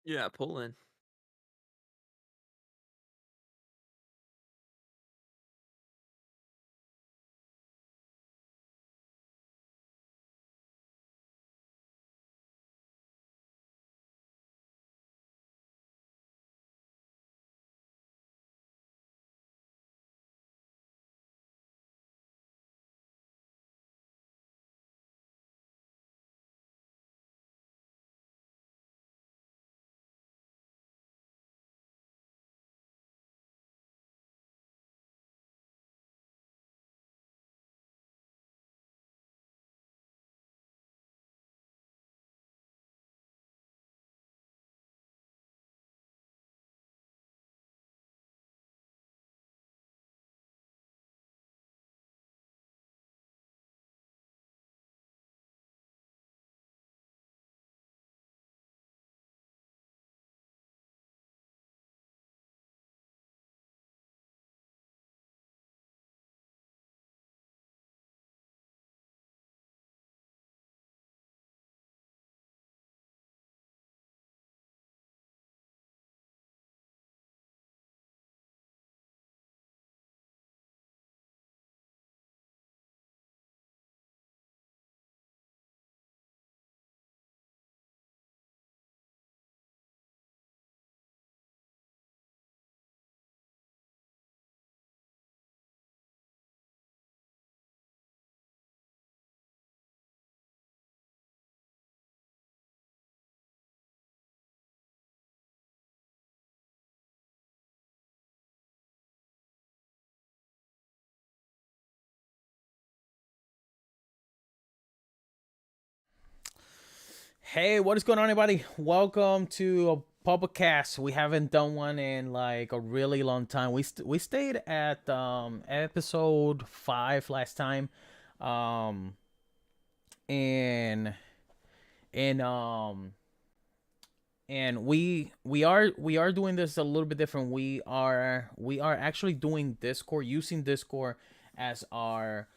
You're not pulling. Hey, what is going on, everybody? Welcome to a public cast. We haven't done one in like a really long time. We stayed at episode 5 last time, um, and and and we are doing this a little bit different. We are actually doing Discord, using Discord as our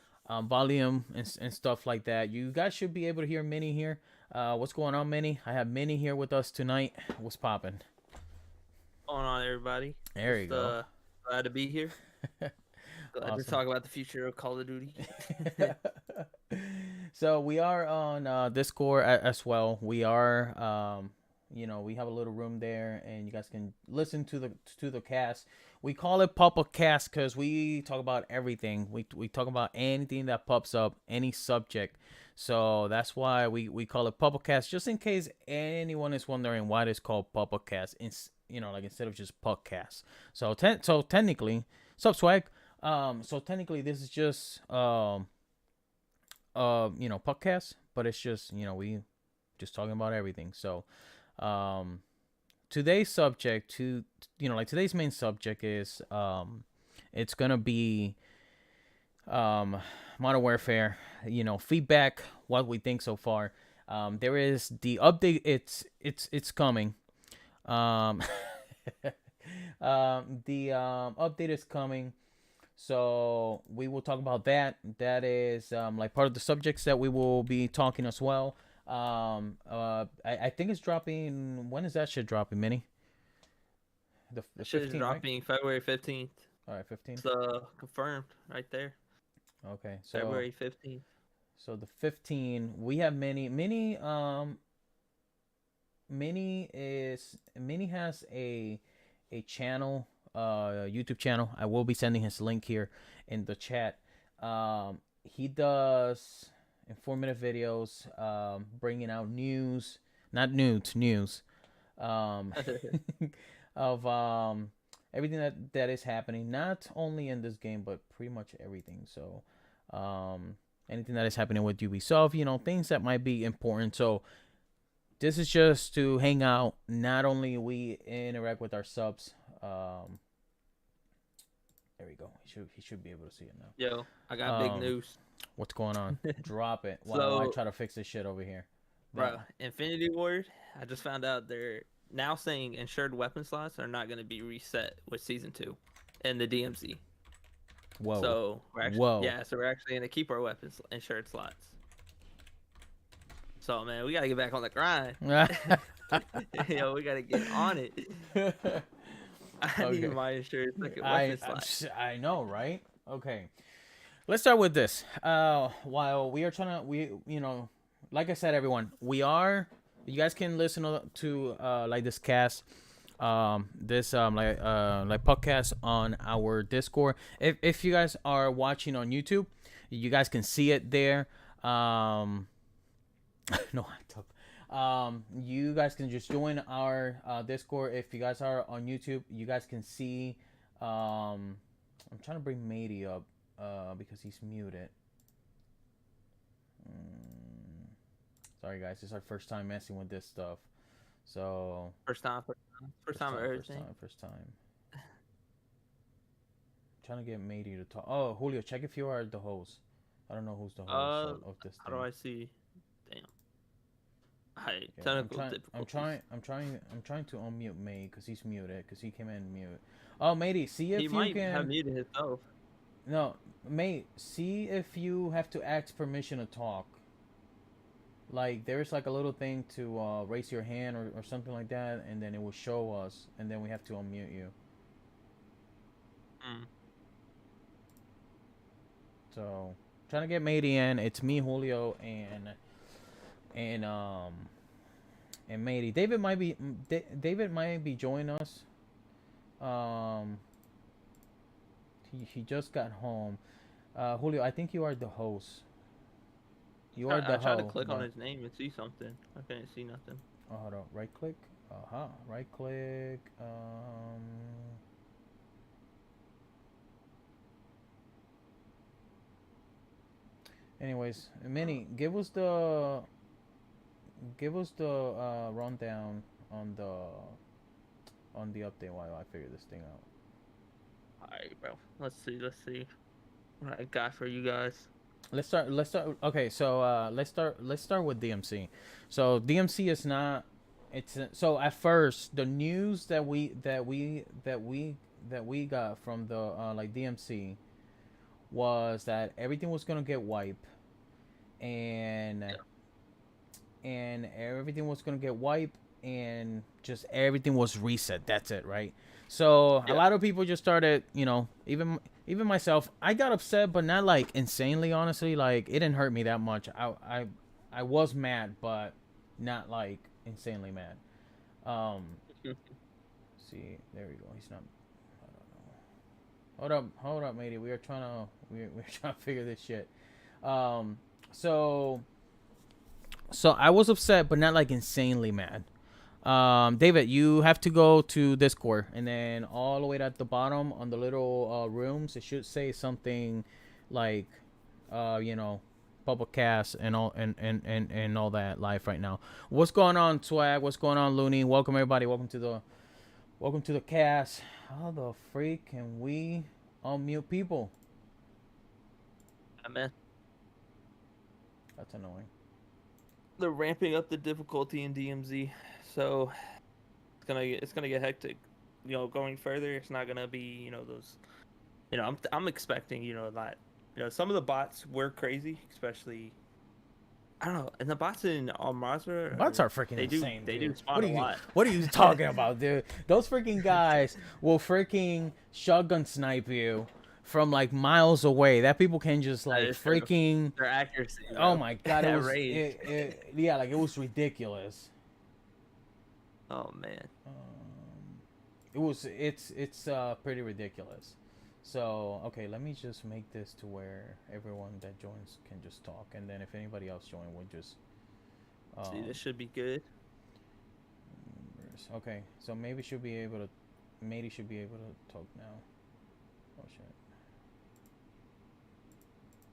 volume and stuff like that. You guys should be able to hear Minnie here. What's going on, Minnie? I have Minnie here with us tonight. What's popping? Going on, everybody? There you Just go. glad to be here. Glad to Awesome. talk about the future of Call of Duty. So we are on Discord as well. We are we have a little room there, and you guys can listen to the cast. We call it pop up cast because we talk about everything. We talk about anything that pops up, any subject. So that's why we call it pop up cast, just in case anyone is wondering why it's called pop up cast. Like instead of just podcast. So technically, subswag. So technically, this is just podcast, but it's just we just talking about everything. So um today's subject to like today's main subject is it's gonna be um Modern Warfare, feedback, what we think so far. There is the update. It's coming. um the update is coming, so we will talk about that. That is like part of the subjects that we will be talking as well. I think it's dropping. When is that shit dropping, Mini? The Shit is 15th, right? dropping February 15th. All right, 15. It's confirmed right there. Okay, February 15th. so the 15, we have Mini has a channel, YouTube channel. I will be sending his link here in the chat. He does informative videos, bringing out news, not nudes, news, um, of everything that is happening, not only in this game but pretty much everything. So, anything that is happening with Ubisoft, things that might be important. So this is just to hang out. Not only we interact with our subs. There we go. He should be able to see it Yo, I now. got big news. What's going on? Drop it. While I So, try to fix this shit over here. bro, That. Infinity Ward, I just found out they're now saying insured weapon slots are not going to be reset with Season 2 in the DMZ. Whoa. So, Whoa. so we're actually going to keep our weapons insured slots. So man, we gotta get back on the grind. Yo, we gotta get on it. I need Okay. my insurance second weapon slot. I know, right? Okay. Let's start with this. While we are trying to, like I said, everyone, you guys can listen to like this cast, like podcast on our Discord. If you guys are watching on YouTube, you guys can see it there. No, you guys can just join our Discord. If you guys are on YouTube, you guys can see. I'm trying to bring Matey up because he's muted. Sorry, guys, it's our first time messing with this stuff. So First time of everything. First time. Trying to get Matey to talk. Oh, Julio, check if you are the host. I don't know who's the host of this thing. How do I see? Damn. Hi, Okay, technical I'm difficulties. trying to unmute May because he's muted because he came in mute. Oh, Matey, see if He you might can. have muted himself. No, mate, see if you have to ask permission to talk. Like, there's like a little thing to raise your hand or something like that, and then it will show us, and then we have to unmute you. So, trying to get Matey in. It's me, Julio, and Matey. David might be joining us. He just got home. Julio, I think you are the host. You are the host. I tried to click on his name and see something. I couldn't see nothing. Oh, hold on. Right click. Right click. Anyways, Minnie, give us the rundown on the update while I figure this thing out. Alright, bro. Let's see what I got for you guys. Let's start. Okay, so let's start with DMC. So DMC is not. So at first the news that we got from the like DMC was that everything was gonna get wiped, and everything was gonna get wiped, and just everything was reset. That's it, right? So a lot of people just started, even myself. I got upset, but not like insanely. Honestly, like it didn't hurt me that much. I was mad, but not like insanely mad. See, there we go. He's not. I don't know. Hold up, matey. We're trying to figure this shit. So I was upset, but not like insanely mad. David, you have to go to Discord, and then all the way at the bottom on the little rooms, it should say something like, public cast and all and all that live right now. What's going on, Swag? What's going on, Looney? Welcome everybody. Welcome to the cast. How the freak can we unmute people? Man. That's annoying. They're ramping up the difficulty in DMZ, so it's gonna get hectic. Going further, it's not gonna be those. I'm expecting that. Some of the bots were crazy, especially. I don't know, and the bots in Mazra. Bots are freaking insane. They do spawn what a lot. What are you talking about, dude? Those freaking guys will freaking shotgun snipe you from like miles away. That people can just like freaking their accuracy. Oh my god, it was it was ridiculous. Oh man. It's pretty ridiculous. So okay, let me just make this to where everyone that joins can just talk, and then if anybody else join, we'll just. See, this should be good. Okay, so maybe should be able to talk now. Oh shit.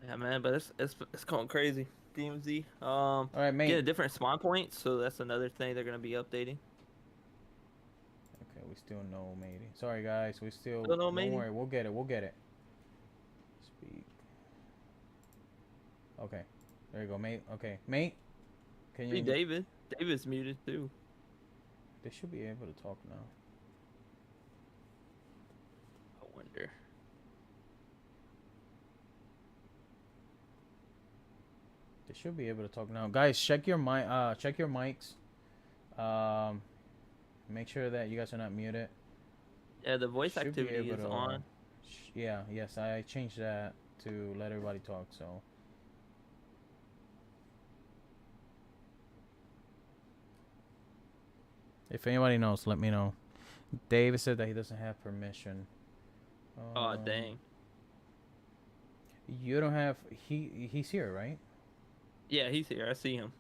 Yeah, man, but it's going crazy. DMZ. All right, mate. Get a different spawn point, so that's another thing they're gonna be updating. Okay, we still know matey. Sorry guys, we still no matey. Don't worry, we'll get it. Speak. Okay, there you go, mate. Okay, mate. Can you? See David. David's muted too. They should be able to talk now. I wonder. They They should be able to talk now. Guys, check your check your mics. Um, make sure that you guys are not muted. Yeah, the voice Should be activity able is to. on. Yeah, yes, I changed that to let everybody talk. So. If anybody knows, let me know. David said that he doesn't have permission. Oh Um, dang. you don't have. He's here, right? Yeah, he's here. I see him.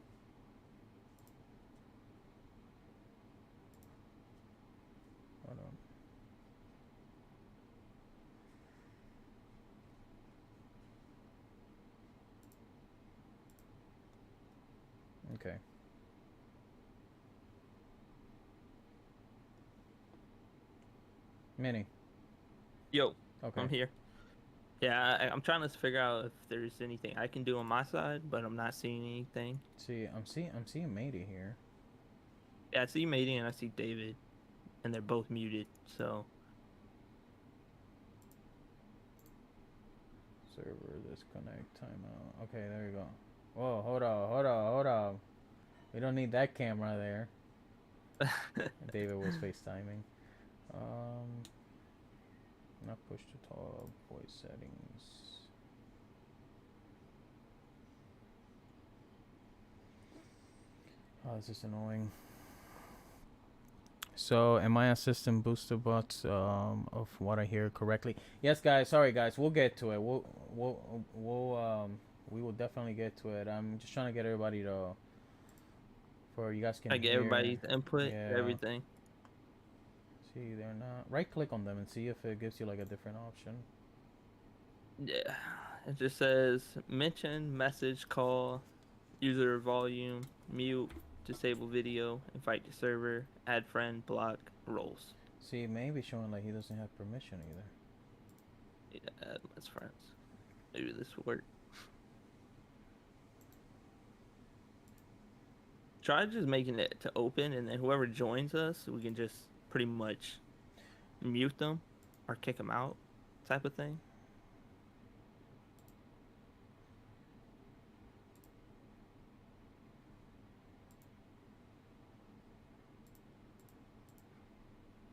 Hold on. Okay. Minnie. Yo, Okay. I'm here. Yeah, I'm trying to figure out if there's anything I can do on my side, but I'm not seeing anything. See, I'm seeing Matey here. Yeah, I see Matey and I see David, and they're both muted. So Server disconnect timeout. Okay, there you go. Whoa, hold on. We don't need that camera there. David was FaceTiming. Um, not push to talk. Voice settings. Oh, this is annoying. So, am I assisting booster bots of what I hear correctly? Yes, guys. Sorry, guys. We'll get to it. We will definitely get to it. I'm just trying to get everybody to, for you guys can I get hear. everybody's input, Yeah. everything. See, they're not. Right click on them and see if it gives you like a different option. Yeah, it just says mention, message, call, user volume, mute, disable video, invite to server, add friend, block, roles. See, maybe showing like he doesn't have permission either. Yeah, add as friends. Maybe this will work. Try just making it to open, and then whoever joins us, we can just pretty much mute them or kick them out, type of thing.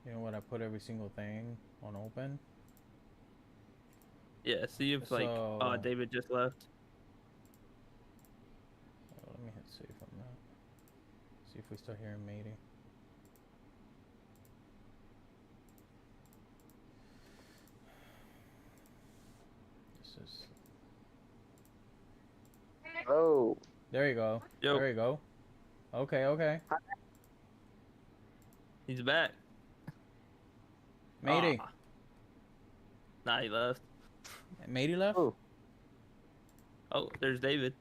You know what? I put every single thing on open. Yeah, see if like, So David just left. let me hit save on that. See if we start hearing Matey. This is. Oh, There you go. Yo, There you go. Okay. he's back. Matey. Ah, nah, he left. Matey left? oh, Oh, there's David.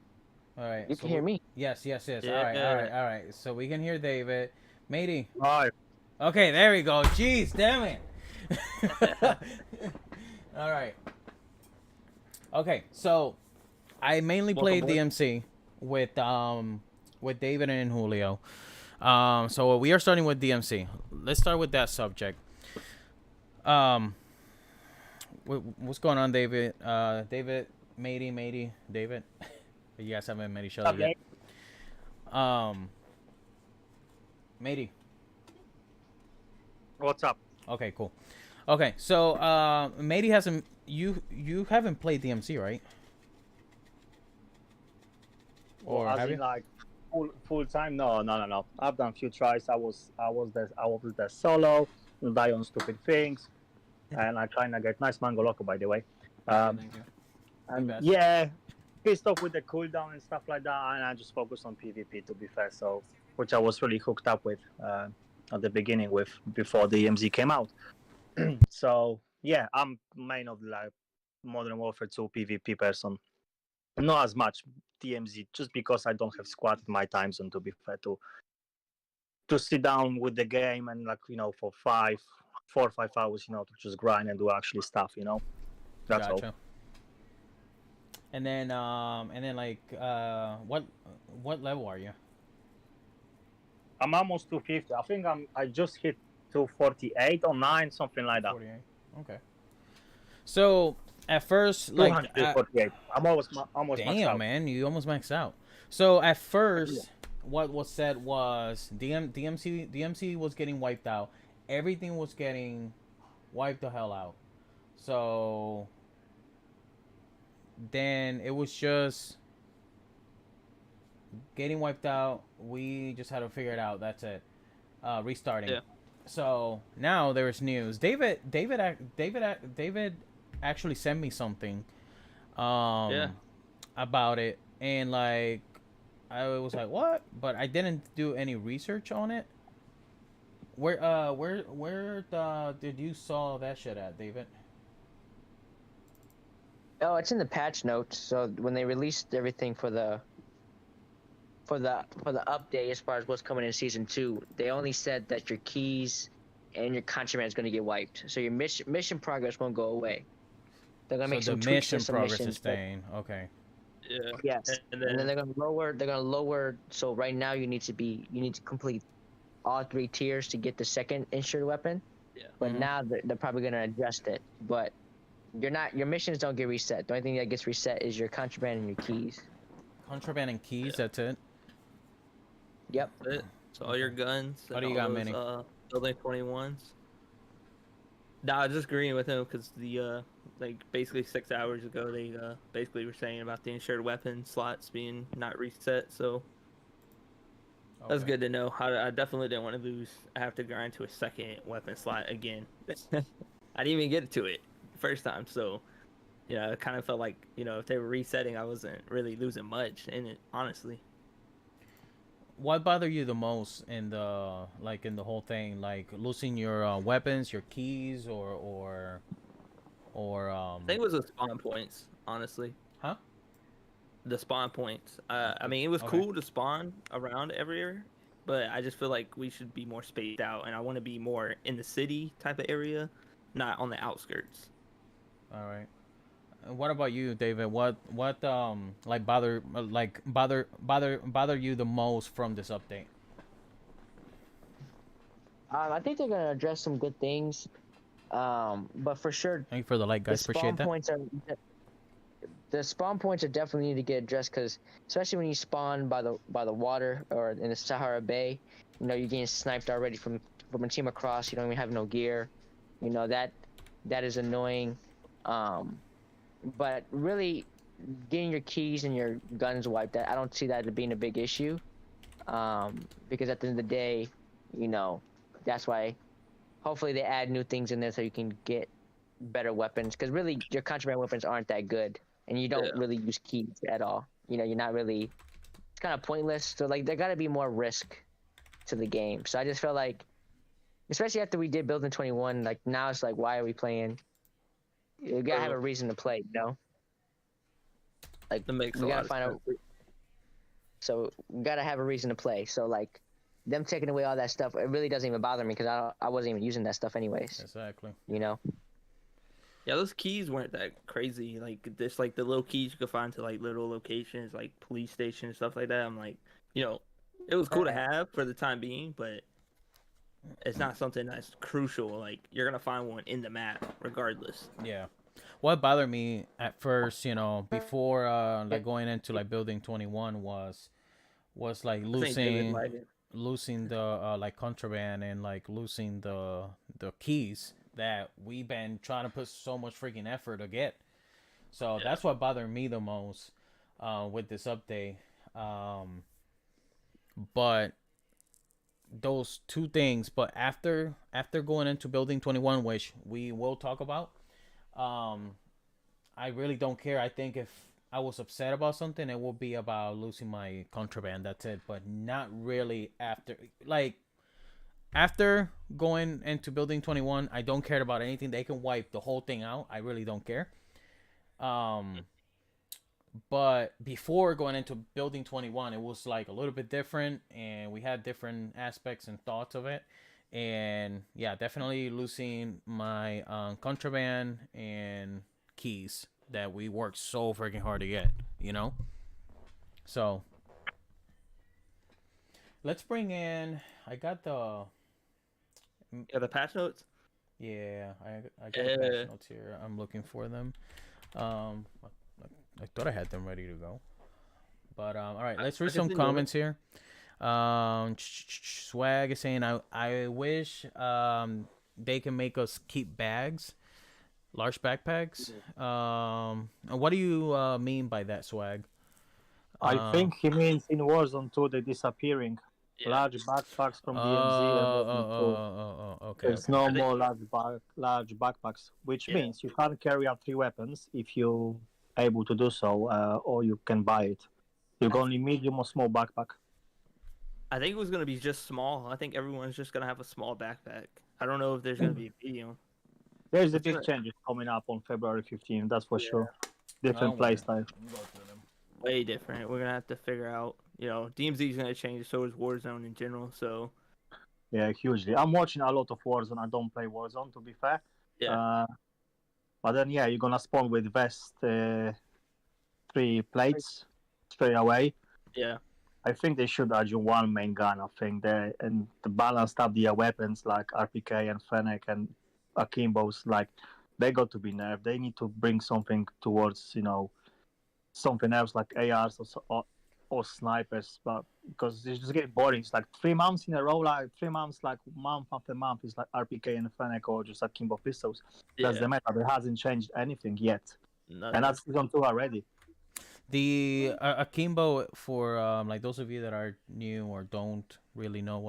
All right. you So can hear me. yes. All Yeah. right. So we can hear David. Matey. Hi. Okay, there we go. Jeez, damn it. All right. Okay, so I mainly played Welcome, DMC with David and Julio. So we are starting with DMC. Let's start with that subject. What's going on, David? David, Matey, David. You guys haven't met each other yet. Matey. What's up? Okay, cool. Okay, so Matey hasn't. You haven't played DMC, right? Or Well, as have in you? like full time? No. I've done a few tries. I was there solo, die on stupid things, and I trying to get nice mango loco, by the way. Okay, thank you. And best. yeah, pissed off with the cooldown and stuff like that, and I just focused on PvP to be fair. So, which I was really hooked up with at the beginning with before the EMZ came out. So yeah, I'm main of like Modern Warfare 2 PvP person. Not as much DMZ, just because I don't have squad in my time zone. To be fair, to sit down with the game and like for 4 or 5 hours, to just grind and do actually stuff. That's all. Gotcha. And then like what level are you? I'm almost 250. I think I just hit 248 or 9, something like that. 48. Okay. So at first, like, 248. I'm almost maxed damn, out. man, you almost maxed out. So at first, what was said was DMC was getting wiped out. Everything was getting wiped the hell out. So then it was just getting wiped out. We just had to figure it out. That's it. Restarting. Yeah. So now there's news. David actually sent me something Yeah. about it, and like I was like, what? But I didn't do any research on it. Where did you saw that shit at, David? Oh, it's in the patch notes. So when they released everything for the update as far as what's coming in season 2, they only said that your keys and your contraband is going to get wiped. So your mission progress won't go away. They're going to make So some the tweaks to mission some progress missions. is staying. Okay. Yeah. Yes, And and then then they're going to lower. They're going to lower. So right now you need to complete all 3 tiers to get the second insured weapon. Yeah. But Mhm. now they're probably going to adjust it. But your missions don't get reset. The only thing that gets reset is your contraband and your keys. Contraband and keys. Yeah. That's it. Yep. that's it. So all your guns What and do you all got, those Manny? building 21s. Nah, I was just agreeing with him because the like basically 6 hours ago they basically were saying about the insured weapon slots being not reset. So that's Okay. good to know. I definitely didn't want to lose. I have to grind to a second weapon slot again. I didn't even get to it the first time, so it kind of felt like if they were resetting, I wasn't really losing much in it, honestly. What bothered you the most in the whole thing? Like losing your weapons, your keys, or I think it was the spawn points, honestly. huh? The spawn points. I mean, it was Okay. cool to spawn around everywhere, but I just feel like we should be more spaced out, and I want to be more in the city type of area, not on the outskirts. All right. What about you, David? What like bother you the most from this update? I think they're gonna address some good things, but for sure, Thank you for the like, the guys. Appreciate spawn that. points are the spawn points are definitely need to get addressed because especially when you spawn by the water or in the Sahara Bay, you're getting sniped already from a team across. You don't even have no gear, that is annoying. But really, getting your keys and your guns wiped, I don't see that as being a big issue, because at the end of the day, that's why hopefully they add new things in there so you can get better weapons because really your contraband weapons aren't that good and you don't Yeah. really use keys at all. You're not really, it's kind of pointless. So like there got to be more risk to the game. So I just felt like, especially after we did Building 21, like now it's like, why are we playing? You gotta have a reason to play, like That makes we a gotta lot find of out. sense. So we gotta have a reason to play. So like them taking away all that stuff, it really doesn't even bother me because I wasn't even using that stuff anyways. Exactly. Yeah, those keys weren't that crazy. Like this, like the little keys you could find to like little locations, like police stations, stuff like that. I'm like, it was cool to have for the time being, but it's not something that's crucial. Like you're gonna find one in the map regardless. Yeah. What bothered me at first, before like going into like Building 21 was like I think David losing liked it. the like contraband and like losing the keys that we've been trying to put so much freaking effort to get. So Yeah. that's what bothered me the most with this update. But those two things, but after going into Building 21, which we will talk about, I really don't care. I think if I was upset about something, it will be about losing my contraband. That's it. But not really after. Like, after going into Building 21, I don't care about anything. They can wipe the whole thing out. I really don't care. But before going into Building 21, it was like a little bit different, and we had different aspects and thoughts of it. And yeah, definitely losing my contraband and keys that we worked so freaking hard to get, So let's bring in. I got the. Yeah, the patch notes. Yeah, I got the patch notes here. I'm looking for them. I thought I had them ready to go. But all right, let's I read can some send you a link. comments here. Swag is saying, I wish they can make us keep bags, large backpacks. And what do you mean by that, Swag? I Uh, think he means in Warzone 2 they're disappearing. Yeah. Large backpacks from DMZ and Warzone 2. Okay, There's okay. no I think more large backpacks, which yeah. means you can't carry up 3 weapons if you're able to do so, or you can buy it. You I can only medium or small backpack. I think it was gonna be just small. I think everyone's just gonna have a small backpack. I don't know if there's gonna be a medium. There's a What's big gonna changes coming up on February 15th, that's for Yeah. sure. Don't Different worry. playstyle. We'll go through them. way different. We're gonna have to figure out. DMZ is gonna change. So is Warzone in general. So Yeah, hugely. I'm watching a lot of Warzone. I don't play Warzone, to be fair. yeah, But then, yeah, you're gonna spawn with vest, 3 plates straight away. yeah. I think they should add you one main gun. I think they and the balanced up the weapons like RPK and Fennec and Akimbos. Like they got to be nerfed. They need to bring something towards something else like ARs or snipers. But because it's just getting boring. It's like 3 months in a row, like 3 months, like month after month. It's like RPK and Fennec or just Akimbo pistols. That's Yeah. the meta. It hasn't changed anything yet, Nothing. and that's season 2 already. The akimbo, for like those of you that are new or don't really know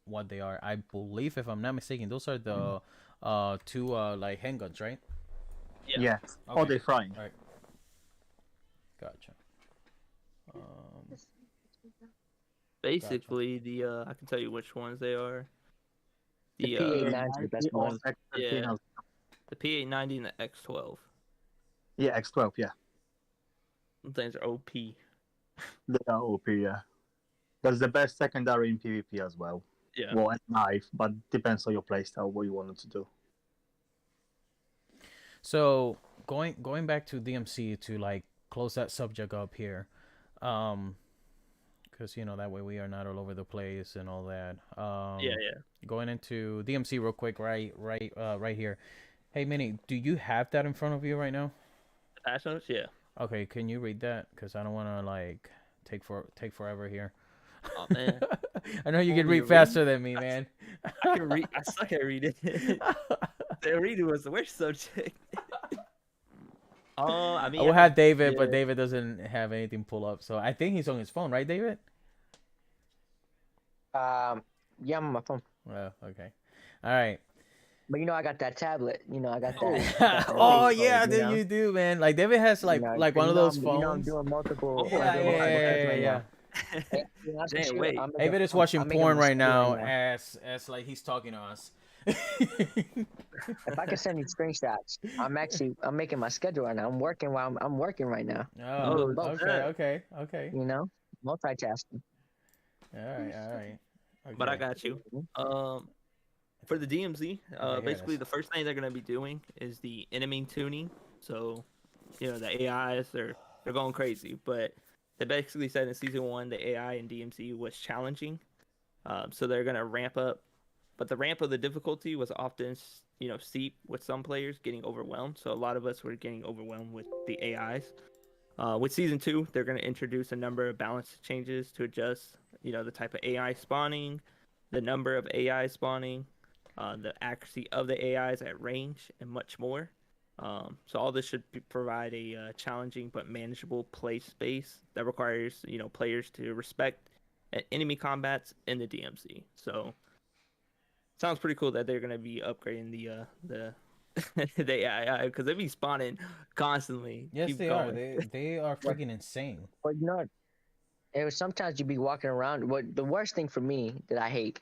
what they are, I believe, if I'm not mistaken, those are the two like handguns, right? Yeah. Or Okay. they frying. All right. Gotcha. Um, Basically, I can tell you which ones they are. The The P89 is the best Or one. X13 Yeah. the P890 and the X12. Yeah, X12, yeah. Those things are OP. They are OP, yeah. That's the best secondary in PvP as well. Yeah. Well, at knife, but depends on your playstyle, what you wanted to do. so going back to DMC to like close that subject up here, because that way we are not all over the place and all that. Yeah. Going into DMC real quick, right here. Hey, Minnie, do you have that in front of you right now? The patch notes. Yeah. Okay, can you read that? Because I don't want to like take forever here. Oh man, I know you can Want me read to faster than me, man. I can read. I suck at reading. The reading was the worst subject. I mean, I will have David, but yeah. David doesn't have anything pull up, so I think he's on his phone, right, David? Yeah, I'm on my phone. Well, okay, all right. But I got that tablet. I got that. Oh big yeah, phone, you do, man. Like David has like one of those phones. I'm doing multiple. Oh, I'm doing multiple things right Yeah. now. Hey, that's for Damn, sure. wait. David is watching porn right now as like he's talking to us. If I can send you screenshots, I'm making my schedule right now. I'm working while I'm working right now. Oh, both. okay. Multitasking. All right. Okay. But I got you. For the DMZ, Okay, here it basically is. the first thing they're gonna be doing is the enemy tuning. So, the AIs they're going crazy, but they basically said in season 1 the AI in DMZ was challenging. So they're gonna ramp up, but the ramp of the difficulty was often steep, with some players getting overwhelmed. So a lot of us were getting overwhelmed with the AIs. With season 2, they're gonna introduce a number of balance changes to adjust, the type of AI spawning, the number of AI spawning, the accuracy of the AIs at range, and much more. So all this should provide a challenging but manageable play space that requires players to respect enemy combats in the DMZ. So sounds pretty cool that they're gonna be upgrading the the AI because they be spawning constantly. Yes, Keep they going. are. They are freaking insane. But it was sometimes you'd be walking around. What the worst thing for me that I hate,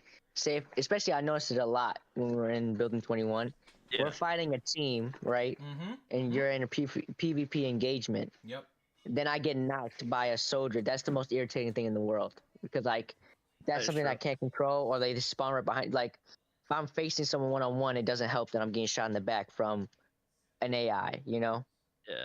especially I noticed it a lot when we were in Building 21. Yeah. We're fighting a team, right? Mm-hmm. And you're in a PvP engagement. Yep. Then I get knocked by a soldier. That's the most irritating thing in the world because That that's is something true. I can't control, or they just spawn right behind. Like if I'm facing someone one-on-one, it doesn't help that I'm getting shot in the back from an AI. Yeah.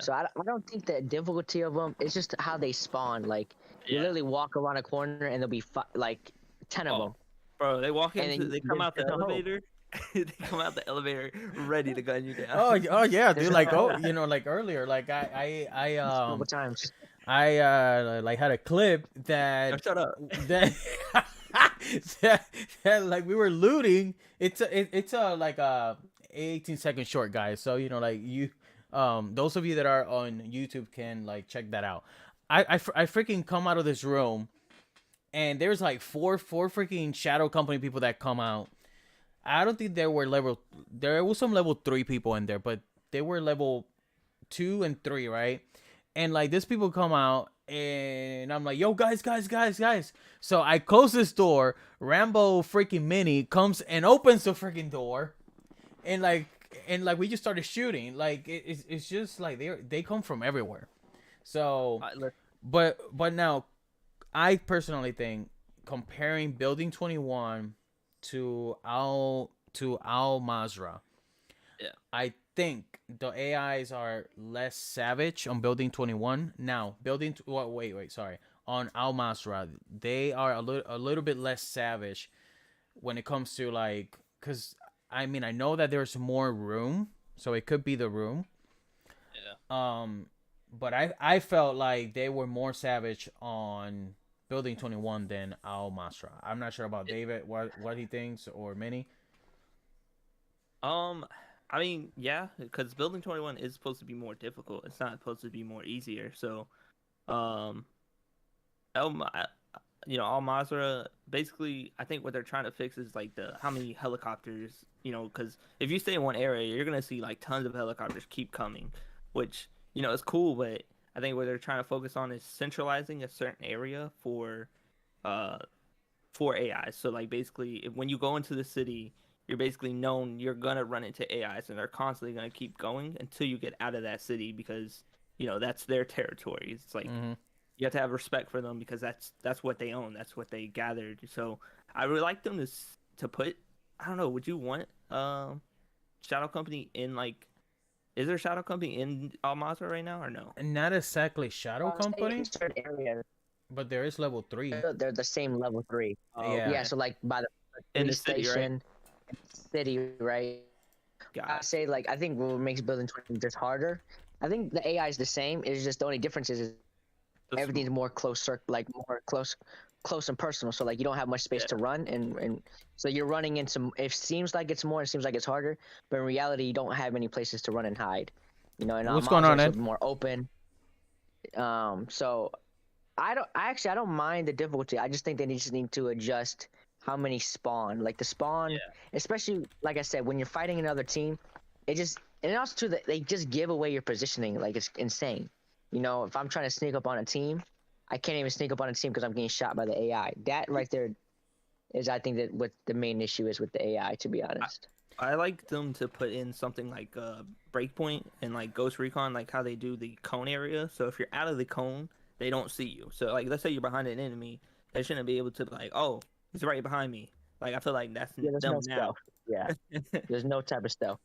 So I don't think the difficulty of them. It's just how they spawn. Like you Yeah. literally walk around a corner and there'll be like 10 of them. Bro, they walk And into, then they come out the there's no hope. elevator, they come out the elevator ready to gun you down. Oh yeah, There's dude. Like no- like earlier, like Couple times. like had a clip Oh, shut up. that that like we were looting. It's a like a 18-second short, guys. So like you those of you that are on YouTube can like check that out. I freaking come out of this room, and there's like four freaking Shadow Company people that come out. I don't think there was some level 3 people in there, but they were level 2 and 3, right? And like these people come out, and I'm like, yo, guys. So I close this door. Rambo freaking Mini comes and opens the freaking door, and like we just started shooting. Like it's just like they come from everywhere. So but now I personally think comparing Building 21 to Al Mazra, Yeah. I think the AIs are less savage on Building 21. Now, sorry. On Al Masra, they are a little bit less savage when it comes to like, cause I mean I know that there's more room, so it could be the room. Yeah. But I felt like they were more savage on Building 21 than Al Masra. I'm not sure about David what he thinks or Minnie. I mean, yeah, because Building 21 is supposed to be more difficult. It's not supposed to be more easier. So, um, El, Ma- Al Mazrah, basically, I think what they're trying to fix is like how many helicopters, because if you stay in one area, you're gonna see like tons of helicopters keep coming, which is cool. But I think what they're trying to focus on is centralizing a certain area uh, for AI. So like basically, when you go into the city, you're basically known you're gonna run into AIs, and they're constantly gonna keep going until you get out of that city because that's their territory. It's like you have to have respect for them because that's what they own. That's what they gathered. So I would like them to put. I don't know. Would you want Shadow Company in like? Is there Shadow Company in Al Mazrah right now or no? Not exactly Shadow Company, In certain areas, but there is level 3. they're the same level 3. Yeah. Yeah, so like by the In the police city, right? station, city, right? I Got say like I think what makes Building 20 just harder. I think the AI is the same. It's just the only difference is everything's more like more close and personal. So like you don't have much space to run, and so you're running into. It seems like it's more. It seems like it's harder, but in reality, you don't have any places to run and hide. And What's going on, Ed? more open. So I don't mind the difficulty. I just think they just need to adjust how many spawn. Like the spawn, especially like I said, when you're fighting another team, and also too that they just give away your positioning. Like it's insane. If I'm trying to sneak up on a team, I can't even sneak up on a team because I'm getting shot by the AI. That right there is, I think, that what the main issue is with the AI. To be honest, I like them to put in something like Breakpoint and like Ghost Recon, like how they do the cone area. So if you're out of the cone, they don't see you. So like, let's say you're behind an enemy, they shouldn't be able to be like, oh, he's right behind me. Like I feel like that's there's them no now. stealth. Yeah, there's no type of stealth.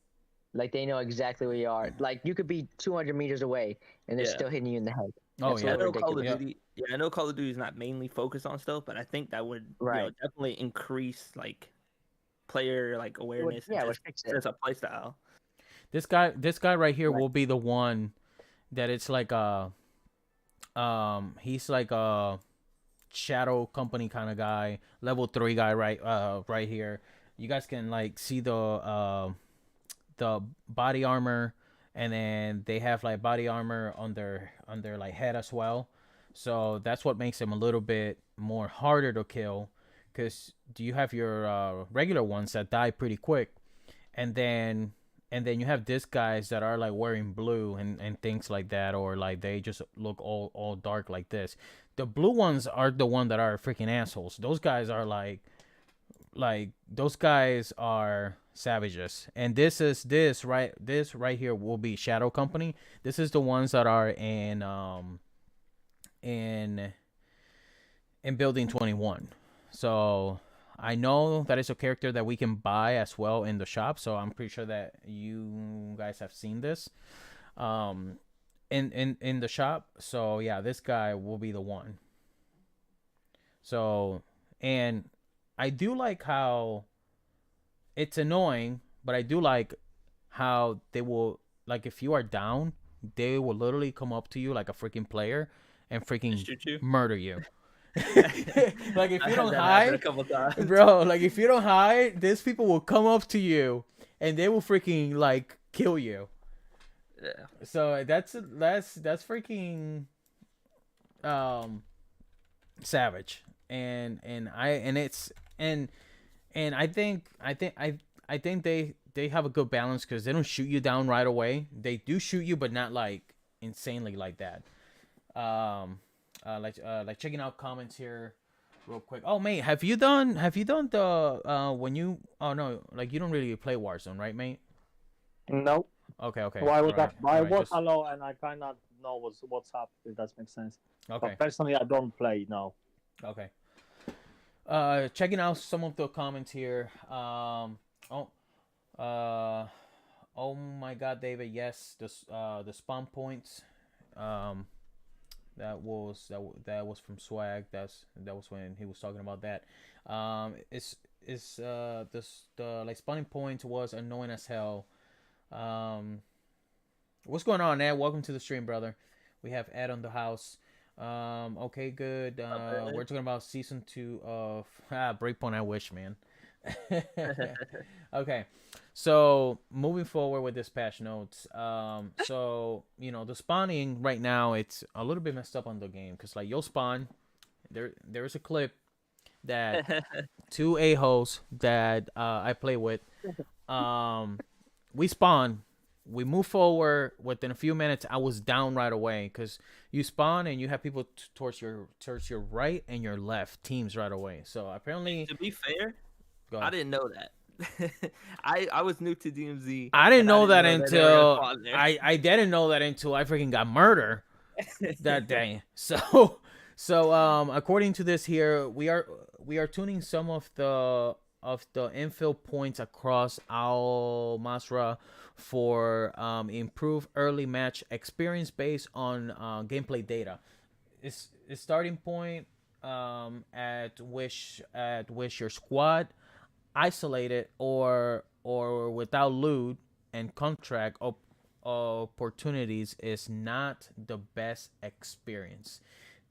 Like they know exactly where you are. Like you could be 200 meters away and they're still hitting you in the head. Oh That's yeah. I a little know Call of ridiculous. Duty. Yeah, I know Call of Duty is not mainly focused on stealth, but I think that would Right. definitely increase like player like awareness. Yeah, it would Just fix it. as a playstyle. This guy right here Right. will be the one that it's like he's like a Shadow Company kind of guy, level 3 guy right here. You guys can like see the body armor, and then they have like body armor on their like head as well. So that's what makes him a little bit more harder to kill, because you have your regular ones that die pretty quick, and then you have these guys that are like wearing blue and things like that, or like they just look all dark like this. The blue ones are the one that are freaking assholes. Those guys are like those guys are savages. And this right here will be Shadow Company. This is the ones that are in Building 21. So I know that it's a character that we can buy as well in the shop, so I'm pretty sure that you guys have seen this in the shop. So yeah, this guy will be the one. So, and I do like how it's annoying, but I do like how they will, like, if you are down, they will literally come up to you like a freaking player and freaking Shoot you. murder you. Like if I you had don't that happen a hide, couple times. bro, like if you don't hide, these people will come up to you and they will freaking like kill you. Yeah. So that's freaking savage. And I think they have a good balance because they don't shoot you down right away. They do shoot you, but not like insanely like that. Like checking out comments here real quick. Oh, mate, have you done the when you, oh no, like you don't really play Warzone, right, mate? No. Okay. Well, I was Alright, I alright, was just, alone, and I kind of know what's up. If that makes sense. okay. But personally, I don't play. No. Okay. Checking out some of the comments here. Oh my God, David. Yes, the spawn points. That was from Swag. That was when he was talking about that. The like spawning points was annoying as hell. What's going on, Ed? Welcome to the stream, brother. We have Ed on the house. Okay, good. We're talking about season 2 of Breakpoint. I wish, man. Okay, so moving forward with this patch notes. So the spawning right now, it's a little bit messed up on the game because like you'll spawn. There is a clip that 2 a-holes that I play with. We spawn. We move forward. Within a few minutes, I was down right away because you spawn and you have people towards your right and your left teams right away. So apparently, To be fair, go I ahead. didn't know that. I was new to DMZ. I didn't and know that they were gonna until spawn there. I didn't know that until I freaking got murdered that day. So according to this here, we are tuning some of the infill points across Al Masra for improved early match experience based on gameplay data. It's starting point at which your squad isolated or without loot and contract opportunities is not the best experience.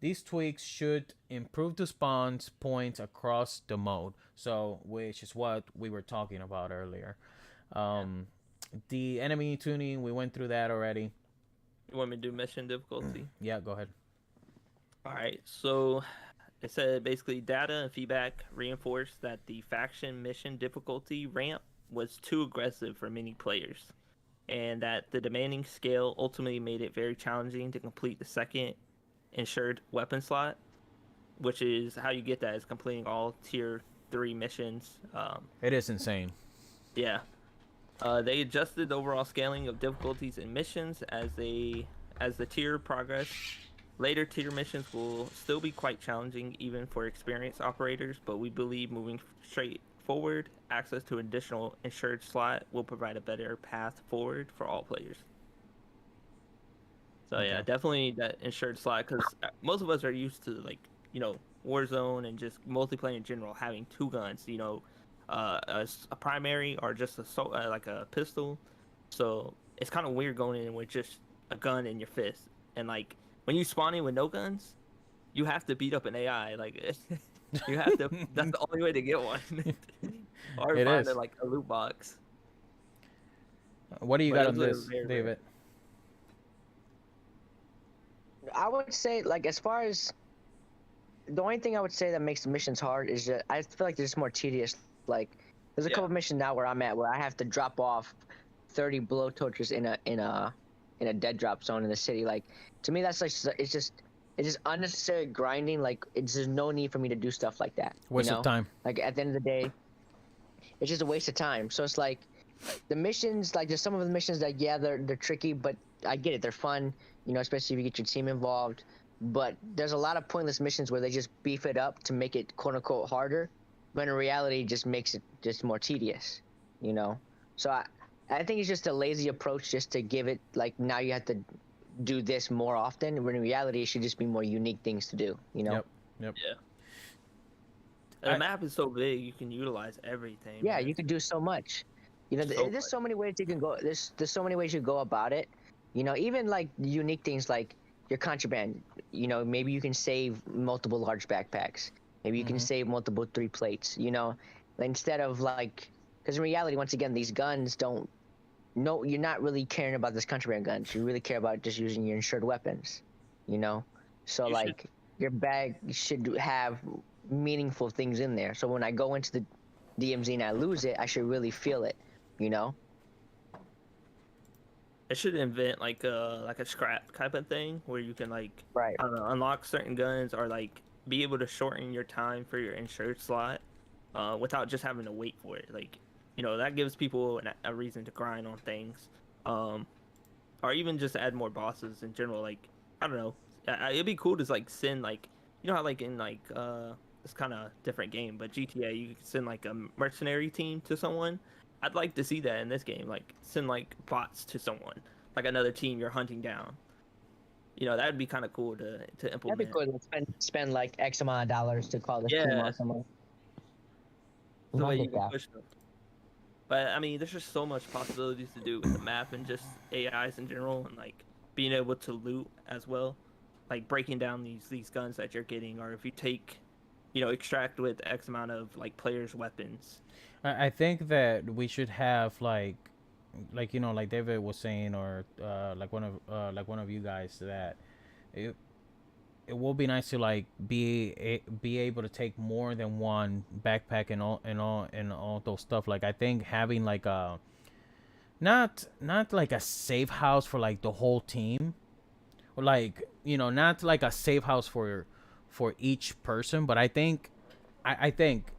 These tweaks should improve the spawns points across the mode, so which is what we were talking about earlier. The enemy tuning, we went through that already. You want me to do mission difficulty? Yeah, go ahead. All right. So it said basically data and feedback reinforced that the faction mission difficulty ramp was too aggressive for many players, and that the demanding scale ultimately made it very challenging to complete the second insured weapon slot, which is how you get that is completing all tier 3 missions. It is insane. Yeah. They adjusted the overall scaling of difficulties and missions as the tier progress. Later tier missions will still be quite challenging even for experienced operators, but we believe moving straight forward, access to an additional insured slot will provide a better path forward for all players. So Okay. yeah, definitely that insured slot, because most of us are used to Warzone and just multiplayer in general having 2 guns, a primary or just like a pistol. So it's kind of weird going in with just a gun in your fist, and like when you spawn in with no guns, you have to beat up an AI. Like you have to. That's the only way to get one, or It find is. like a loot box. What do you But got on those are this, very David? rare. I would say, like, as far as the only thing I would say that makes the missions hard is that I feel like they're just more tedious. Like, there's a couple missions now where I'm at where I have to drop off 30 blowtorches in a dead drop zone in the city. Like, to me, that's like it's just unnecessary grinding. Like, there's no need for me to do stuff like that. Waste of time. Like, at the end of the day, it's just a waste of time. So it's like the missions, like there's some of the missions that they're tricky, but I get it, they're fun. Especially if you get your team involved. But there's a lot of pointless missions where they just beef it up to make it quote unquote harder, but in reality, it just makes it just more tedious. So I think it's just a lazy approach just to give it like now you have to do this more often. When in reality, it should just be more unique things to do. Yep. Yeah. The map is so big, you can utilize everything. Yeah, Man. you could do so much. You know, So there's so many ways you can go. There's so many ways you go about it. You know, even like unique things like your contraband. You know, maybe you can save multiple large backpacks. Maybe you can save multiple 3 plates. You know, instead of like, because in reality, once again, these guns don't. No, you're not really caring about this contraband guns. You really care about just using your insured weapons. You know, so You should like your bag should have meaningful things in there. So when I go into the DMZ and I lose it, I should really feel it, you know? It should invent like a scrap type of thing where you can like Right. I don't know, unlock certain guns or like be able to shorten your time for your insured slot, without just having to wait for it. Like, you know, that gives people a reason to grind on things, or even just add more bosses in general. Like, I don't know, it'd be cool to like send like, you know how like in like it's kind of different game, but GTA you could send like a mercenary team to someone. I'd like to see that in this game, like send like bots to someone, like another team you're hunting down. You know, that'd be kind of cool to That'd be implement. cool to spend like X amount of dollars to call this team Yeah, on someone. the I way you get can that. push them. But I mean, there's just so much possibilities to do with the map and just AIs in general, and like being able to loot as well, like breaking down these guns that you're getting, or if you take, you know, extract with X amount of like players' weapons. I think that we should have like you know, like David was saying, or like one of you guys, that it it will be nice to like be able to take more than one backpack and all those stuff. Like I think having like a not like a safe house for like the whole team, or like, you know, not like a safe house for each person, but I think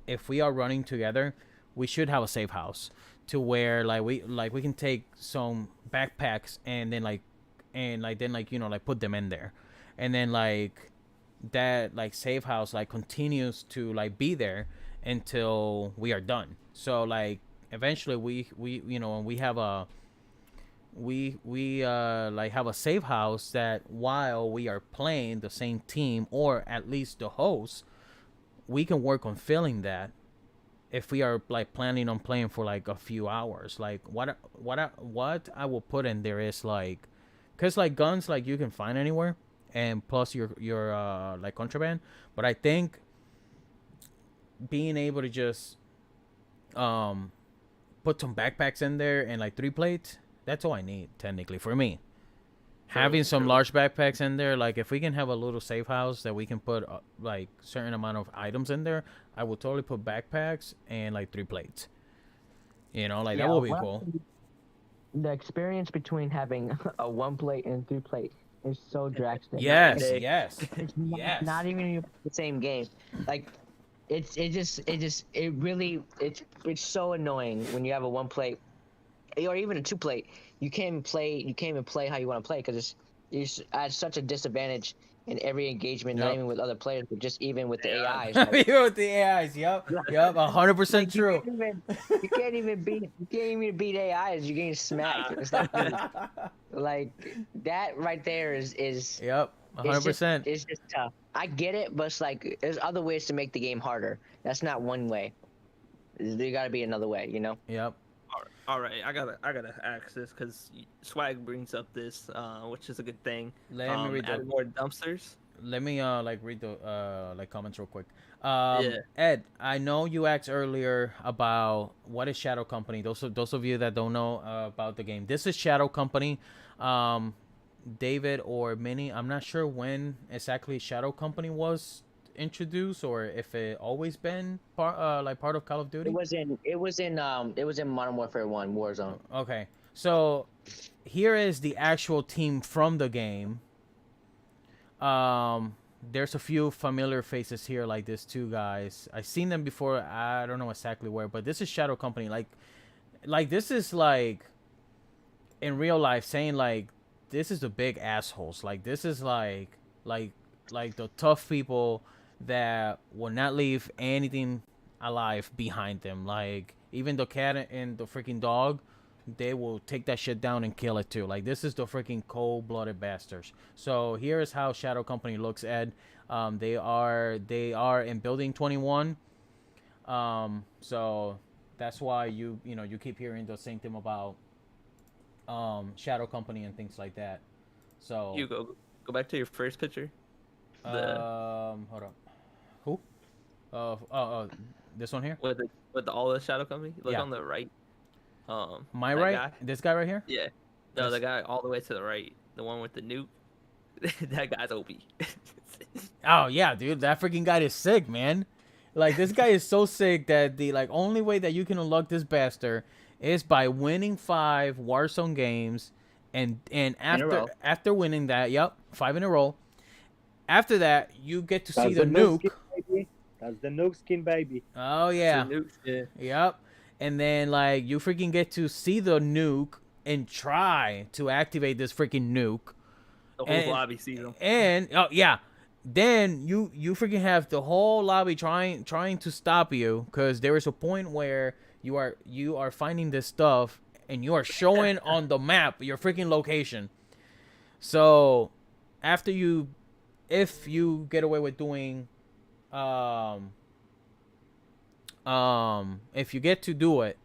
if we are running together, we should have a safe house to where like we can take some backpacks and then like you know, like put them in there, and then like that like safe house like continues to like be there until we are done. So like eventually we you know, we have a we like have a safe house that while we are playing the same team, or at least the host, we can work on filling that if we are like planning on playing for like a few hours. Like what I will put in there is like, because like guns like you can find anywhere, and plus your like contraband. But I think being able to just um put some backpacks in there and like 3 plates, that's all I need technically for me. Having some True. large backpacks in there, like if we can have a little safe house that we can put like certain amount of items in there, I would totally put backpacks and like 3 plates. You know, like that Yeah, would be well, cool. the experience between having a 1 plate and 3 plate is so drastic. Yes, Day. yes, It's yes. not even the same game. Like it really it's so annoying when you have a 1 plate or even a 2 plate. You can't even play how you want to play because it's at such a disadvantage in every engagement, not Yep. even with other players, but just even with the Yeah. AIs. Like, You with the AIs, yep, 100% like true. you can't even beat AIs. You're getting smacked. It's like that right there is Yep, it's just 100%. it's just tough. I get it, but it's like there's other ways to make the game harder. That's not one way. There got to be another way, you know. Yep. All right, I gotta ask this because Swag brings up this, which is a good thing. Let me read adding more dumpsters. Let me like read the like comments real quick. Yeah. Ed, I know you asked earlier about what is Shadow Company. Those of you that don't know about the game, this is Shadow Company. David or Minnie, I'm not sure when exactly Shadow Company was introduced, or if it always been part of Call of Duty. It was in Modern Warfare 1 Warzone. Okay, so here is the actual team from the game. There's a few familiar faces here, like these 2 guys. I've seen them before. I don't know exactly where, but this is Shadow Company. Like this is like in real life saying like this is the big assholes. Like this is like the tough people that will not leave anything alive behind them. Like even the cat and the freaking dog, they will take that shit down and kill it too. Like this is the freaking cold-blooded bastards. So here's how Shadow Company looks, Ed. They are in Building 21. So that's why you keep hearing the same thing about Shadow Company and things like that. So You go back to your first picture. The hold up. Who? This one here? with all the shadow company. Look Yeah. on the right. My that right? guy. This guy right here? Yeah. No, the guy all the way to the right, the one with the nuke. That guy's OP. Oh yeah, dude, that freaking guy is sick, man. Like this guy is so sick that the like only way that you can unlock this bastard is by winning 5 Warzone games, and In a row. after winning that, yep, 5 in a row. After that, you get to see That's the nuke. skin, baby. That's the nuke skin, baby. Oh yeah, The nuke, yeah. yep. And then like you freaking get to see the nuke and try to activate this freaking nuke. The whole lobby sees him. And oh yeah, then you freaking have the whole lobby trying to stop you, because there is a point where you are finding this stuff and you are showing on the map your freaking location. So after if you get away with doing if you get to do it,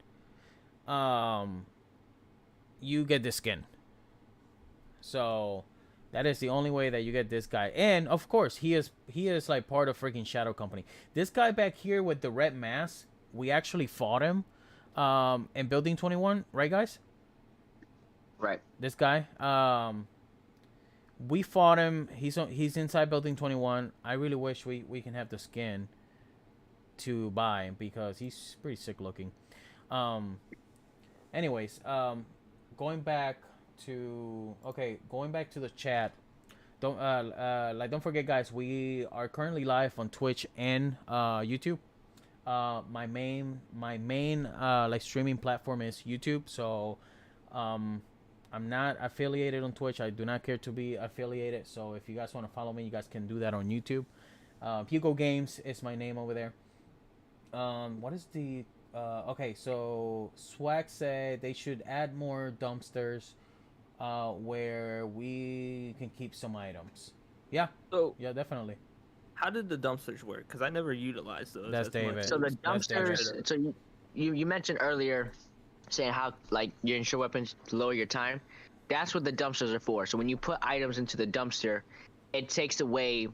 you get the skin. So that is the only way that you get this guy. And of course, he is like part of freaking Shadow Company. This guy back here with the red mask, we actually fought him in Building 21, right guys? Right. This guy, we fought him. He's inside Building 21. I really wish we can have the skin to buy, because he's pretty sick looking. Anyways, going back to the chat. Don't forget, guys, we are currently live on Twitch and YouTube. My main like streaming platform is YouTube. So I'm not affiliated on Twitch. I do not care to be affiliated. So if you guys want to follow me, you guys can do that on YouTube. Hugo Games is my name over there. What is the okay, so Swag said they should add more dumpsters where we can keep some items. Yeah. So Yeah, definitely. how did the dumpsters work? Because I never utilized those. That's as much. David. So the That's dumpsters. So you mentioned earlier, saying how like your insure weapons lower your time. That's what the dumpsters are for. So when you put items into the dumpster, it takes away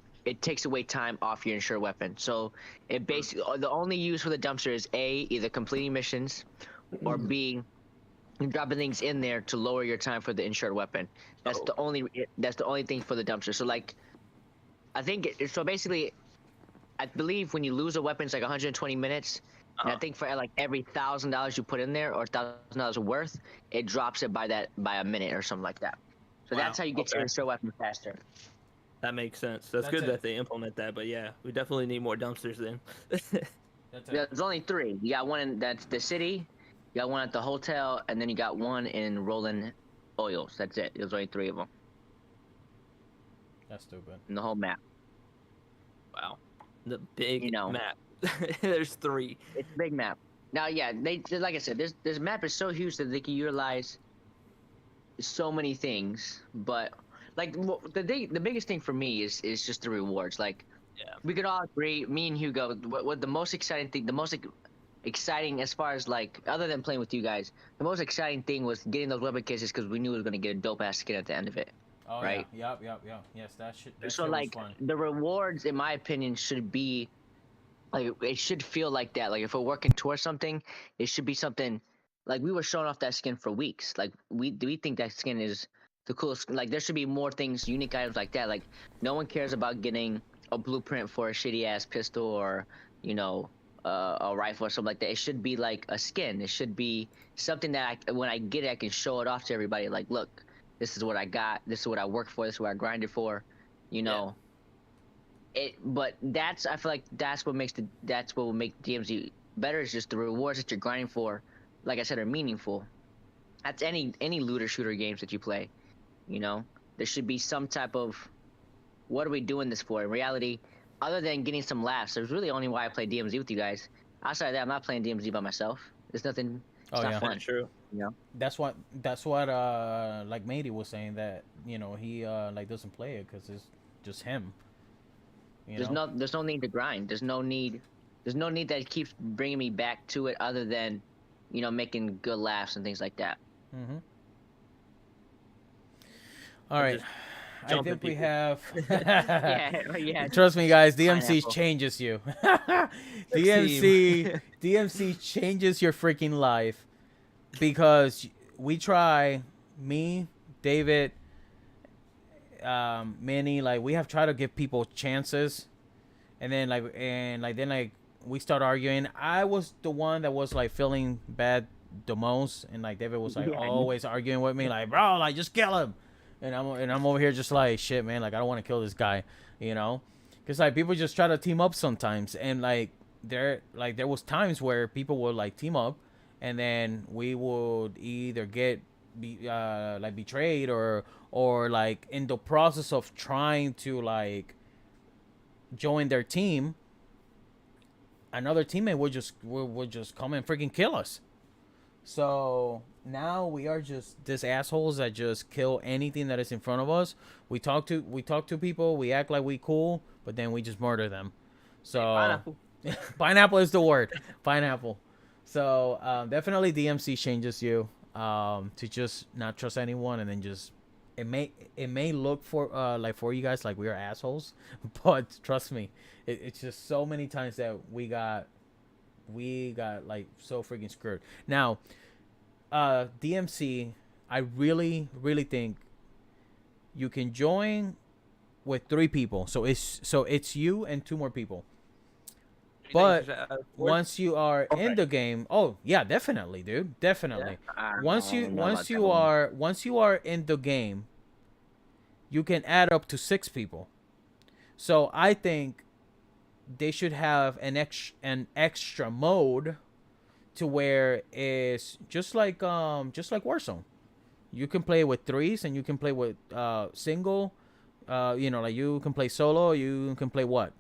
time off your insure weapon. So it basically, the only use for the dumpster is A, either completing missions, or B, dropping things in there to lower your time for the insured weapon. That's the only thing for the dumpster. So like, I think so basically, I believe when you lose a weapon, it's like 120 minutes. And I think for like every $1,000 you put in there, or $1,000 worth, it drops it by a minute or something like that. So that's how you get your insured weapon faster. That makes sense. That's good that they implement that. But yeah, we definitely need more dumpsters then. There's only 3. You got one that's the city, you got one at the hotel, and then you got one in Rolling Oils. That's it. There's only 3 of them. That's stupid. In the whole map. Wow. The big map. There's There's 3. It's a big map. Now, yeah, they like I said, this map is so huge that they can utilize so many things. But like the biggest thing for me is just the rewards. Like, we could all agree. Me and Hugo, what the most exciting thing, the most exciting as far as like other than playing with you guys, the most exciting thing was getting those weapon cases because we knew we were gonna get a dope ass skin at the end of it. Oh, right? Yeah. Yep. Yes, that shit. So like the rewards, in my opinion, should be like it should feel like that. Like if we're working towards something, it should be something like we were showing off that skin for weeks. Like we think that skin is the coolest. Like there should be more things, unique items like that. Like no one cares about getting a blueprint for a shitty ass pistol or a rifle or something like that. It should be like a skin. It should be something that when I get it, I can show it off to everybody. Like, look, this is what I got. This is what I worked for. This is what I grinded for. But I feel like that's what will make DMZ better. Is just the rewards that you're grinding for. Like I said, are meaningful. That's any looter shooter games that you play. There should be some type of, what are we doing this for? In reality, other than getting some laughs, there's really only why I play DMZ with you guys. Outside of that, I'm not playing DMZ by myself. There's nothing. It's not fun. True. That's what like Matey was saying, that he like doesn't play it because it's just him. There's no need to grind. There's no need There's no need that keeps bringing me back to it, other than, making good laughs and things like that. Mm-hmm. All right. Just I jumping think we people. have. Yeah. Trust me, guys. DMC Pineapple. changes you. Team. DMC changes your freaking life because we try. Me, David, Manny. Like we have tried to give people chances, and then then we start arguing. I was the one that was like feeling bad the most, and like David was like Yeah. always arguing with me, like bro, like just kill him, and I'm over here just like shit, man, like I don't want to kill this guy, because like people just try to team up sometimes, and there was times where people would like team up, and then we would either like betrayed or like in the process of trying to like join their team, another teammate would just come and freaking kill us. So now we are just these assholes that just kill anything that is in front of us. We talk to people, we act like we cool, but then we just murder them. So Pineapple. pineapple is the word. Pineapple. So definitely DMC changes you to just not trust anyone, and then just it may look for for you guys like we are assholes, but trust me, it's just so many times that we got like so freaking screwed. Now, DMC, I really think you can join with 3 people. So it's you and 2 more people. But once you are in the game, oh yeah, definitely, dude, definitely. Once you are in the game, you can add up to 6 people. So I think they should have an extra mode to where it's just like Warzone. You can play with 3s and you can play with single. Like you can play solo. You can play what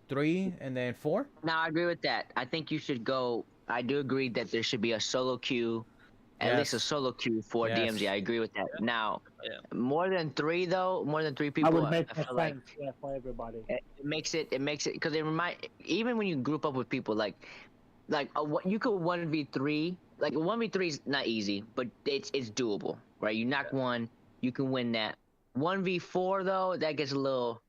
3 and then 4. No, I agree with that. I think you should go. I do agree that there should be a solo queue, at least a solo queue for DMZ. I agree with that. Now, more than 3 though, more than 3 people, I would make I feel like for everybody. it makes it because even when you group up with people what you could 1v3, like 1v3 is not easy, but it's doable, right? You knock one, you can win that. 1v4 though, that gets a little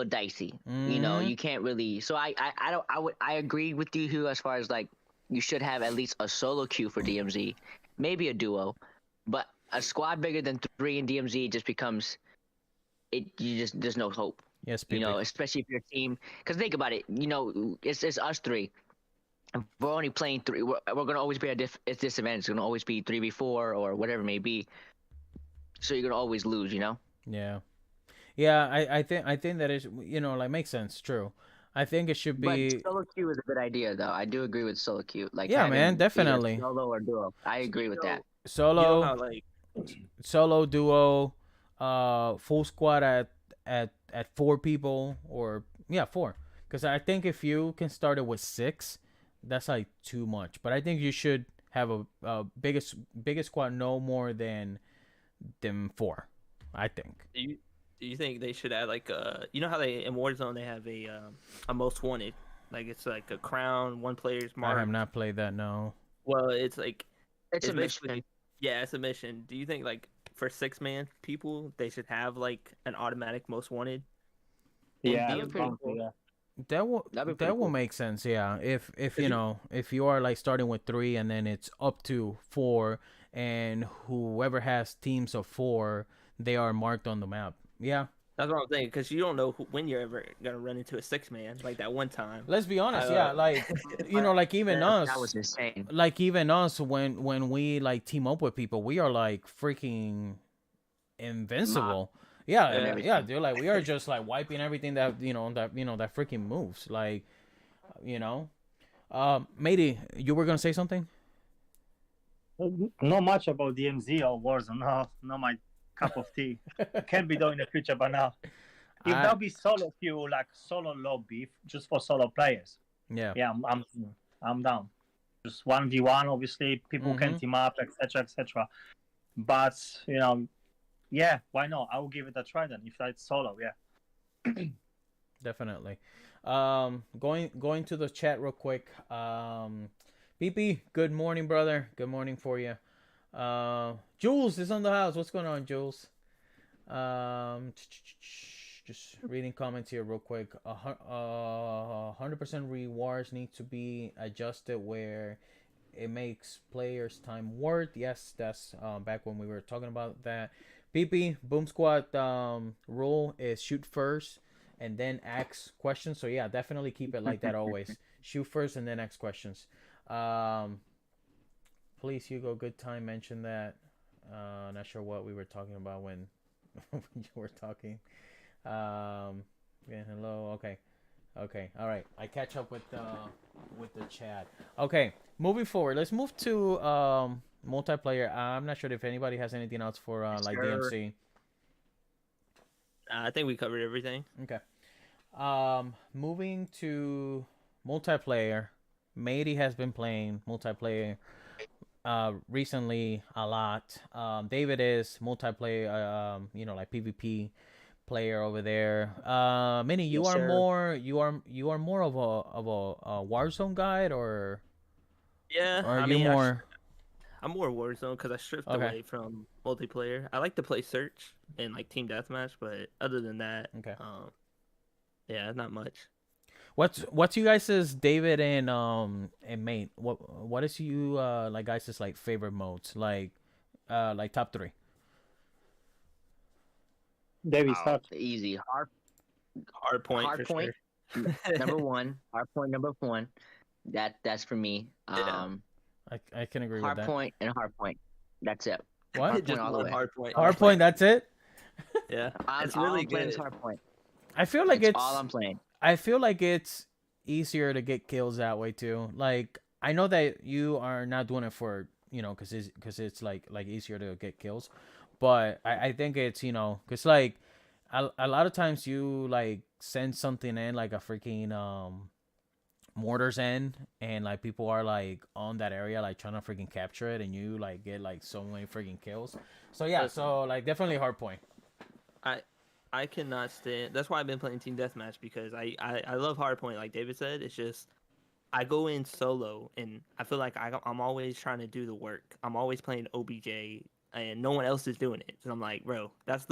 dicey. You can't really. So I agree with you, Hugh, as far as like you should have at least a solo queue for DMZ, maybe a duo, but a squad bigger than 3 in DMZ just becomes there's no hope. Yes, people. Especially if your team, because think about it, it's us 3. If we're only playing 3, we're gonna always be at disadvantage. It's gonna always be 3v4 or whatever it may be. So you're gonna always lose, Yeah, I think that is like makes sense. True. I think it should be. But solo queue is a good idea, though. I do agree with solo queue. Like Yeah, man, definitely. Solo or duo. I agree with that. Solo, How, like, solo, duo, full squad at 4 people, or 4. Because I think if you can start it with 6, that's like too much. But I think you should have a biggest squad no more than 4. I think. Do you think they should add like how they in Warzone they have a most wanted, like it's like a crown, one player's mark. I have not played that. No. Well, it's like it's a mission. Yeah, it's a mission. Do you think like for 6-man people they should have like an automatic most wanted? Yeah, that will make sense. Yeah, if if you are like starting with 3 and then it's up to 4, and whoever has teams of 4, they are marked on the map. Yeah, that's what I'm saying, because you don't know when you're ever gonna run into a 6-man like that one time. Let's be honest. Like like even us. That was insane. Like even us, when we like team up with people, we are like freaking invincible. Yeah, dude. Like we are just like wiping everything that that freaking moves. Like, Matey, you were gonna say something? Not much about DMZ or Warzone. No, not my cup of tea. Can be done in the future, but now, if there'll be solo queue, like solo lobby, just for solo players. Yeah, I'm down. Just 1v1, obviously, people can team up, etc. But yeah, why not? I will give it a try then. If it's solo, yeah. Definitely. Going to the chat real quick. BP, good morning, brother. Good morning for you. Jules is on the house. What's going on, Jules? Just reading comments here real quick. 100% rewards need to be adjusted where it makes players time worth. Yes, that's back when we were talking about that. PP Boom Squad rule is shoot first and then ask questions. So yeah, definitely keep it like that always. Shoot first and then ask questions. Please, Hugo, good time mention that. Not sure what we were talking about when when you were talking. Yeah, hello. Okay. Okay. All right. I catch up with the chat. Okay. Moving forward, let's move to multiplayer. I'm not sure if anybody has anything else for like Sure. DMC. I think we covered everything. Okay. Moving to multiplayer. Matey has been playing multiplayer recently a lot. David is multiplayer, like PvP player over there. Minnie, you Yes, are sir. more you are more of a Warzone guide, or Yeah, are I you mean, more I'm more Warzone because I stripped okay? away from multiplayer. I like to play search and like team deathmatch, but other than that, Okay. yeah, not much. What's you guys' David and Mate? What is you like guys' like favorite modes, like top three? David, Oh, start. easy. Hard point Hard for point. sure. Number one. Hard point number one. That's for me. Yeah. I can agree with Hard that. point and hard point. That's it. What? Hard Just point all the love way. hard point. Hardpoint, that's it. Yeah, it's All really I'm playing is good. hard point. I feel like It's all I'm playing. I feel like it's easier to get kills that way too. Like I know that you are not doing it for because it's like easier to get kills, but I think it's because like a lot of times you like send something in like a freaking mortars in, and like people are like on that area like trying to freaking capture it, and you like get like so many freaking kills. So yeah, Listen, so like definitely hard point. I cannot stand. That's why I've been playing team deathmatch because I love hardpoint. Like David said, it's just I go in solo and I feel like I'm always trying to do the work. I'm always playing OBJ and no one else is doing it. So I'm like, bro, that's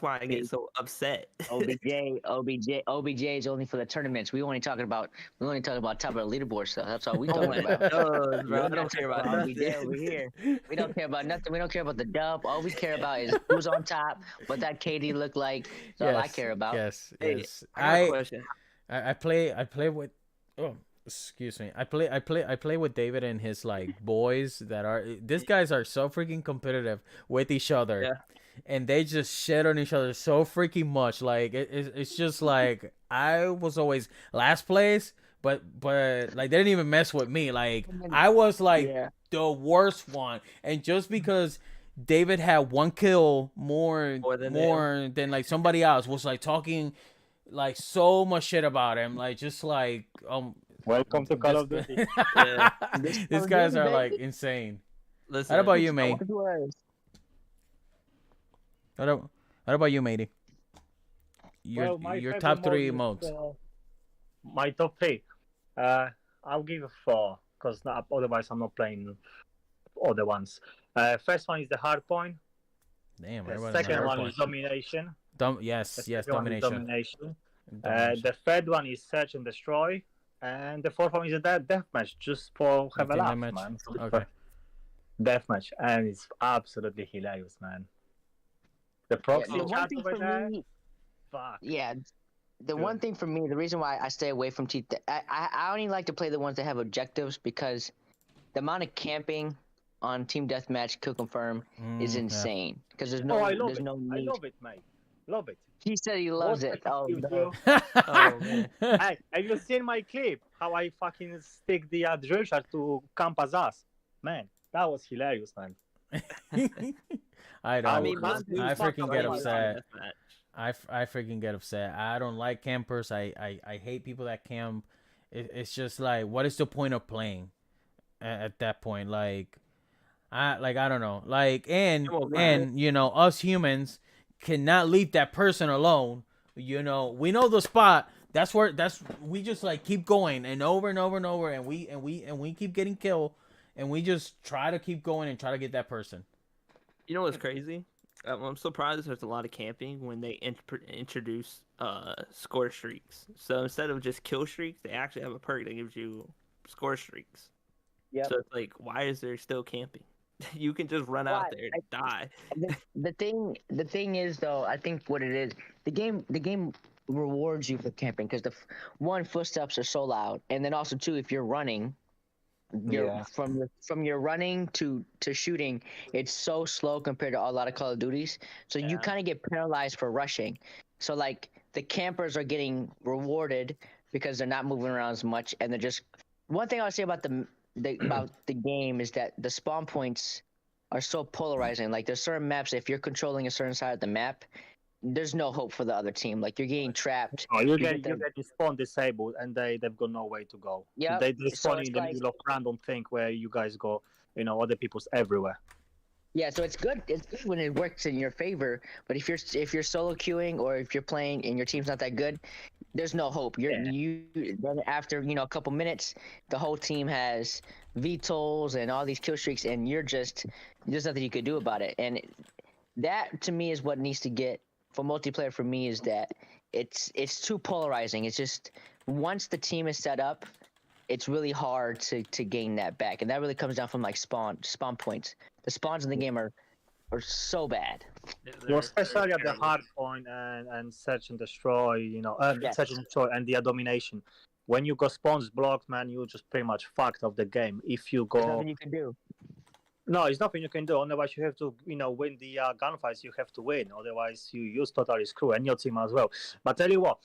why I get so upset. OBJ is only for the tournaments. We only talking about top of the leaderboard stuff. That's all we talking about. No, bro, I We're don't not care talking about about OBJ nothing. over here. We don't care about nothing. We don't care about the dub. All we care about is who's on top, what that KD look like. That's all I care about. Yes, Hey, yes. I got a question. I play with oh excuse me. I play with David and his like boys that are these guys are so freaking competitive with each other. Yeah. And they just shit on each other so freaking much. Like it's just like I was always last place, but like they didn't even mess with me. Like I was like Yeah. the worst one, and just because David had one kill more than like somebody else was like talking like so much shit about him, like just like Welcome to Call of Duty. Yeah. these guys are like insane. Listen, What about you, mate? What What about you, matey? Your my your favorite top three mode modes. is, my top three. I'll give a four because otherwise I'm not playing other ones. First one is the hard point. Damn, The everybody's on second hard one point. is domination. Yes, The yes, second one is domination. domination. The third one is search and destroy, and the fourth one is a deathmatch, just for have a Okay, laugh, deathmatch. man. Okay. Deathmatch, and it's absolutely hilarious, man. The proxy the one chat thing over for there, me, fuck. yeah, the Good. one thing for me, the reason why I stay away from I only like to play the ones that have objectives because the amount of camping on Team Deathmatch Kill Confirm is insane. Because there's no, I love there's it. no I need. love it, mate. Love it. He said he loves it. Oh You no. do. Oh, man. Hey, have you seen my clip? How I fucking stick the drill shot to Campa's ass? Man, that was hilarious, man. I don't. I I mean, mean, man, most dudes I fuck freaking up get my upset. deathmatch. I freaking get upset. I don't like campers. I hate people that camp. It's just like, what is the point of playing at that point? Like, I don't know. Like, and us humans cannot leave that person alone. We know the spot, That's we just like keep going and over and over and over, and we keep getting killed, and we just try to keep going and try to get that person. You know what's crazy? I'm surprised there's a lot of camping when they introduce score streaks. So instead of just kill streaks, they actually have a perk that gives you score streaks. Yep. So it's like, why is there still camping? You can just run out there and die. The thing is though, I think what it is, the game rewards you for camping because one, footsteps are so loud, and then also two, if you're running, from your running to shooting, it's so slow compared to a lot of Call of Duties. So you kind of get penalized for rushing. So like the campers are getting rewarded because they're not moving around as much, and they're just. One thing I would say about the game is that the spawn points are so polarizing. Like there's certain maps, if you're controlling a certain side of the map, there's no hope for the other team. Like you're getting trapped. Oh, you get your spawn disabled, and they've got no way to go. Yeah, they spawn in the middle of random thing where you guys go. You know, other people's everywhere. Yeah, so it's good. It's good when it works in your favor. But if you're solo queuing or if you're playing and your team's not that good, there's no hope. Then after a couple minutes, the whole team has VTOLs and all these kill streaks, and there's nothing you could do about it. And that to me is what needs to get for multiplayer for me, is that it's too polarizing. It's just once the team is set up, it's really hard to gain that back, and that really comes down from like spawn points. The spawns in the game are so bad. Well, especially at the hard point and search and destroy, search and destroy and the domination. When you got spawns blocked, man, you just pretty much fucked up the game. If you go, there's nothing you can do. No, it's nothing you can do. Otherwise, you have to, win the gunfights. You have to win. Otherwise, you totally screw, and your team as well. But tell you what,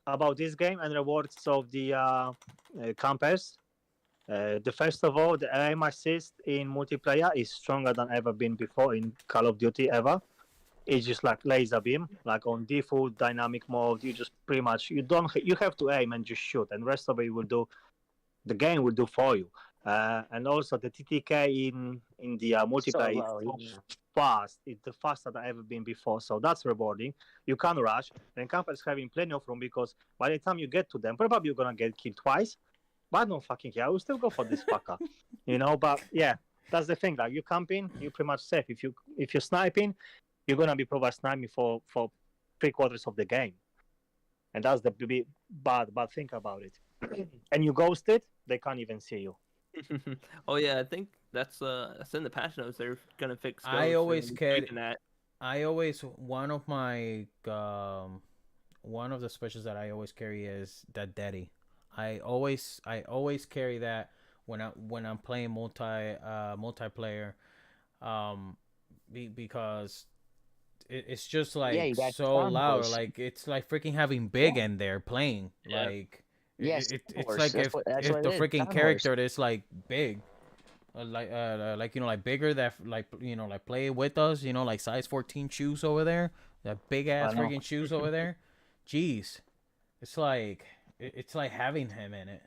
about this game and rewards of the campers. First of all, the aim assist in multiplayer is stronger than ever been before in Call of Duty ever. It's just like laser beam, like on default dynamic mode. You just pretty much you have to aim and just shoot, and rest of it the game will do for you. And also the TTK in the multiplayer is fast. It's the fastest than ever been before, so that's rewarding. You can rush, and campers having plenty of room because by the time you get to them, probably you're gonna get killed twice. But I don't fucking care. I will still go for this fucker, But yeah, that's the thing. Like you camping, you're pretty much safe. If you're sniping, you're gonna be probably sniping for 3/4 of the game, and that's the bad thing about it. And you ghosted, they can't even see you. Oh yeah, I think that's in the patch notes. They're gonna fix. I always carry that. One of the specials that I always carry is that daddy. I always carry that when I'm playing multiplayer, because it's just like so loud. Push. Like it's like freaking having Big in there playing. Yeah. Like it's like if the freaking character is like Big, like bigger that like play with us. Like size 14 shoes over there. That big ass freaking shoes over there. Jeez, it's like having him in it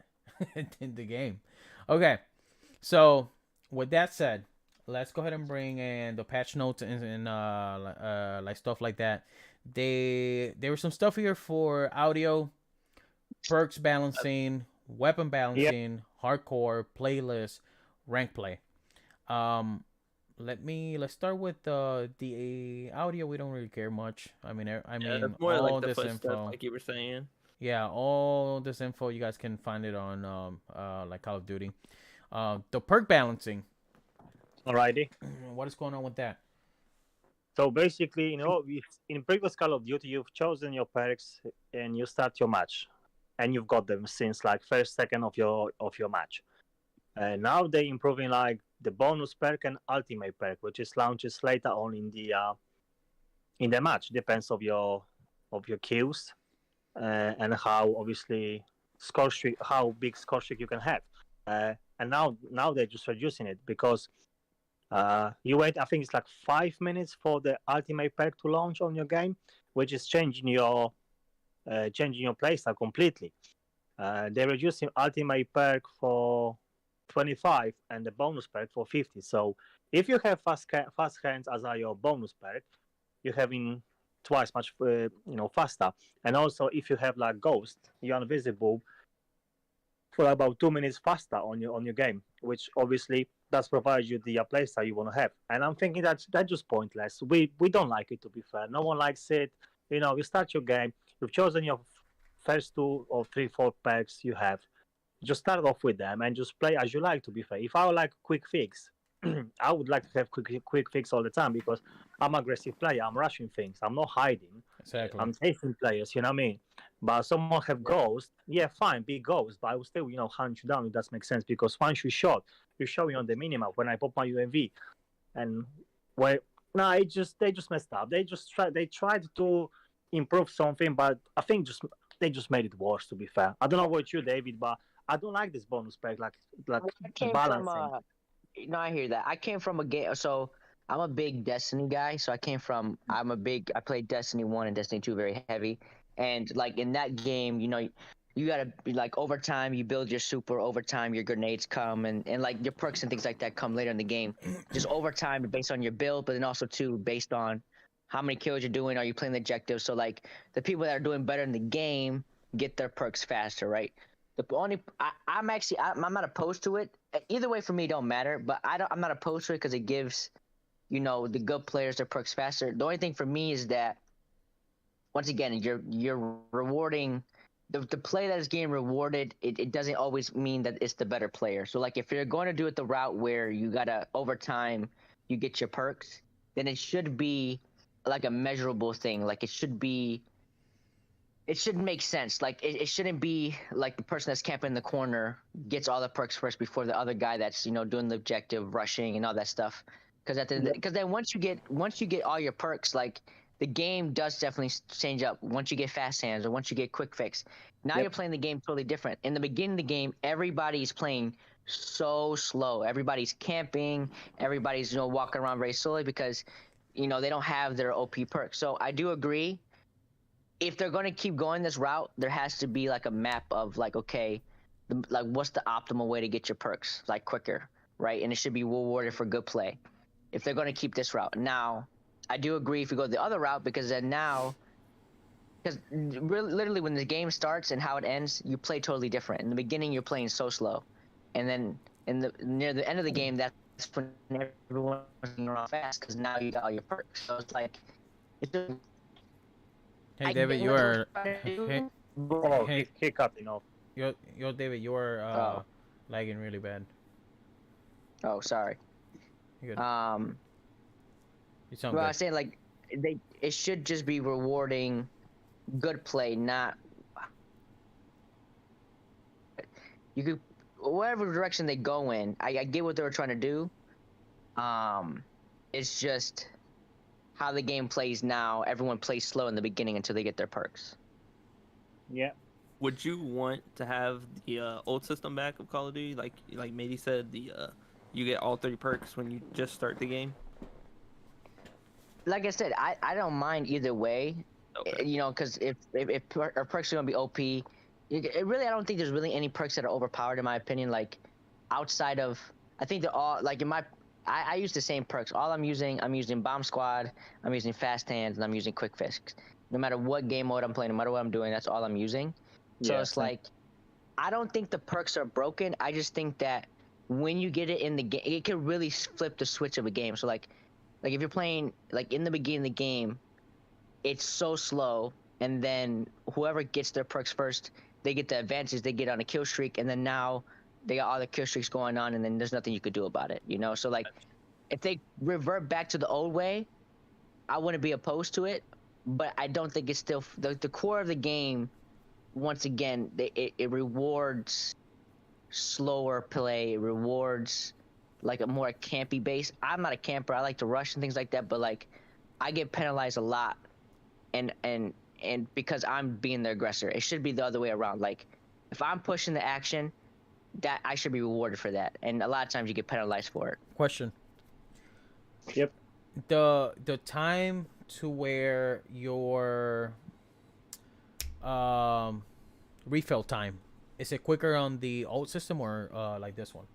in the game. Okay, so with that said, let's go ahead and bring in the patch notes and like stuff like that. There was some stuff here for audio, perks balancing, weapon balancing, hardcore, playlist, rank play. Let's start with the audio. We don't really care much. I mean more all like this info, like you were saying. Yeah, all this info you guys can find it on like Call of Duty. The perk balancing. Alrighty. What is going on with that? So basically, in previous Call of Duty, you've chosen your perks and you start your match, and you've got them since like first second of your match. And now they're improving like the bonus perk and ultimate perk, which is launches later on in the match. Depends of your kills. And how obviously how big score streak you can have, and now they're just reducing it because you wait. I think it's like 5 minutes for the ultimate perk to launch on your game, which is changing your playstyle completely. They're reducing ultimate perk for 25 and the bonus perk for 50. So if you have fast hands as are your bonus perk, you're having twice much faster. And also, if you have like Ghost, you're invisible for about 2 minutes faster on your game, which obviously does provide you the playstyle you want to have. And I'm thinking that's just pointless. We don't like it, to be fair. No one likes it. You start your game, you've chosen your first 2 or 3 4 packs you have. Just start off with them and just play as you like, to be fair. If I would like a quick fix, I would like to have quick fix all the time because I'm an aggressive player. I'm rushing things. I'm not hiding. Exactly. I'm chasing players, you know what I mean? But someone have Ghost, yeah, fine, be Ghost, but I will still, hunt you down, if that makes sense, because once you shot, you show me on the minimap when I pop my UAV. And well, no, they just messed up. They tried to improve something, but I think they just made it worse, to be fair. I don't know about you, David, but I don't like this bonus pack, like I came balancing. from no, I hear that. I came from a game, so I'm a big Destiny guy. So I played Destiny 1 and Destiny 2 very heavy. And like in that game, you gotta be like overtime, you build your super, overtime your grenades come and like your perks and things like that come later in the game. Just overtime based on your build, but then also too based on how many kills you're doing, are you playing the objective? So like the people that are doing better in the game get their perks faster, right? I'm not opposed to it. Either way for me, it don't matter. But I'm not opposed to it because it gives, the good players their perks faster. The only thing for me is that, once again, you're rewarding the play that is getting rewarded. It doesn't always mean that it's the better player. So like if you're going to do it the route where you gotta overtime, you get your perks, then it should be like a measurable thing. Like it should make sense. Like it shouldn't be like the person that's camping in the corner gets all the perks first before the other guy that's doing the objective, rushing and all that stuff. Because then once you get all your perks, like the game does definitely change up. Once you get fast hands or once you get quick fix, now you're playing the game totally different. In the beginning of the game, everybody's playing so slow. Everybody's camping. Everybody's walking around very slowly because they don't have their OP perks. So I do agree. If they're going to keep going this route, there has to be like a map of like, okay, like what's the optimal way to get your perks like quicker, right? And it should be rewarded for good play. If they're going to keep this route. Now, I do agree if you go the other route because literally when the game starts and how it ends, you play totally different. In the beginning, you're playing so slow, and then near the end of the game, that's when everyone's running around fast because now you got all your perks. So it's like Hey David, you are. He cutting off. Yo David, you are lagging really bad. Oh, sorry. You good. You sound good. I was saying like it should just be rewarding good play, not you could whatever direction they go in. I get what they were trying to do. It's just how the game plays now. Everyone plays slow in the beginning until they get their perks. Yeah. Would you want to have the old system back of Call of Duty, like Matey said, you get all 3 perks when you just start the game? Like I said, I don't mind either way. Okay. Because if our perks are gonna be OP, I don't think there's really any perks that are overpowered in my opinion. Like outside of, I think they're all like I use the same perks. I'm using Bomb Squad, I'm using Fast Hands, and I'm using Quick Fix. No matter what game mode I'm playing, no matter what I'm doing, that's all I'm using. So it's like, I don't think the perks are broken. I just think that when you get it in the game, it can really flip the switch of a game. So like if you're playing like in the beginning of the game, it's so slow, and then whoever gets their perks first, they get the advantage. They get on a kill streak, and then now they got all the kill streaks going on, and then there's nothing you could do about it, So like, if they revert back to the old way, I wouldn't be opposed to it, but I don't think it's still the core of the game. Once again, it rewards slower play. It rewards like a more campy base. I'm not a camper. I like to rush and things like that, but like, I get penalized a lot, and because I'm being the aggressor. It should be the other way around. Like, if I'm pushing the action, that I should be rewarded for that, and a lot of times you get penalized for it. Question. Yep. The time to where your refill time, is it quicker on the old system or like this one?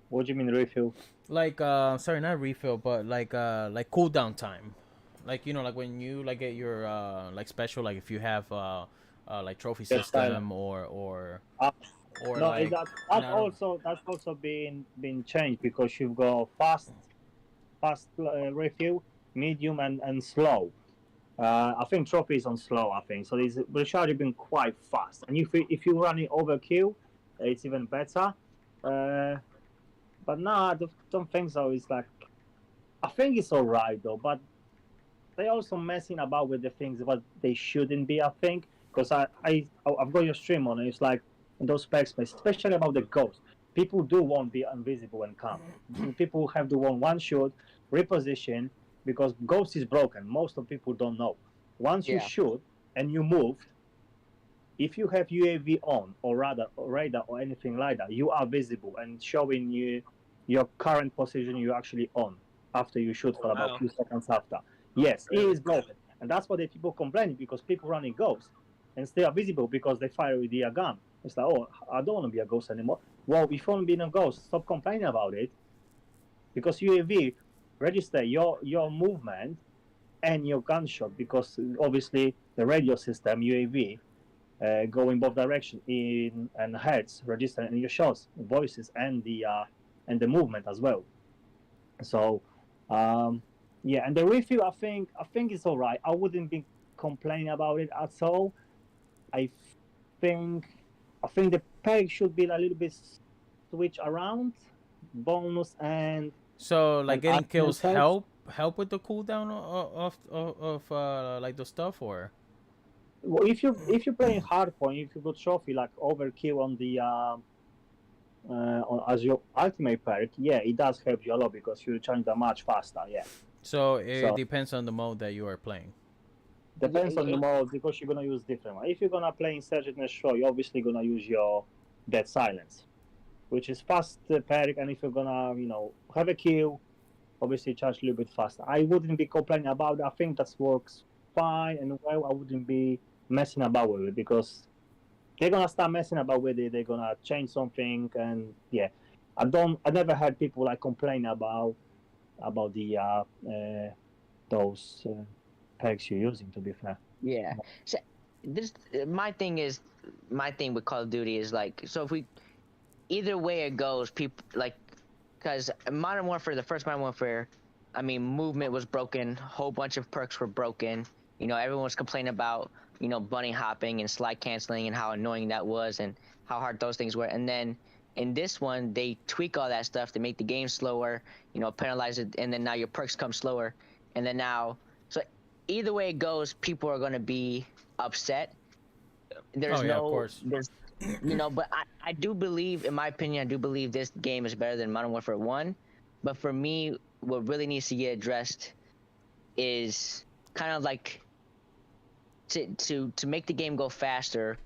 What do you mean refill? Like sorry, not refill, but like cooldown time. Like like when you like get your like special, like if you have like trophy That's silent. system Uh, or no, like that's not. also been changed because you've got fast review, medium, and slow. I think trophy is on slow. I think so. It's recharge been quite fast, and if you run it overkill, it's even better. Uh, but no, I don't think so. It's like I think it's all right though, but they also messing about with the things what they shouldn't be. I think because I've got your stream on. And it's like those specs, especially about the ghost. People do want to be invisible and come. People have to want one shot, reposition because ghost is broken. Most of people don't know. Once you Yeah. shoot and you moved, if you have UAV on or radar or anything like that, you are visible and showing you your current position you actually on after you shoot for about Wow. few seconds after. Yes, it Really? is broken, and that's why the people complaining because people running ghosts and stay visible because they fire with their gun. It's like, oh, I don't want to be a ghost anymore. Well, if you want to be a ghost, stop complaining about it because UAV register your movement and your gunshot because obviously the radio system UAV go in both directions in and heads register in your shots, voices, and the movement as well. So um, yeah, and the review I think it's all right. I wouldn't be complaining about it at all. I think I think the peg should be a little bit switch around bonus So like and getting ultimate kills perks. help with the cooldown of like the stuff or. Well, if you're playing hardpoint, if you got trophy like overkill on the as your ultimate perk, yeah, it does help you a lot because you change the match faster. Yeah, So it so depends on the mode that you are playing. Yeah. depends on the mode because you're gonna use different one. If you're gonna play Insurgent and Show, you're obviously gonna use your Dead Silence, which is fast perk, and if you're gonna have a kill, obviously charge a little bit faster. I wouldn't be complaining about it. I think that works fine and well. I wouldn't be messing about with it because they're gonna start messing about with it. They're gonna change something, and yeah, I never heard people like complain about the those perks you're using. To be fair, Yeah. So this my thing with Call of Duty is like, so if we either way it goes, people like, because Modern Warfare, the first Modern Warfare, I mean, movement was broken, whole bunch of perks were broken. Everyone was complaining about bunny hopping and slide canceling and how annoying that was and how hard those things were. And then in this one, they tweak all that stuff to make the game slower, penalize it, and then now your perks come slower, and then now so either way it goes, people are going to be upset. Oh There's yeah, of no course. there's but I do believe, in my opinion, I do believe this game is better than Modern Warfare 1. But for me, what really needs to get addressed is kind of like to make the game go faster.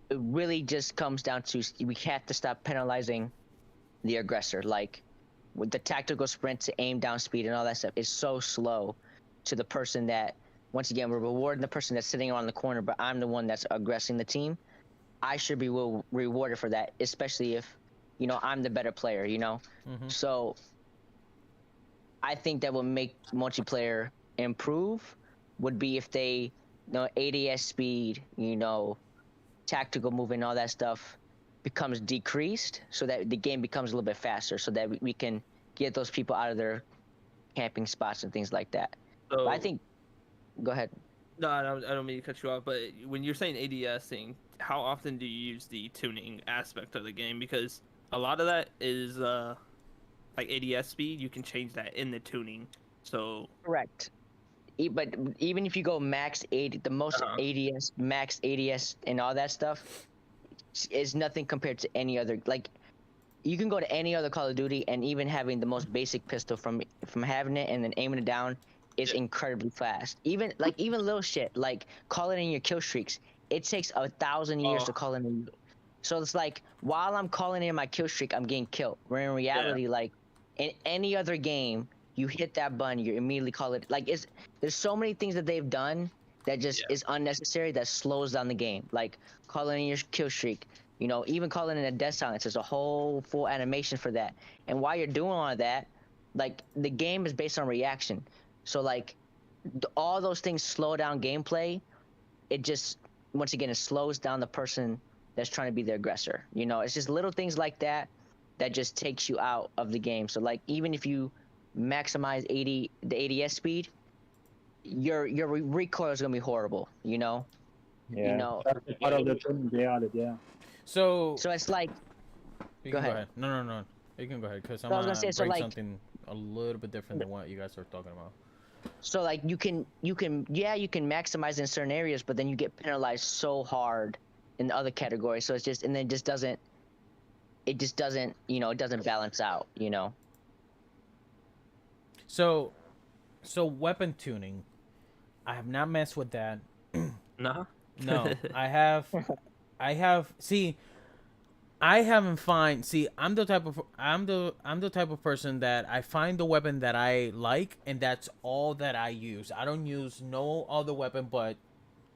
It really just comes down to we have to stop penalizing the aggressor. Like with the tactical sprint to aim down speed and all that stuff is so slow to the person that, once again, we're rewarding the person that's sitting around the corner, but I'm the one that's aggressing the team. I should be rewarded for that, especially if, I'm the better player, Mm-hmm. So I think that would make multiplayer improve would be if they, ADS speed, tactical movement, all that stuff becomes decreased so that the game becomes a little bit faster so that we can get those people out of their camping spots and things like that. But I So think, go ahead. no, I don't mean to cut you off, but when you're saying ADSing, how often do you use the tuning aspect of the game? Because a lot of that is like ADS speed. You can change that in the tuning. So Correct. But even if you go max 80, the most uh-huh. ADS, max ADS, and all that stuff is nothing compared to any other. Like, you can go to any other Call of Duty, and even having the most basic pistol from having it and then aiming it down is Yeah. incredibly fast. Even little shit like calling in your kill streaks, it takes 1,000 years Oh to call in. So it's like while I'm calling in my kill streak, I'm getting killed. Where in yeah, reality, like in any other game, you hit that button, you immediately call it. Like there's so many things that they've done that just yeah. is unnecessary that slows down the game. Like calling in your kill streak, even calling in a death silence. There's a whole full animation for that. And while you're doing all of that, like the game is based on reaction. So like all those things slow down gameplay. It just, once again, it slows down the person that's trying to be the aggressor. You know, it's just little things like that that just takes you out of the game. So like, even if you maximize the ADS speed, your recoil is gonna be horrible. You know. Yeah, You know. that's part of the thing they added. Yeah. So So it's like, you go can go ahead. ahead. No. You can go ahead because I'm So I was gonna gonna say, so bring like, something a little bit different than what you guys are talking about. so like you can maximize in certain areas, but then you get penalized so hard in the other categories. So it's just, and then it just doesn't, it doesn't balance out. You know. So weapon tuning, I have not messed with that. Nah. No, I have. See, I haven't find. See, I'm the type of person that I find the weapon that I like, and that's all that I use. I don't use no other weapon but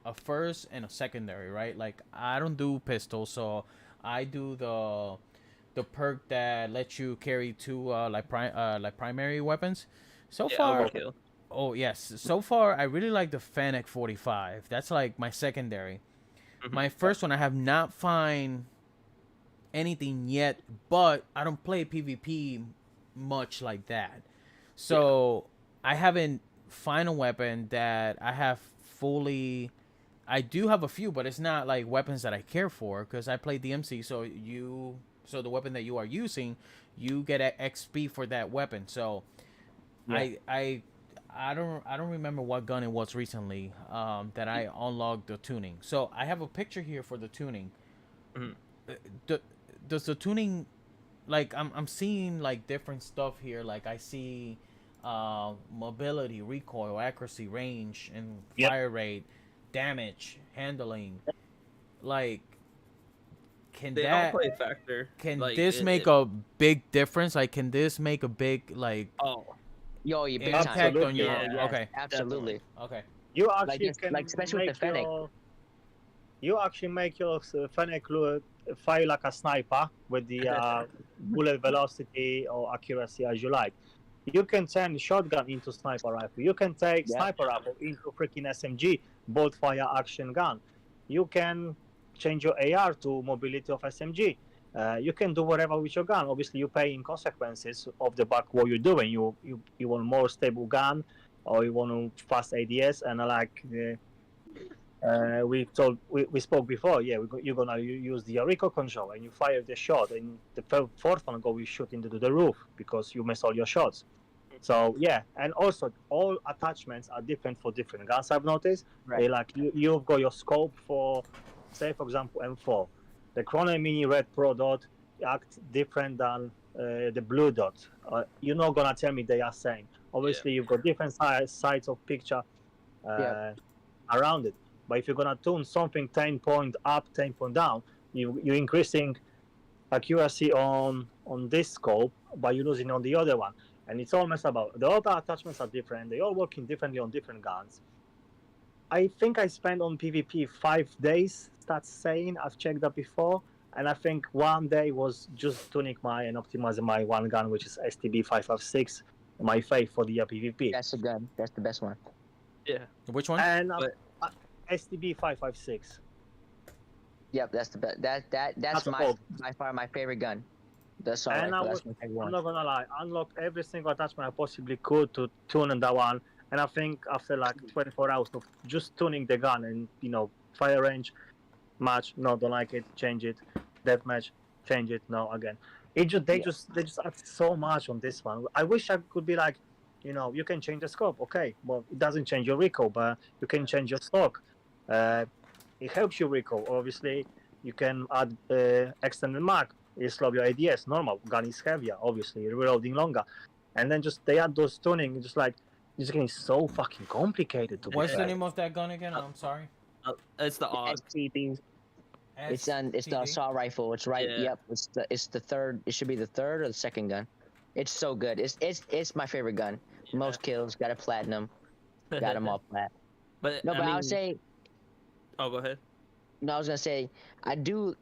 a first and a secondary. Right? Like I don't do pistols, so I do the perk that lets you carry two like primary weapons. So Yeah, far, overkill. oh yes, so far I really like the Fennec 45. That's like my secondary. Mhm. My first one I have not find anything yet, but I don't play PvP much like that. So I haven't find a weapon that I have fully. I do have a few, but it's not like weapons that I care for because I play DMC. So the weapon that you are using, you get a XP for that weapon. So Yeah. I don't remember what gun it was recently that I unlocked the tuning. So I have a picture here for the tuning. Mhm. The, does the tuning, like I'm seeing like different stuff here. Like I see mobility, recoil, accuracy, range, and Yep. fire rate, damage, handling. Like can They all play a factor. can Like this make it, a big difference? Like can this make a big like oh Yo, you big time. impact on Absolutely. your Yeah, Yes, okay? absolutely. Okay. You Like actually it's, can like especially with the make Fennec. your Fennec fire like a sniper with the bullet velocity or accuracy as you like. You can turn shotgun into sniper rifle. You can take Yeah. sniper rifle into freaking SMG, bolt fire action gun. You can change your AR to mobility of SMG. You can do whatever with your gun. Obviously, you pay in consequences of the back what you're doing. You want more stable gun, or you want to fast ADS, and we spoke before. Yeah, you're gonna use the recoil control, and you fire the shot, and the fourth one go we shoot into the roof because you miss all your shots. So yeah, and also all attachments are different for different guns. I've noticed. Right. Like you've got your scope for, say for example, M4. The Chrono Mini Red Pro Dot act different than the Blue Dot. You're not gonna tell me they are same. Obviously, you've got different sides of picture Yeah. around it. But if you're gonna tune something 10 point up, 10 point down, you're increasing accuracy on this scope, but you're losing on the other one. And it's all messed about. The other attachments are different. They all working differently on different guns. I think I spent on PvP 5 days. That's saying I've checked that before, and I think one day was just tuning and optimizing my one gun, which is STB 556, my fave for the PvP. That's the gun. That's the best one. yeah. Which one? And But- STB 556. Yep, that's the best. That's That's my all. by far my favorite gun. The assault And rifle. I That's my favorite I'm one. not gonna lie, unlocked every single attachment I possibly could to tune in that one. And I think after like 24 hours of just tuning the gun and fire range, match, no, don't like it, change it, death match, change it, no, again. They just add so much on this one. I wish I could be like, you can change the scope, okay, well it doesn't change your recoil, but you can change your stock. It helps you recoil, obviously. You can add extended mag. You slow your ADS, normal. Gun is heavier, obviously, reloading longer. And then they add those tuning, it's getting so fucking complicated to be What's the fair. name of that gun again? I'm sorry. It's the odd. STD. It's the STD? assault rifle. It's right. Yeah. Yep. It's the third. It should be the third or the second gun. It's so good. It's my favorite gun. Most kills. Got a platinum. Got them all plat. But No, but I mean, would say. Oh, go ahead. No, I was gonna say I do.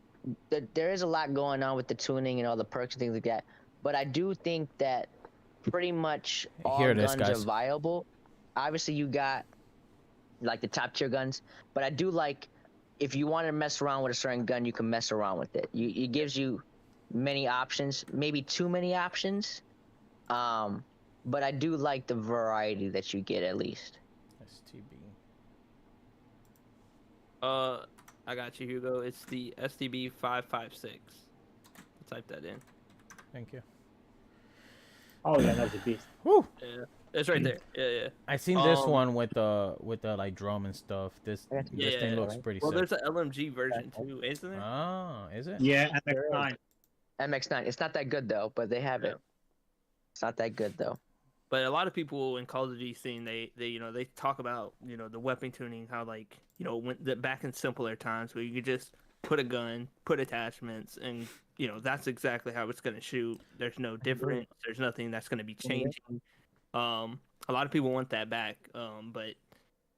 There is a lot going on with the tuning and all the perks and things like that. But I do think that pretty much all Here it is, guns guys. are viable. obviously you got like the top tier guns, but I do like if you want to mess around with a certain gun, you can mess around with it. It gives you many options, maybe too many options. But I do like the variety that you get at least. STB. I got you, Hugo. It's the STB 556. Type that in. Thank you. Oh yeah, that's a beast. Woo! Yeah, it's right there. Yeah. I seen this one with the like drum and stuff. This Yeah, thing looks pretty well, sick. there's an LMG version too, isn't there? Ah, is it? Yeah, MX9. MX9. It's not that good though, but they have it. It's not that good though. But a lot of people in Call of Duty scene, they talk about the weapon tuning, how like back in simpler times where you could just put a gun, put attachments, and that's exactly how it's gonna shoot. There's no difference. There's nothing that's gonna be changing. A lot of people want that back, but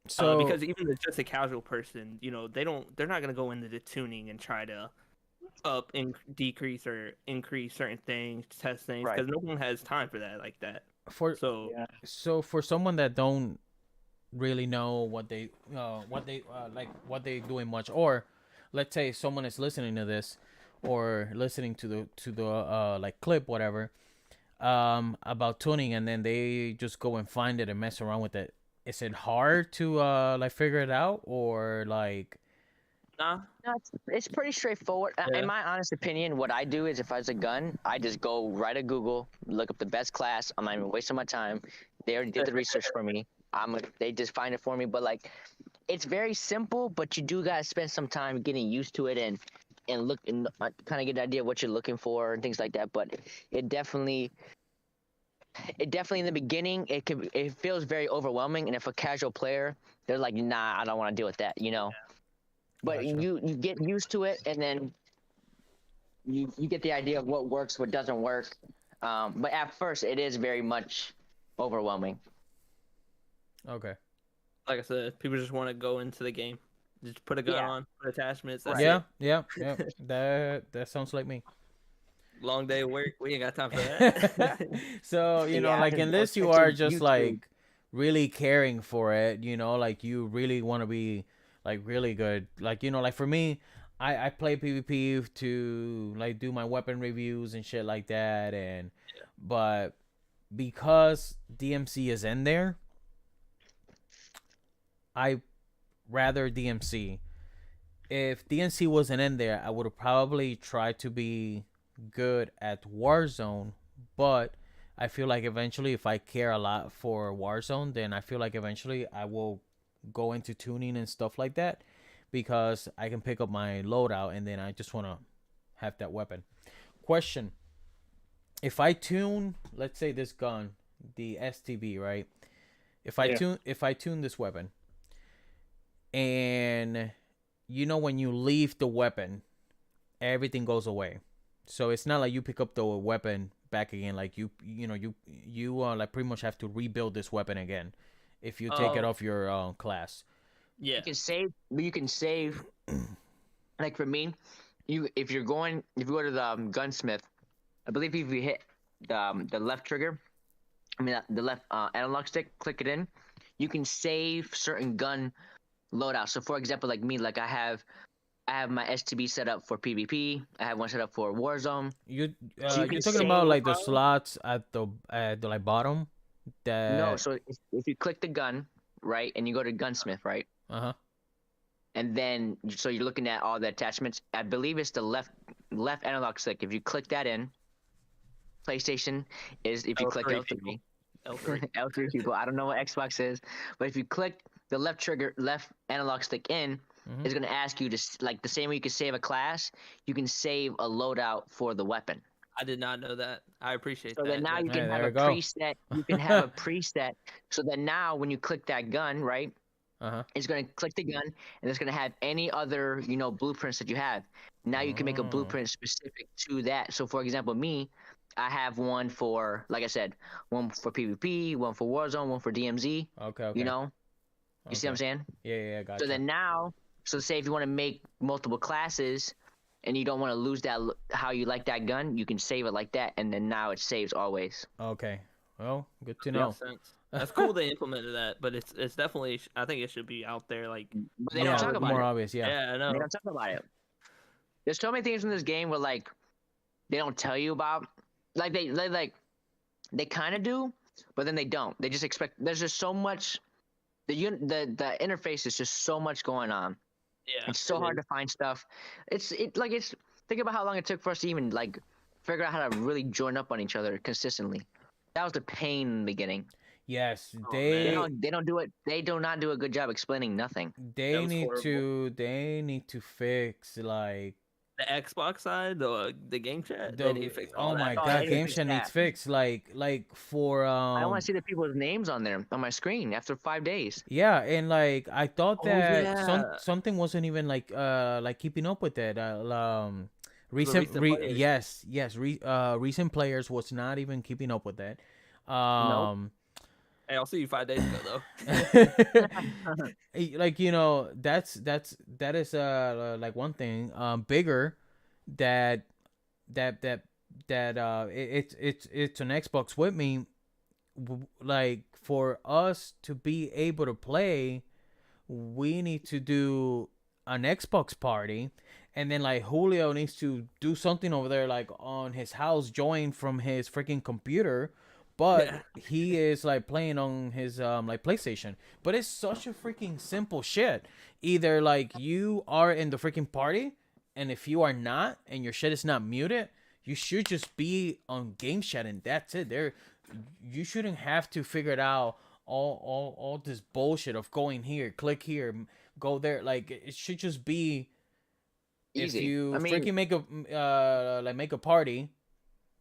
because even just a casual person, they're not gonna go into the tuning and try to up and decrease or increase certain things, test things, because no one has time for that like that. So for someone that don't really know what they doing much, or let's say someone is listening to this or listening to the like clip, whatever, about tuning, and then they just go and find it and mess around with it. Is it hard to like figure it out, or like? Nah. No, it's pretty straightforward. Yeah. In my honest opinion, what I do is if I was a gun, I just go right to Google, look up the best class. I'm not even wasting my time. They already did the research for me. They just find it for me. But like, it's very simple, but you do gotta spend some time getting used to it and look and kind of get an idea of what you're looking for and things like that. But it definitely in the beginning it feels very overwhelming. And if a casual player, they're like, nah, I don't want to deal with that, But Gotcha. you get used to it, and then you get the idea of what works, what doesn't work. But at first, it is very much overwhelming. Okay. Like I said, people just want to go into the game, just put a gun on, put attachments. That's Yeah, it. yeah. That sounds like me. Long day of work. We ain't got time for that. So like in this, you are just like really caring for it. Like you really want to be like really good. Like like for me, I play PvP to like do my weapon reviews and shit like that, and but because DMC is in there, I rather DMC. If DMC wasn't in there, I would have probably tried to be good at Warzone, but I feel like eventually if I care a lot for Warzone, then I feel like eventually I will go into tuning and stuff like that, because I can pick up my loadout and then I just want to have that weapon. Question: if I tune, let's say this gun, the STB, right? If I tune this weapon, and when you leave the weapon, everything goes away. So it's not like you pick up the weapon back again. Like you like pretty much have to rebuild this weapon again if you take it off your class. Yeah. You can save. Like for me, if you go to the gunsmith, I believe if you hit the left trigger, the left analog stick, click it in, you can save certain gun loadouts. So for example, like me, like I have my STB set up for PvP. I have one set up for Warzone. You're talking about like the slots at the like bottom. No, so if you click the gun, right, and you go to gunsmith, right, and then so you're looking at all the attachments. I believe it's the left analog stick. If you click that in, PlayStation is if you click L3. L3 people. I don't know what Xbox is, but if you click the left analog stick in, it's gonna ask you to, like the same way you can save a class, you can save a loadout for the weapon. I did not know that. I appreciate that. So then now you can have a preset. You can have a preset. So that now when you click that gun, right, it's gonna click the gun and it's gonna have any other blueprints that you have. Now you can make a blueprint specific to that. So for example, me, I have one for, like I said, one for PvP, one for Warzone, one for DMZ. Okay. You see what I'm saying? Yeah, gotcha. So then now, say if you want to make multiple classes and you don't want to lose that how you like that gun, you can save it like that, and then now it saves always. Okay. Well, good to know. That's cool they implemented that, but it's definitely I think it should be out there like But they Yeah, don't talk about more it. obvious. Yeah. yeah, I They know. don't talk about it. There's so many things in this game where like they don't tell you about. Like they kind of do, but then they don't. They just expect. There's just so much. The interface is just so much going on. Yeah. It's so hard to find stuff. It's think about how long it took for us to even like figure out how to really join up on each other consistently. That was the pain in the beginning. Yes, Oh, they man. They don't do it. They do not do a good job explaining nothing. they was need horrible. they need to fix like The Xbox side, the game chat, the they need to fix all oh my that. Oh, god, they need to game fix chat needs that. fixed like for I want to see the people's names on there on my screen after 5 days. yeah, and like I thought Oh, that yeah. something wasn't even like keeping up with that. recent players. Recent players was not even keeping up with that. Nope. Hey, I'll see you 5 days ago though. Like that is like one thing bigger that it's an Xbox with me, like for us to be able to play we need to do an Xbox party, and then like Julio needs to do something over there like on his house, join from his freaking computer, but Yeah. he is like playing on his like PlayStation. But it's such a freaking simple shit. Either like you are in the freaking party, and if you are not and your shit is not muted, you should just be on game chat and that's it. There you shouldn't have to figure it out all this bullshit of going here, click here, go there. Like it should just be Easy. if you I mean, freaking make a party,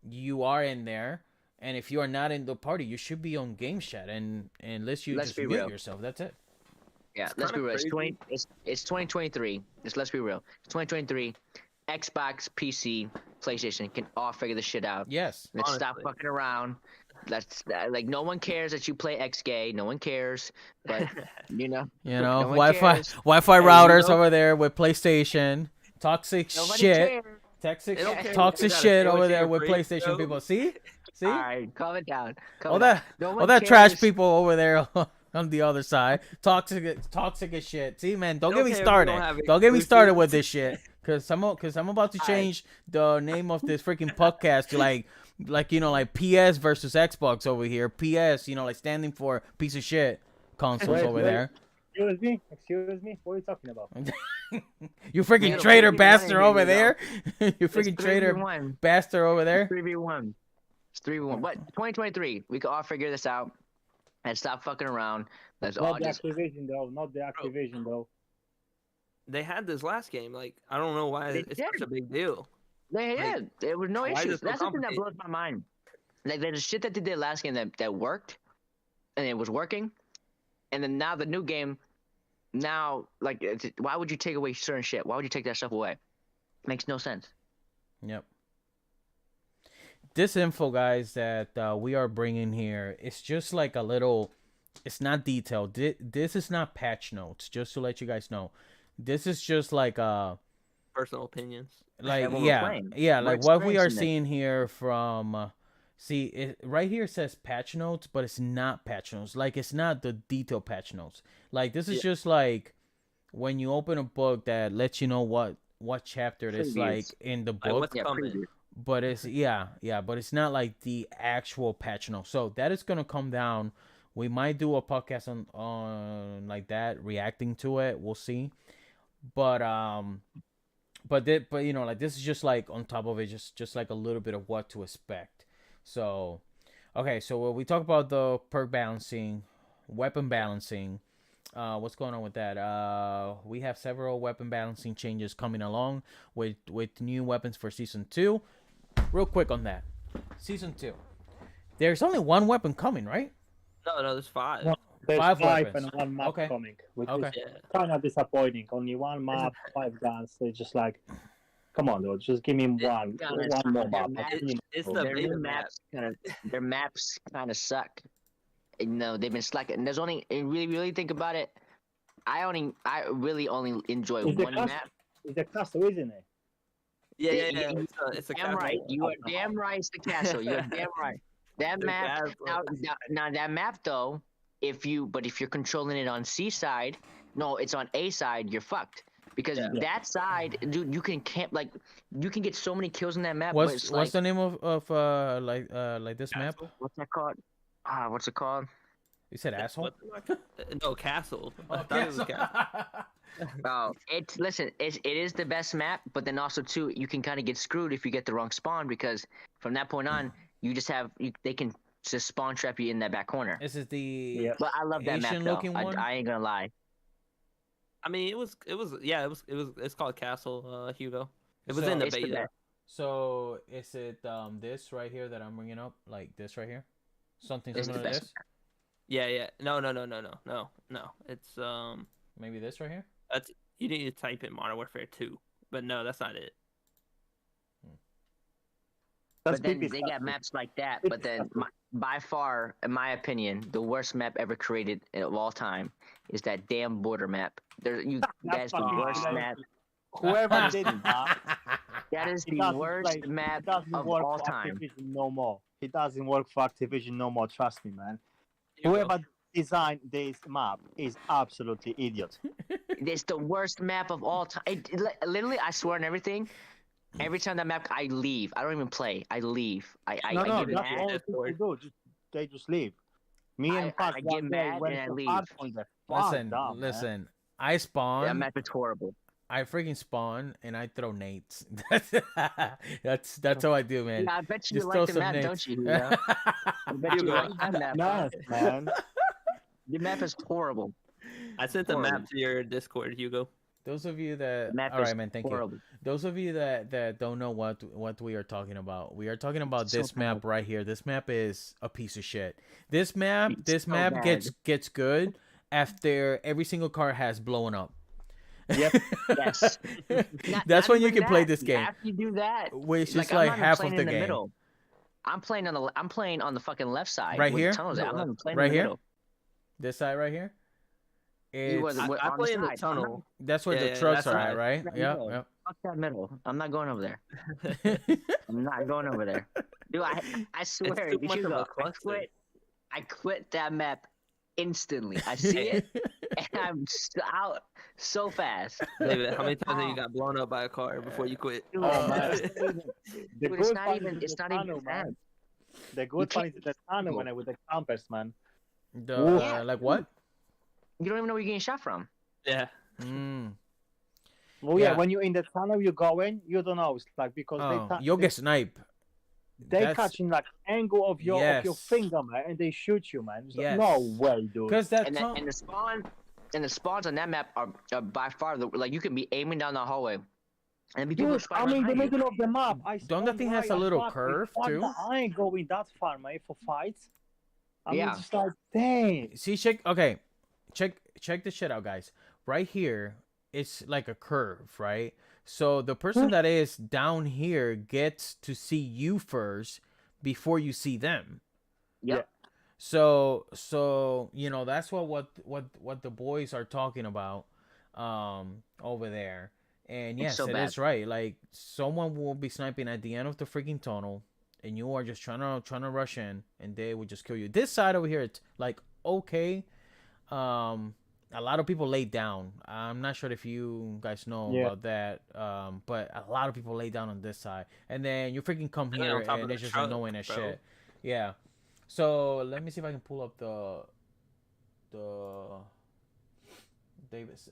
you are in there, and if you are not in the party, you should be on game chat and unless you Let's just be mute real. yourself. That's it. yeah. It's Let's be kinda real. crazy. It's 2023. Let's be real. It's 2023. Xbox, PC, PlayStation can all figure this shit out. Yes. Let's stop Honestly. fucking around. Let's like no one cares that you play X gay. No one cares. But you know, You know, no one Wi-Fi cares. Wi-Fi Hey, routers know- over there with PlayStation. Toxic Nobody shit. cares. Toxic, They don't care. toxic You gotta shit say over what there you're with afraid PlayStation of. people. See? All right, calm it down. Calm All it down. that, No all one that trash cares. people over there on the other side, toxic as shit. See, man, don't They get don't me care if you started. don't have Don't get me started exclusives. with this shit, cause I'm about to change the name of this freaking podcast to like you know like PS versus Xbox over here. PS, you know, like standing for piece of shit consoles Wait, over wait. there. Excuse me. What are you talking about? You freaking Yeah, traitor we bastard running over here, there. You freaking traitor 3v1. bastard over there. 3v1. It's 3v1. But 2023, we can all figure this out and stop fucking around. Let's all Not the just. Activision though. Not the Activision though. They had this last game. Like I don't know why They it's such did. a big deal. They Like, did. There was no why is issues. it so That's the thing that blows complicated? my mind. Like there's shit that they did last game that worked, and it was working, and then now the new game, now like why would you take away certain shit? Why would you take that stuff away? Makes no sense. Yep. This info, guys, that we are bringing here, it's just like a little. It's not detailed. This is not patch notes. Just to let you guys know, this is just like Personal opinions. like what we're yeah, playing. yeah, We're like what we are experiencing it. seeing here from. See, right here says patch notes, but it's not patch notes. Like it's not the detailed patch notes. Like this is Yeah. just like when you open a book that lets you know what chapter it is Previews. like in the Like book. what's Yeah, coming. preview. But it's but it's not like the actual patch notes. So that is gonna come down. We might do a podcast on like that, reacting to it. We'll see. But but you know, like this is just like on top of it, just like a little bit of what to expect. So okay, so when we talk about the perk balancing, weapon balancing, what's going on with that? We have several weapon balancing changes coming along with new weapons for season 2. Real quick on that, season 2. There's only one weapon coming, right? No, there's 5. No, there's 5 5 weapons. and 1 map Okay. coming, which Okay. is Yeah. kind of disappointing. Only 1 map, 5 guns. It's just like, come on, dude, just give me one honest, more their map. map- It's Their the Their beta new map. maps kind of their maps kind of suck. You know, they've been slacking. And there's only and really think about it. I really only enjoy Is the one class- map. It's a castle, isn't it? Yeah. Yeah, It's a Damn castle. right. You are damn right. It's the castle. You're damn right. That The map castle. now that map though, if you're controlling it on C side, no, it's on A side, you're fucked. Because Yeah. that side, dude, you can camp like you can get so many kills in that map, but What's it's what's like the name of like this map? Castle? what's that called? What's it called? You said asshole. No, castle. I Oh, thought it was castle. Oh, it is the best map, but then also too, you can kind of get screwed if you get the wrong spawn because from that point on, you just they can just spawn trap you in that back corner. This is the Yeah. But I love that map Asian though. looking one. I ain't gonna lie. I mean, it's called Castle, Hugo. It was So- in the It's the beta. best. So is it this right here that I'm bringing up, like this right here, something It's the similar to best. this? Yeah. No. It's Maybe this right here. that's you need to type in Modern Warfare 2, but no, that's not it. That's But then PP they stuff. got maps like that. But then, by far, in my opinion, the worst map ever created of all time is that damn border map. That's the fucking worst hilarious. map. Whoever did that, That is it the doesn't worst play- map it doesn't of work all for time. Activision no more. It doesn't work for Activision no more. Trust me, man. Hugo. Whoever designed this map is absolutely idiot. It's the worst map of all time. Literally, I swear on everything. Every time that map, I leave. I don't even play. I leave. I No, get that's mad. all people do. They just leave. Me and Pat I get one day mad went and I to leave. hardpoint there. Fuck Listen, that, man. listen. I That spawn. map is horrible. I freaking spawn and I throw nades. That's how I do, man. Yeah, I bet you Just like throw the some map, nades. don't you? Hugo? I bet you Hugo. like that map. Nice, man. The map is horrible. I sent the Horrible. map to your Discord, Hugo. Those of you The that map all is right, man, thank you. horrible. Those of you that don't know what we are talking about, we are talking about So this map bad. right here. This map is a piece of shit. This map It's so bad. gets good after every single car has blown up. Yep. Yes. That's when you even can play that. this game, After you do that, which is I'm like not even half playing of the in game. middle. I'm playing on the fucking left side. Right where the here? tunnel's at. I'm not even playing Right in the here? middle. This side right here. You It's, was- I on play in the side. I'm not- tunnel. that's where Yeah, the yeah, trucks that's are at, right. right? Right Yeah, middle. Fuck that middle. I'm not going over there. yeah. I'm not going over there. Dude, I swear, too much of a Hugo, cluster. I quit that map instantly. I see it and I'm out so fast. David, how many times have you got blown up by a car before you quit? Dude, Oh, man. it's not even- The dude, it's good not part even. is It's the not even tunnel, man. that. The good part can't is the tunnel man, with the campers, man. The like what? You don't even know where you're getting shot from. Yeah. Mm. Oh yeah, Yeah. when you're in the tunnel, you go in, you don't know. It's like because Oh, you'll get sniped. they that's- catching like angle of your Yes. finger, man, and they shoot you, man. It's like, Yes. no way, dude. Because that And the spawns on that map are by far like you can be aiming down the hallway, and be people Dude, spawning I'm in the behind you. middle of the map. Don't that thing has a little curve, too? I ain't going that far, mate, for fights. I'm Yeah. just like, dang. see, check this shit out, guys. Right here, it's like a curve, right? So the person that is down here gets to see you first before you see them. Yep. So that's what the boys are talking about over there. And It's yes, so it bad. is right. Like someone will be sniping at the end of the freaking tunnel, and you are just trying to rush in, and they will just kill you. This side over here, it's like okay. A lot of people lay down. I'm not sure if you guys know Yeah. about that. But a lot of people lay down on this side, and then you freaking come And then here, on top of and the it's just truck, annoying as bro. shit. Yeah. So let me see if I can pull up the David's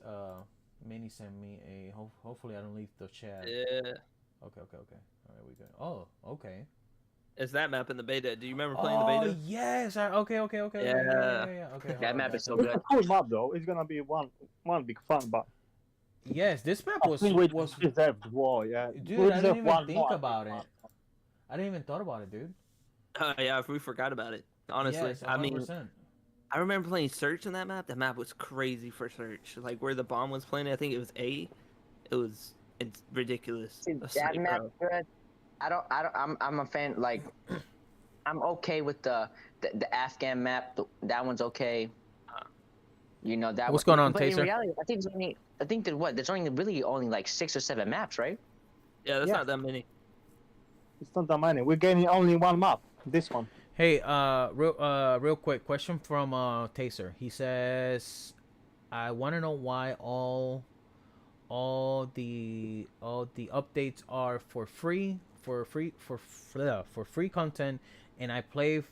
Minnie sent me a hopefully I don't leave the chat. Yeah. Okay. All right, we good. Oh, okay. It's that map in the beta. Do you remember playing the Oh beta? yes. Okay. Yeah. Okay. hold That on, map guys. is so It's good. a cool map, though. It's gonna be one big fun, but Yes, this map I was think we was deserved war. Yeah, dude. We I didn't deserve even one think more. about it. I didn't even thought about it, dude. Yeah, we forgot about it. Honestly, Yes, I mean, 100%. I remember playing Search in that map. That map was crazy for Search. Like where the bomb was playing, I think it was A. It's ridiculous. See, That's that like, map bro. good. I'm a fan. Like, I'm okay with the Afghan map. That one's okay. You know that. What's one. going on, But in Taser? reality, I think there's only like 6 or 7 maps, right? Yeah, that's Yeah. not that many. It's not that many. We're getting only one map. This one. Hey, real quick question from Taser. He says, I want to know why all the updates are for free content, and I play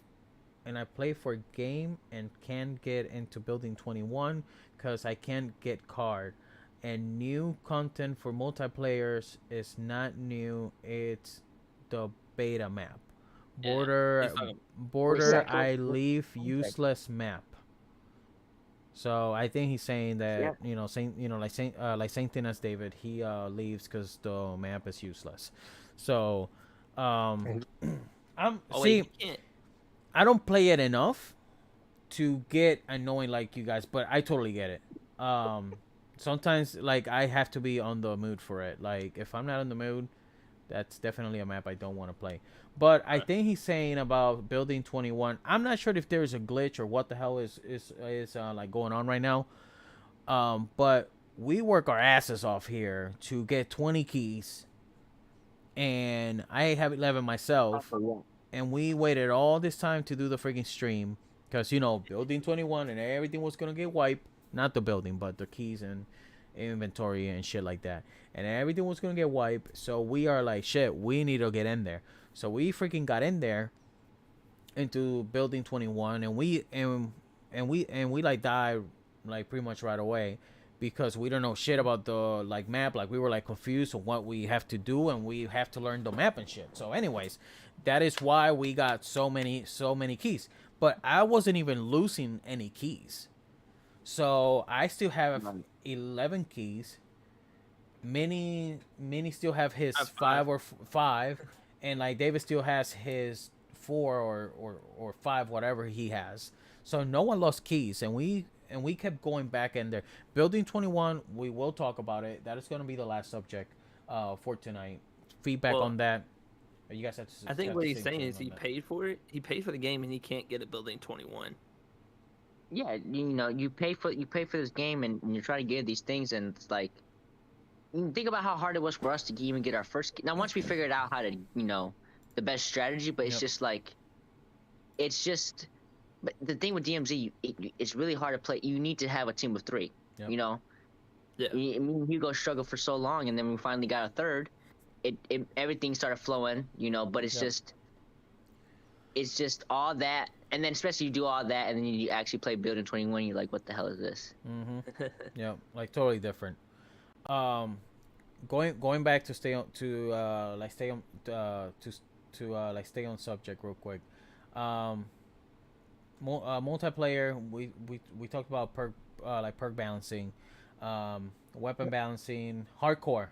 for game and can get into building 21 because I can't get card. And new content for multiplayers is not new. It's the beta map. Yeah, Border he's talking. border Recycle. I leave useless map. So I think he's saying Yeah. that like same thing as David. He leaves because the map is useless. So um, I'm Oh wait, see. you can't. I don't play it enough to get annoying like you guys, but I totally get it. Sometimes like I have to be on the mood for it. Like if I'm not in the mood, that's definitely a map I don't want to play. But I think he's saying about building 21. I'm not sure if there's a glitch or what the hell is like going on right now. But we work our asses off here to get 20 keys, and I have 11 myself, and we waited all this time to do the freaking stream because building 21 and everything was gonna get wiped. Not the building, but the keys and inventory and shit like that, and everything was gonna get wiped. So we are like, shit, we need to get in there. So we freaking got in there into building 21, and we like died like pretty much right away because we don't know shit about the like map. Like we were like confused on what we have to do, and we have to learn the map and shit. So anyways, that is why we got so many keys. But I wasn't even losing any keys, so I still have 11 keys. Mini still have his I have five, and like David still has his four or five, whatever he has. So no one lost keys, and we kept going back in there. Building 21, we will talk about it. That is going to be the last subject for tonight. Feedback Well, on that. You guys have to. I think have what to he's say saying something is on he that. paid for it. He paid for the game and he can't get it building 21. Yeah, you pay for this game, and you're trying to get these things, and it's like, think about how hard it was for us to even get our first. Now, once we figured out how to, the best strategy, but it's Yep. just like, it's just. But the thing with DMZ, it's really hard to play. You need to have a team of three. Yep. You know, Yeah. me and Hugo struggled for so long, and then we finally got a third. It everything started flowing. But it's Yep. just all that, and then especially you do all that, and then you actually play Building 21. You're like, what the hell is this? Yeah, like totally different. Going back to stay on stay on subject real quick. Um, Multiplayer. We talked about perk balancing, weapon balancing, hardcore.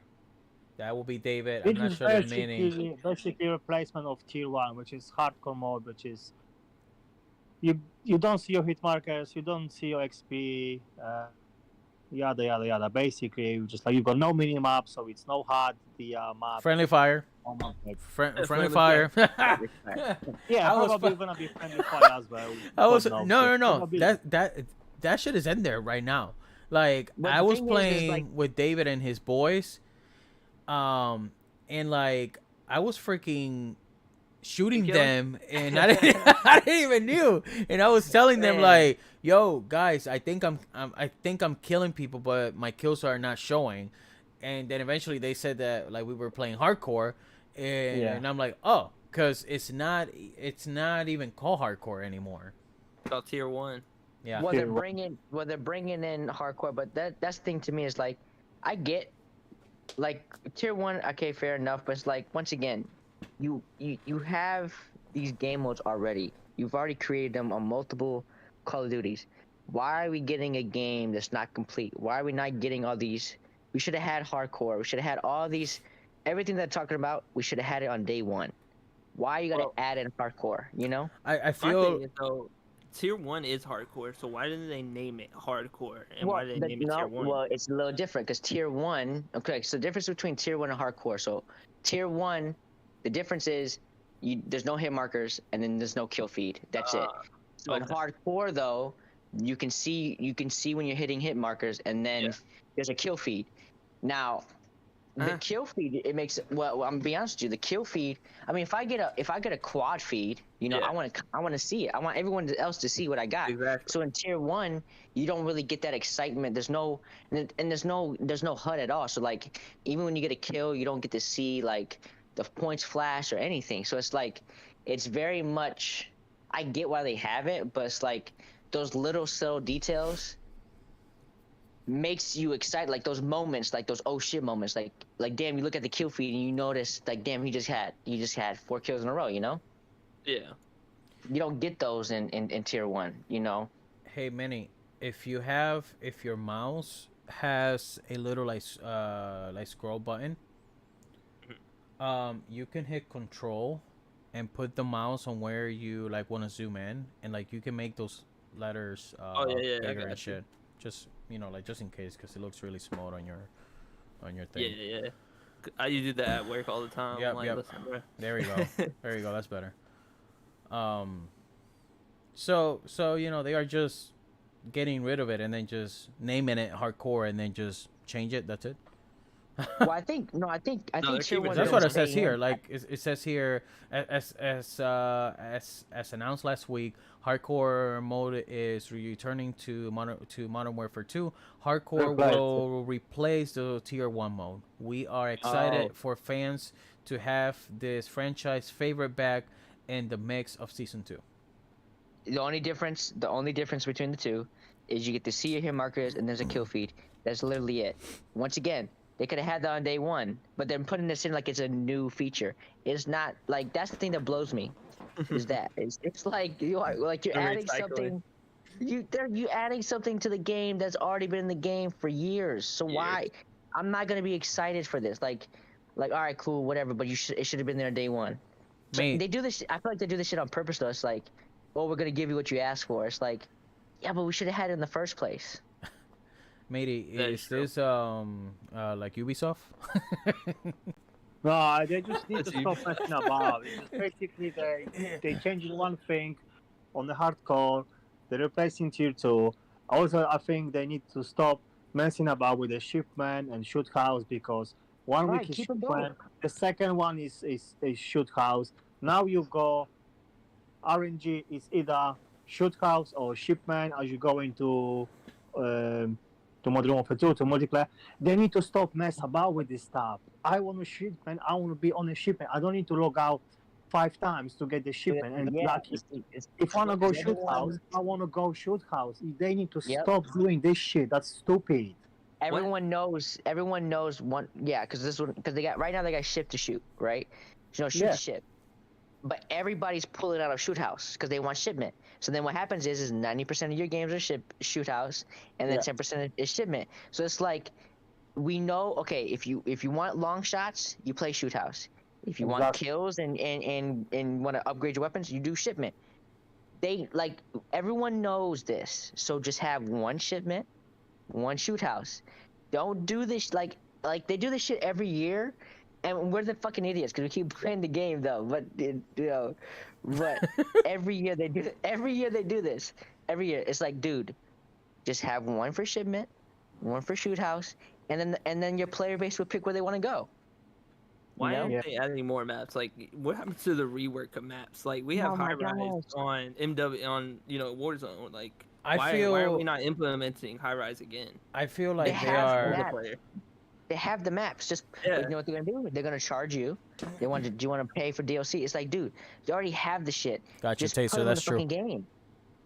That will be David. I'm It not is sure the meaning. basically replacement of tier 1, which is hardcore mode, which is you don't see your hit markers, you don't see your XP, yada yada yada. Basically, you just like you've got no mini map, so it's no hard the map. Friendly fire. Friendly Friendly fire. Yeah, I was probably fu- gonna be friendly fire as well. I was God knows, no. but probably- That shit is in there right now. Like But I the was thing is, playing like- with David and his boys, and like I was freaking shooting You kill them, and I didn't even knew, and I was telling them Man. like, "Yo, guys, I think I'm killing people, but my kills are not showing." And then eventually they said that like we were playing hardcore, and I'm like, "Oh, because it's not even called hardcore anymore." About tier 1. Yeah. Well, they're bringing in hardcore, but that's the thing to me is like, I get, like tier 1, okay, fair enough, but it's like, once again, you have these game modes already. You've already created them on multiple Call of Duties. Why are we getting a game that's not complete? Why are we not getting all these? We should have had hardcore. We should have had all these, everything they're talking about. We should have had it on day one. Why you gotta Well- add in hardcore? I My feel thing is, though, tier 1 is hardcore, so why didn't they name it hardcore? And why did they name it tier 1? Well, it's a little different because tier 1. Okay, so the difference between tier 1 and hardcore. So tier 1, the difference is there's no hit markers and then there's no kill feed. That's it. So in okay. hardcore though, you can see when you're hitting hit markers, and then Yeah. there's a kill feed. Now, the kill feed, it makes it, well, I'm gonna be honest with you, the kill feed, I mean, if I get a quad feed, you know, Yeah. I want to see it. I want everyone else to see what I got. Exactly. So in tier 1, you don't really get that excitement. There's no there's no HUD at all. So like even when you get a kill, you don't get to see like the points flash or anything. So it's like it's very much, I get why they have it, but it's like those little subtle details makes you excited, like those moments, like those oh shit moments, like damn, you look at the kill feed and you notice like damn, he just had 4 kills in a row, you know. Yeah. You don't get those in tier 1, you know. Hey, Manny, if your mouse has a little like scroll button, you can hit control and put the mouse on where you like want to zoom in, and like you can make those letters Oh yeah, I bigger got and you. shit. Just like just in case, because it looks really small on your Yeah, thing. yeah. I do that at work all the time. Yep, Like, yep. listen, bro. There we go. There you go. That's better. So they are just getting rid of it and then just naming it hardcore and then just change it. That's it. Well, I think they're tier keeping 1 it. That's Yeah, what goes it says day here. in. Like it says here, as announced last week, hardcore mode is returning to Modern Warfare 2. Hardcore Replace. will replace the Tier 1 mode. We are excited for fans to have this franchise favorite back in the mix of season 2. The only difference between the two is you get to see your hit markers and there's a kill feed. That's literally it. Once again, they could have had that on day 1, but they're putting this in like it's a new feature. It's not like, that's the thing that blows me. Is that it's like you're They're adding recycling. something. You adding something to the game that's already been in the game for years. So why? I'm not gonna be excited for this. Like all right, cool, whatever. But it should have been there day 1. So Mate. they do this. I feel like they do this shit on purpose though. It's like, oh, we're gonna give you what you asked for. It's like, yeah, but we should have had it in the first place. Matey, That is is true. this like Ubisoft? No, they just need That's to you. stop messing about. It's just basically they changed one thing on the hardcore. They're replacing tier 2. Also, I think they need to stop messing about with the shipment and shoot house, because one Right, week is keep 'em going. shipment, the second one is shoot house. Now you go RNG is either shoot house or shipment as you go into Modern Warfare 2 to multiplayer. They need to stop mess about with this stuff. I want a shipment. I want to be on a shipment. I don't need to log out 5 times to get the shipment. And Yeah, lucky. If I want to go shoot everyone- house, I want to go shoot house. They need to Yep. stop doing this shit. That's stupid. Everyone knows one. Yeah, because they got right now they got ship to shoot, right? You know, shoot Yeah. to ship. But everybody's pulling out of shoot house because they want shipment. So then what happens is 90% of your games are shoot house, and then Yeah. 10% is shipment. So it's like, we know, okay, if you want long shots, you play shoot house. If you want Exactly. kills and want to upgrade your weapons, you do shipment. They like, everyone knows this. So just have one shipment, one shoot house. Don't do this like they do this shit every year. And we're the fucking idiots because we keep playing the game though. But but every year they do this. Every year it's like, dude, just have one for shipment, one for shoot house, and then your player base will pick where they want to go. Why No? aren't Yeah. they adding more maps? Like, what happened to the rework of maps? Like, we have Oh my high rise gosh. on MW on Warzone. Like, I why are feel we not implementing high rise again? I feel like they have are. that. Multiplayer. They have the maps. Just Yeah. you know what they're gonna do? They're gonna charge you. Do you want to pay for DLC? It's like, dude, you already have the shit. Got you, Just put Taser. them in That's the true. fucking game.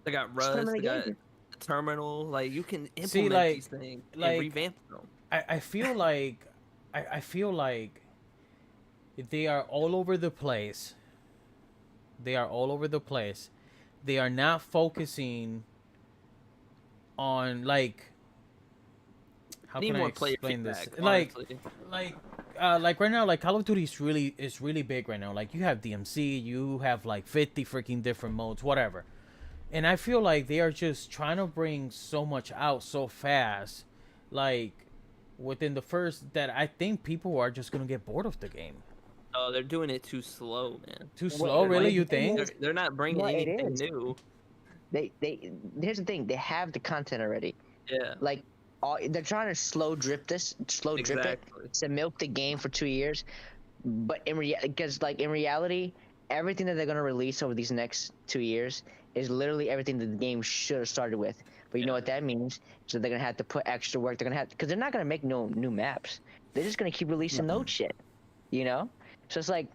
They got Just put 'em Rust. in They the got game. Terminal. Like, you can implement See, like- these things like- and revamp them. I feel like I feel like they are all over the place. They are all over the place. They are not focusing on like how Need can I more player explain this? feedback. Like honestly. like right now, like Call of Duty is really big right now. Like you have DMC, you have like 50 freaking different modes, whatever. And I feel like they are just trying to bring so much out so fast, like within the first, that I think people are just gonna get bored of the game. Oh, they're doing it too slow, man. Too slow, They're really? like- You think? They're not bringing Well, it anything is. new. They here's the thing. They have the content already. Yeah. Like they're trying to slow drip it Exactly. to milk the game for 2 years. But because like in reality, everything that they're gonna release over these next 2 years is literally everything that the game should have started with. But you know Yeah. what that means? So they're gonna have to put extra work. They're gonna have because they're not gonna make no new maps. They're just gonna keep releasing old shit. You know? So it's like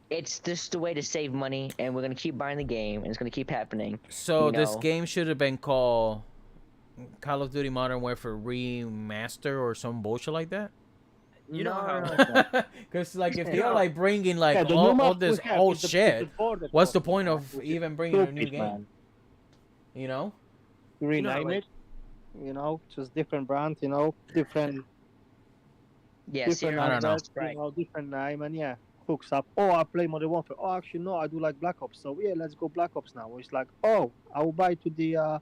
it's just a way to save money, and we're gonna keep buying the game, and it's gonna keep happening. So You this know? game should have been called Call of Duty Modern Warfare Remaster or some bullshit like that. You know how Because like if Yeah. they're like bringing like Yeah, the new all map this we have old is the shit, border what's the crossing, point man, of which is even bringing a new stupid, game? man. You know? You know how, Rename like, it, just different brand, different Yeah, different Sierra I don't know. address, right. different name, and yeah, hooks up. Oh, I play Modern Warfare. Oh, actually, no, I do like Black Ops. So yeah, let's go Black Ops now. It's like, oh, I will buy to the,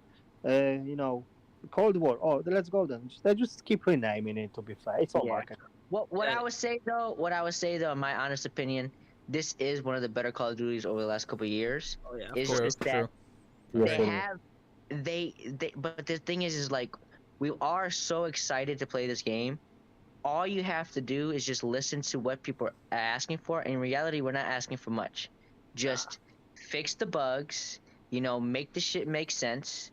Cold War. Oh, then let's go then. They just keep renaming it. To be fair, it's all Yeah. marketing. What Yeah. I would say though, in my honest opinion, this is one of the better Call of Duties over the last couple of years. oh yeah, It's True, just that true. they have they but the thing is like we are so excited to play this game. All you have to do is just listen to what people are asking for. In reality, we're not asking for much. Just fix the bugs, make the shit make sense,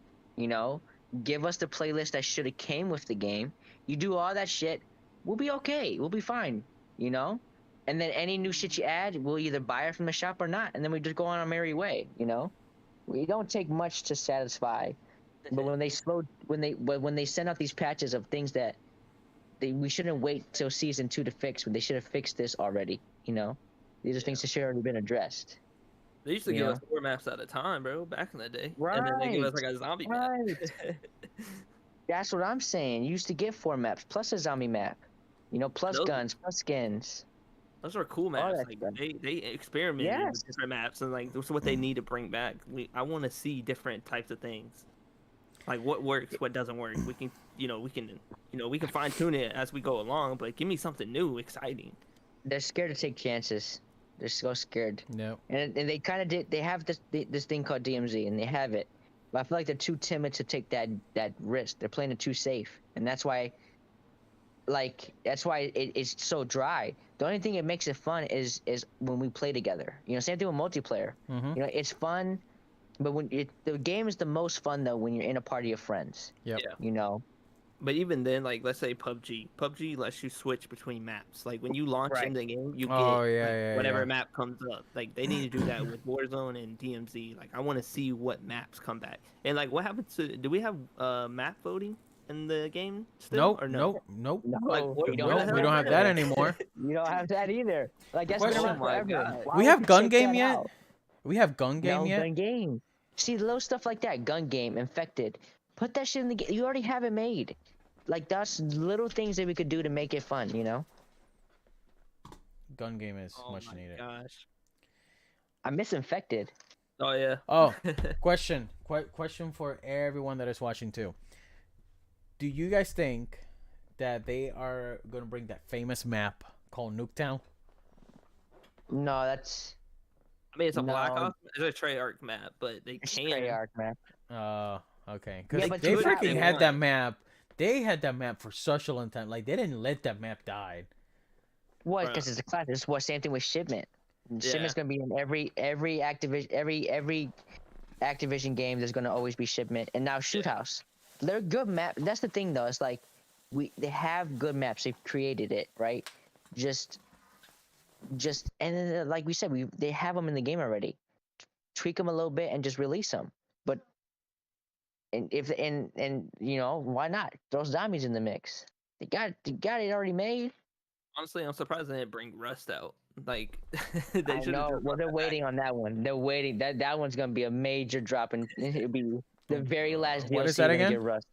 give us the playlist that should have came with the game. You do all that shit, we'll be okay. We'll be fine, you know? And then any new shit you add, we'll either buy it from the shop or not, and then we just go on our merry way, We don't take much to satisfy. But when they send out these patches of things that we shouldn't wait till season 2 to fix, when they should have fixed this already, These are things that should have already been addressed. They used to You give know? us 4 maps at a time, bro, back in the day. And then they give us like a zombie map. That's what I'm saying. You used to get 4 maps plus a zombie map, plus Those- guns, plus skins. Those are cool All maps. that Like stuff. they experimented Yes. with different maps, and like that's what they need to bring back. I want to see different types of things, like what works, what doesn't work. We can fine tune it as we go along, but give me something new, exciting. They're scared to take chances. They're so scared. No. And they kind of did. They have this thing called DMZ, and they have it. But I feel like they're too timid to take that risk. They're playing it too safe, and that's why. It's so dry. The only thing that makes it fun is when we play together. Same thing with multiplayer. Mm-hmm. It's fun, but the game is the most fun though when you're in a party of friends. Yep. Yeah. But even then, like let's say PUBG lets you switch between maps. Like when you launch Right. in the game, you get whatever map comes up. Like they need to do that with Warzone and DMZ. Like I want to see what maps come back. And like what happens to? Do we have map voting in the game still? Nope. Or no? Nope. No, Like, what- we what don't the have We don't have that anymore. You don't have that either. Like that's been Question. around Oh my forever. God. Why We would have you gun take game that yet? out? We have gun game No, yet? gun game. See, little stuff like that, gun game, infected. Put that shit in the game. You already have it made. Like that's little things that we could do to make it fun. Gun game is Oh much my needed. gosh. I miss infected. Oh yeah. Oh, question for everyone that is watching too. Do you guys think that they are gonna bring that famous map called Nuketown? No, that's I mean, it's a Black No. Ops. It's a Treyarch map, but they it's can. Treyarch, man. Okay. Yeah, Because but they you got- freaking they had that want. map. They had that map for such a long time. Like they didn't let that map die. What? Bruh. Because it's a class. It's what same thing with shipment. Shipment's gonna be in every Activision game. There's gonna always be shipment. And now Shoot House. They're good map. That's the thing though. It's like they have good maps. They've created it right. Just and then like we said, they have them in the game already. Tweak them a little bit and just release them. But why not throw zombies in the mix? They got it already made. Honestly, I'm surprised they didn't bring Rust out. Like they I should know. have. Well, they're waiting on that one. They're waiting. That one's gonna be a major drop, and it'll be the very last DLC. What is that when they again? get Rust.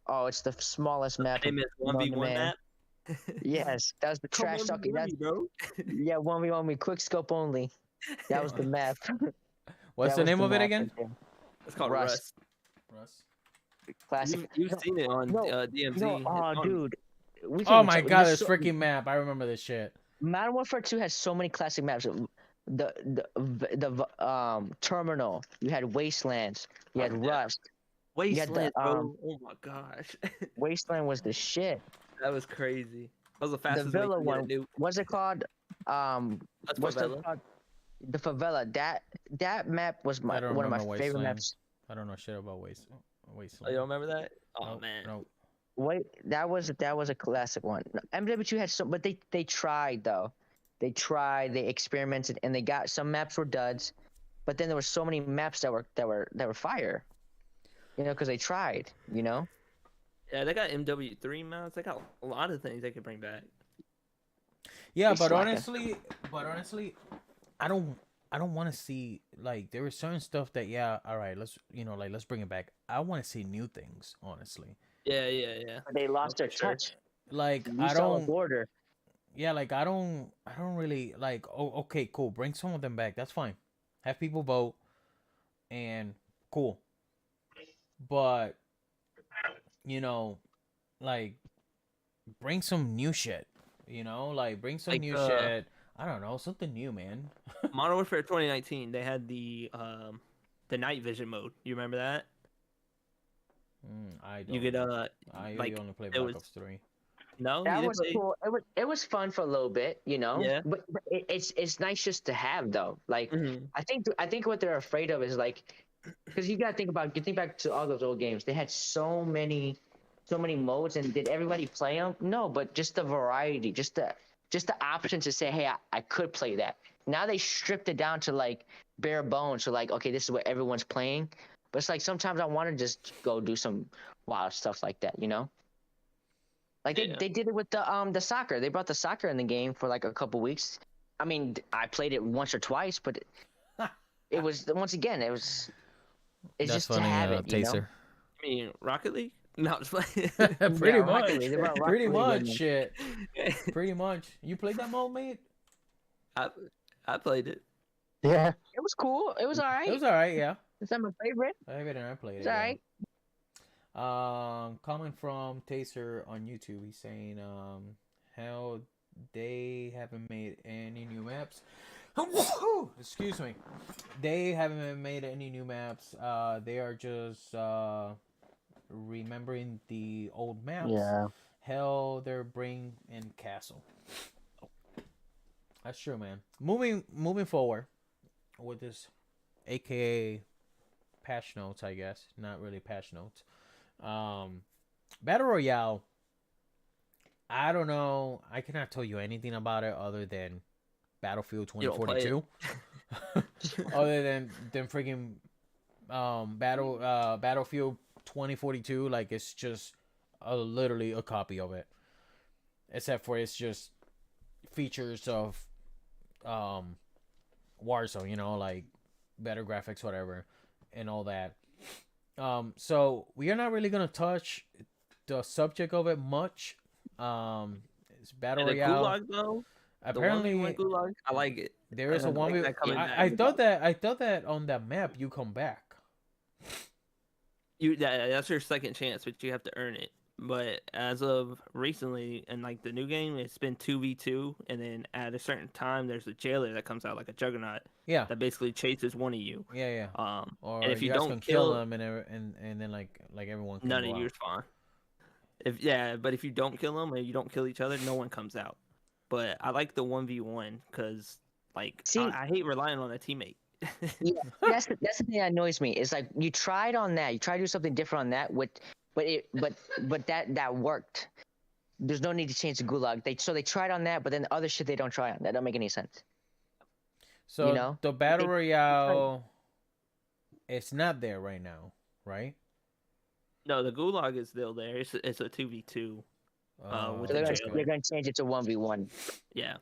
Oh, it's the smallest map. Famous known to 1v1 man. map. Yes, that was the Come trash on, talking. money, bro. Yeah, 1v1 me, quick scope only. That was the map. What's That the was name of it map again? right there. It's called Rust. Rust. Classic. You've seen it on DMZ. No, It's oh, on- dude. We Oh can my talk- god, there's this freaking map. I remember this shit. Modern Warfare 2 has so many classic maps. The Terminal. You had Wastelands. You had Yeah. Rust. Wasteland, bro. Oh my gosh, Wasteland was the shit. that was crazy. That was the The fastest way Villa to get a one, nuke. what's it called? That's What's the favela. called? The favela. That map was I don't one of my remember favorite Wasteland. maps. I don't know shit about Oh, Wasteland. you don't remember that? Oh Nope, man. nope. Wait, that was a classic one. MW2 had some, but they tried though. They tried, they experimented, and they got some maps were duds, but then there were so many maps that were fire. You know, because they tried. You know. Yeah, they got MW3 mounts. They got a lot of things they could bring back. Yeah, They but slacking. honestly, I don't want to see like there is certain stuff that all right, let's bring it back. I want to see new things, honestly. Yeah. They lost their for sure. touch. Like You I saw the don't border. yeah, like I don't really like okay, cool, bring some of them back. That's fine. Have people vote and cool. But like bring some new shit. Like bring some Like, new shit. I don't know, something new, man. Modern Warfare 2019, they had the night vision mode. You remember that? I don't. You could I like only play it Black was Ops 3. no. You That didn't was play. cool. It was fun for a little bit, you know. Yeah. But it's nice just to have though. Like Mhm. I think what they're afraid of is like, because you gotta you think back to all those old games. They had so many modes, and did everybody play them? No, but just the variety, just the option to say, hey, I could play that. Now they stripped it down to like bare bones. So like, okay, this is what everyone's playing. But it's like sometimes I want to just go do some wild stuff like that, you know. Like Yeah. they did it with the soccer. They brought the soccer in the game for like a couple weeks. I mean, I played it once or twice, but it was once again, it's That's just funny, to have it, you know. Taser. I mean, Rocket League. No, just playing. Pretty Yeah, much. Rocket League. They brought Rocket Pretty League much, in there. shit. Pretty much. You played that mode, mate? I played it. Yeah. It was cool. It was all right. It was alright, yeah. It's not my favorite. I played It's it. all Yeah. right. Comment from Taser on YouTube. He's saying, how they haven't made any new maps. Excuse me. They haven't made any new maps. They are just remembering the old maps. Yeah. Hell, they're bring in Castle. That's true, man. Moving forward with this, AKA patch notes, I guess. Not really patch notes. Battle Royale. I don't know. I cannot tell you anything about it other than Battlefield You don't play 2042. Other than freaking Battlefield 2042, like it's just literally a copy of it, except for it's just features of Warzone, you know, like better graphics, whatever, and all that. So we are not really gonna touch the subject of it much. It's Battle And the Royale. Gulag though. Apparently, the 1v1 Gulag, I like it. there is I a like 1v. that coming back. I thought that on that map you come back. That's your second chance, but you have to earn it. But as of recently, in like the new game, it's been 2v2, and then at a certain time, there's a jailer that comes out like a juggernaut Yeah, that basically chases one of you. yeah. Or And if you guys don't can kill them and then like everyone can none go of out. you is fine. But if you don't kill them and you don't kill each other, no one comes out. But I like the 1v1 because like See- I hate relying on a teammate. Yeah, that's the thing that annoys me. It's like you tried on that. You tried to do something different on that. But that worked. There's no need to change the gulag. They tried on that, but then the other shit they don't try on. That don't make any sense. So You know? the Battle Royale, it's not there right now, right? No, the Gulag is still there. It's a 2v2. With So the they're jailer. gonna change it to 1v1. Yeah.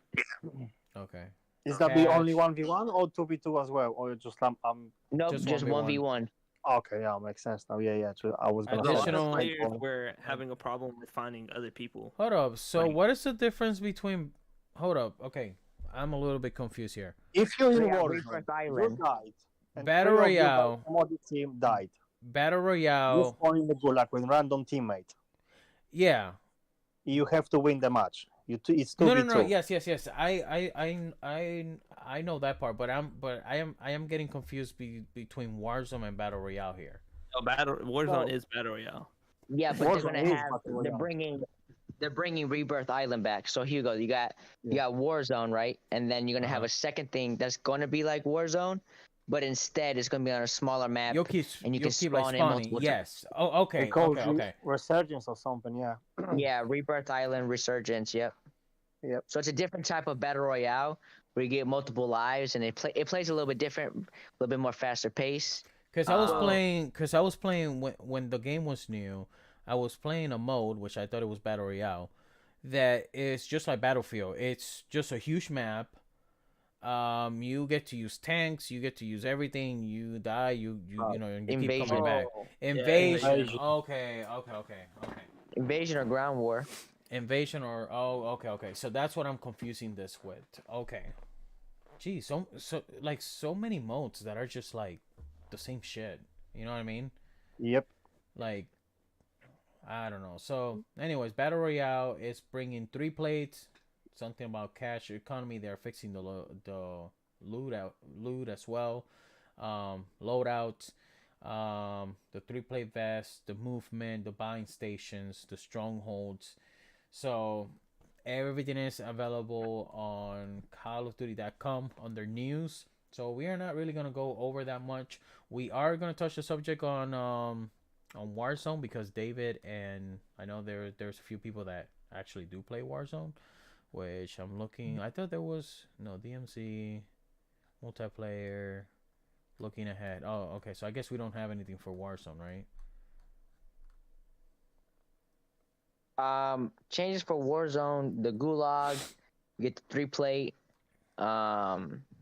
Okay. Is that the only Cash. 1v1 or 2v2 as well? Or just Nope, Just just 1v1. okay, yeah, makes sense now. Yeah. So I was gonna A lot say Additional- of players Oh. were having a problem with finding other people. Hold up. So Like- what is the difference between? Hold up. Okay, I'm a little bit confused here. if you're in Yeah, Warzone, Rebirth you Island. died. And Battle three of your Royale. commodity team died. Battle You Royale. spawn in the gulag with random teammate. Yeah. You have to win the match. It's 2v2. No. Yes. I know that part, but I am getting confused between Warzone and Battle Royale here. Oh, Warzone So- is battle royale. Yeah, but they're Warzone gonna is have battle royale. they're bringing Rebirth Island back. So here you go. You got Warzone, right? And then you're gonna have a second thing that's gonna be like Warzone, but instead it's gonna be on a smaller map, and you can keep like spawn in spawning. multiple. Yes. Oh, They okay, call okay, okay. Resurgence or something. Yeah. Yeah, Rebirth Island Resurgence. Yep. Yep. So it's a different type of battle royale where you get multiple lives, and it plays a little bit different, a little bit more faster pace. Because I was playing when the game was new. I was playing a mode which I thought it was battle royale, that is just like Battlefield. It's just a huge map. You get to use tanks. You get to use everything. You die. You know, and you keep Invasion. coming back. Oh, Invasion. Invasion. Okay. Invasion or ground war. Invasion or okay. So that's what I'm confusing this with. Okay. Geez, so many modes that are just like the same shit. You know what I mean? Yep. Like, I don't know. So, anyways, battle royale is bringing 3 plates. Something about cash economy. They're fixing the loot as well. Loadout. The 3-plate vest, the movement, the buying stations, the strongholds. So everything is available on callofduty.com under news. So we are not really gonna go over that much. We are gonna touch the subject on Warzone, because David and I know there's a few people that actually do play Warzone, which I'm looking. I thought there was no DMC multiplayer. Looking ahead. Oh, okay. So I guess we don't have anything for Warzone, right? Changes for Warzone, the Gulag, you get the 3-plate,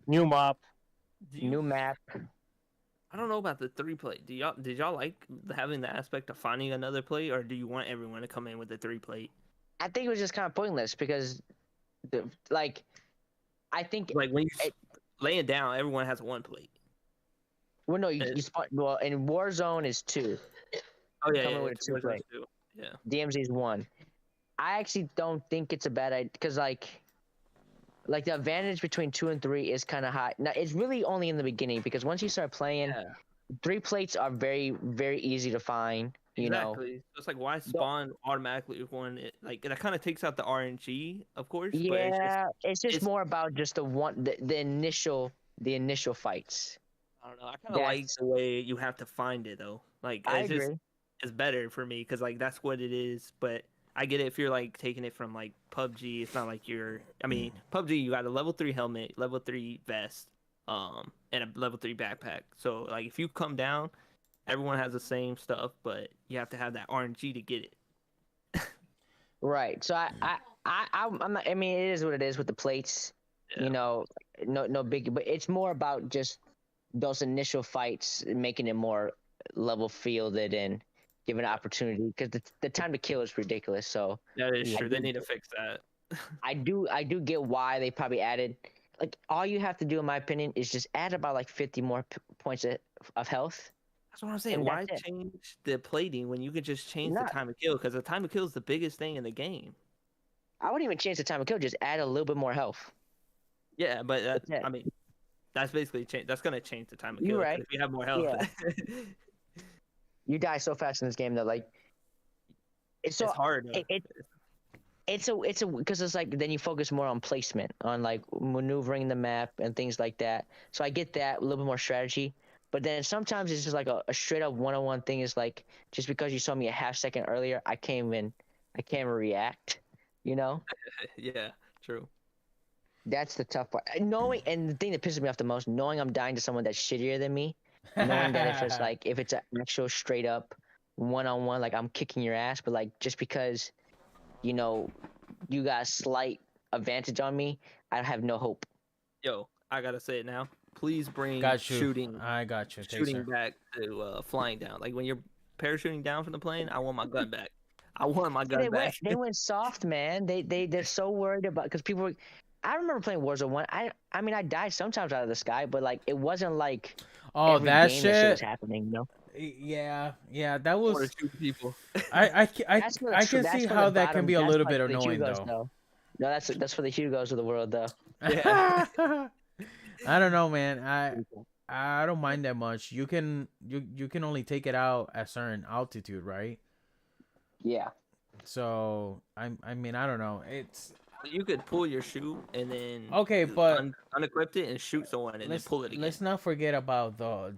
New map. new map. I don't know about the 3-plate. Did y'all like having the aspect of finding another plate, or do you want everyone to come in with the 3-plate? I think it was just kind of pointless because, I think Like when you laying down, everyone has a 1-plate. well, no, you spawn. Well, in Warzone is 2. Oh yeah, Coming with it's a 2-plate. too. Yeah. DMZ is 1. I actually don't think it's a bad idea because like the advantage between 2 and 3 is kind of high. Now it's really only in the beginning because once you start playing, 3 plates are very very easy to find. You know, Exactly. It's like why spawn automatically when it like that kind of takes out the RNG, of course. yeah, But it's just it's more about just the initial fights. I don't know. I kind of like the way you have to find it though. Like I it's agree. just it's better for me because like that's what it is. But I get it if you're like taking it from like PUBG. It's not like you're. I mean, PUBG you got a level 3 helmet, level 3 vest, and a level 3 backpack. So like if you come down, everyone has the same stuff, but you have to have that RNG to get it. Right. So I'm not, I mean, it is what it is with the plates. Yeah. You know, no big, but it's more about just those initial fights, making it more level fielded and giving an opportunity because the time to kill is ridiculous. So That is true. They need to fix that. I do get why they probably added, like, all you have to do in my opinion is just add about like 50 more points of health. That's what I'm saying. And Why that's it. change the plating when you can just change the Not- time of kill? Because the time of kill is the biggest thing in the game. I wouldn't even change the time of kill, just add a little bit more health. Yeah, but That's it. I mean, that's basically change. That's gonna change the time of You're kill. 'Cause right. If you have more health, Yeah. You die so fast in this game that like it's so it's hard. it's a because it's like then you focus more on placement, on like maneuvering the map and things like that. So I get that, a little bit more strategy, but then sometimes it's just like a straight up one-on-one thing. Is like just because you saw me a half second earlier, I can't even react. You know, Yeah, true. that's the tough part. Knowing, and the thing that pisses me off the most, knowing I'm dying to someone that's shittier than me, knowing that if it's an actual straight up one-on-one, like I'm kicking your ass, but like just because you know you got a slight advantage on me, I have no hope. Yo, I gotta say it now. Please bring Got you. shooting I got you. shooting Taser. back to flying down. Like when you're parachuting down from the plane, I want my gun back. I want my gun back. They went soft, man. They're so worried about because people were. I remember playing Warzone 1. I mean I died sometimes out of the sky, but like it wasn't like Oh, every that game that shit was shit. happening, you know. Yeah, that I want was. to shoot people. I That's for the I tr- can that's see for how the that can bottom- be a that's little like bit for the annoying Hugos, though. No, that's for the Hugos of the world though. Yeah. I don't know, man. I don't mind that much. You can only take it out at certain altitude, right? Yeah. So I mean I don't know. It's You could pull your shoe and then okay, but unequip it and shoot someone and then pull it again. let's not forget about the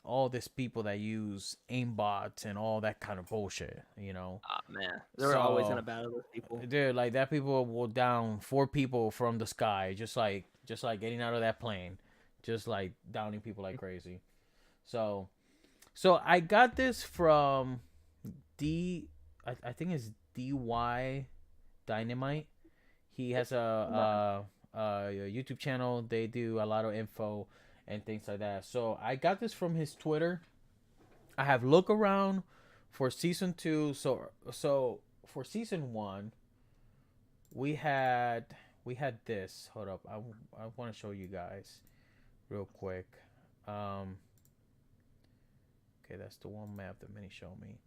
all these people that use aimbots and all that kind of bullshit, you know. Ah man, they're always in a battle with people. Dude, like that people will down 4 people from the sky, just like getting out of that plane, just like downing people like crazy. So I got this from I think it's DY Dynamite. He has a YouTube channel. They do a lot of info and things like that. So I got this from his Twitter. I have looked around for season 2. So for season 1, we had this. Hold up, I want to show you guys real quick. Okay, that's the one map that Mini showed me.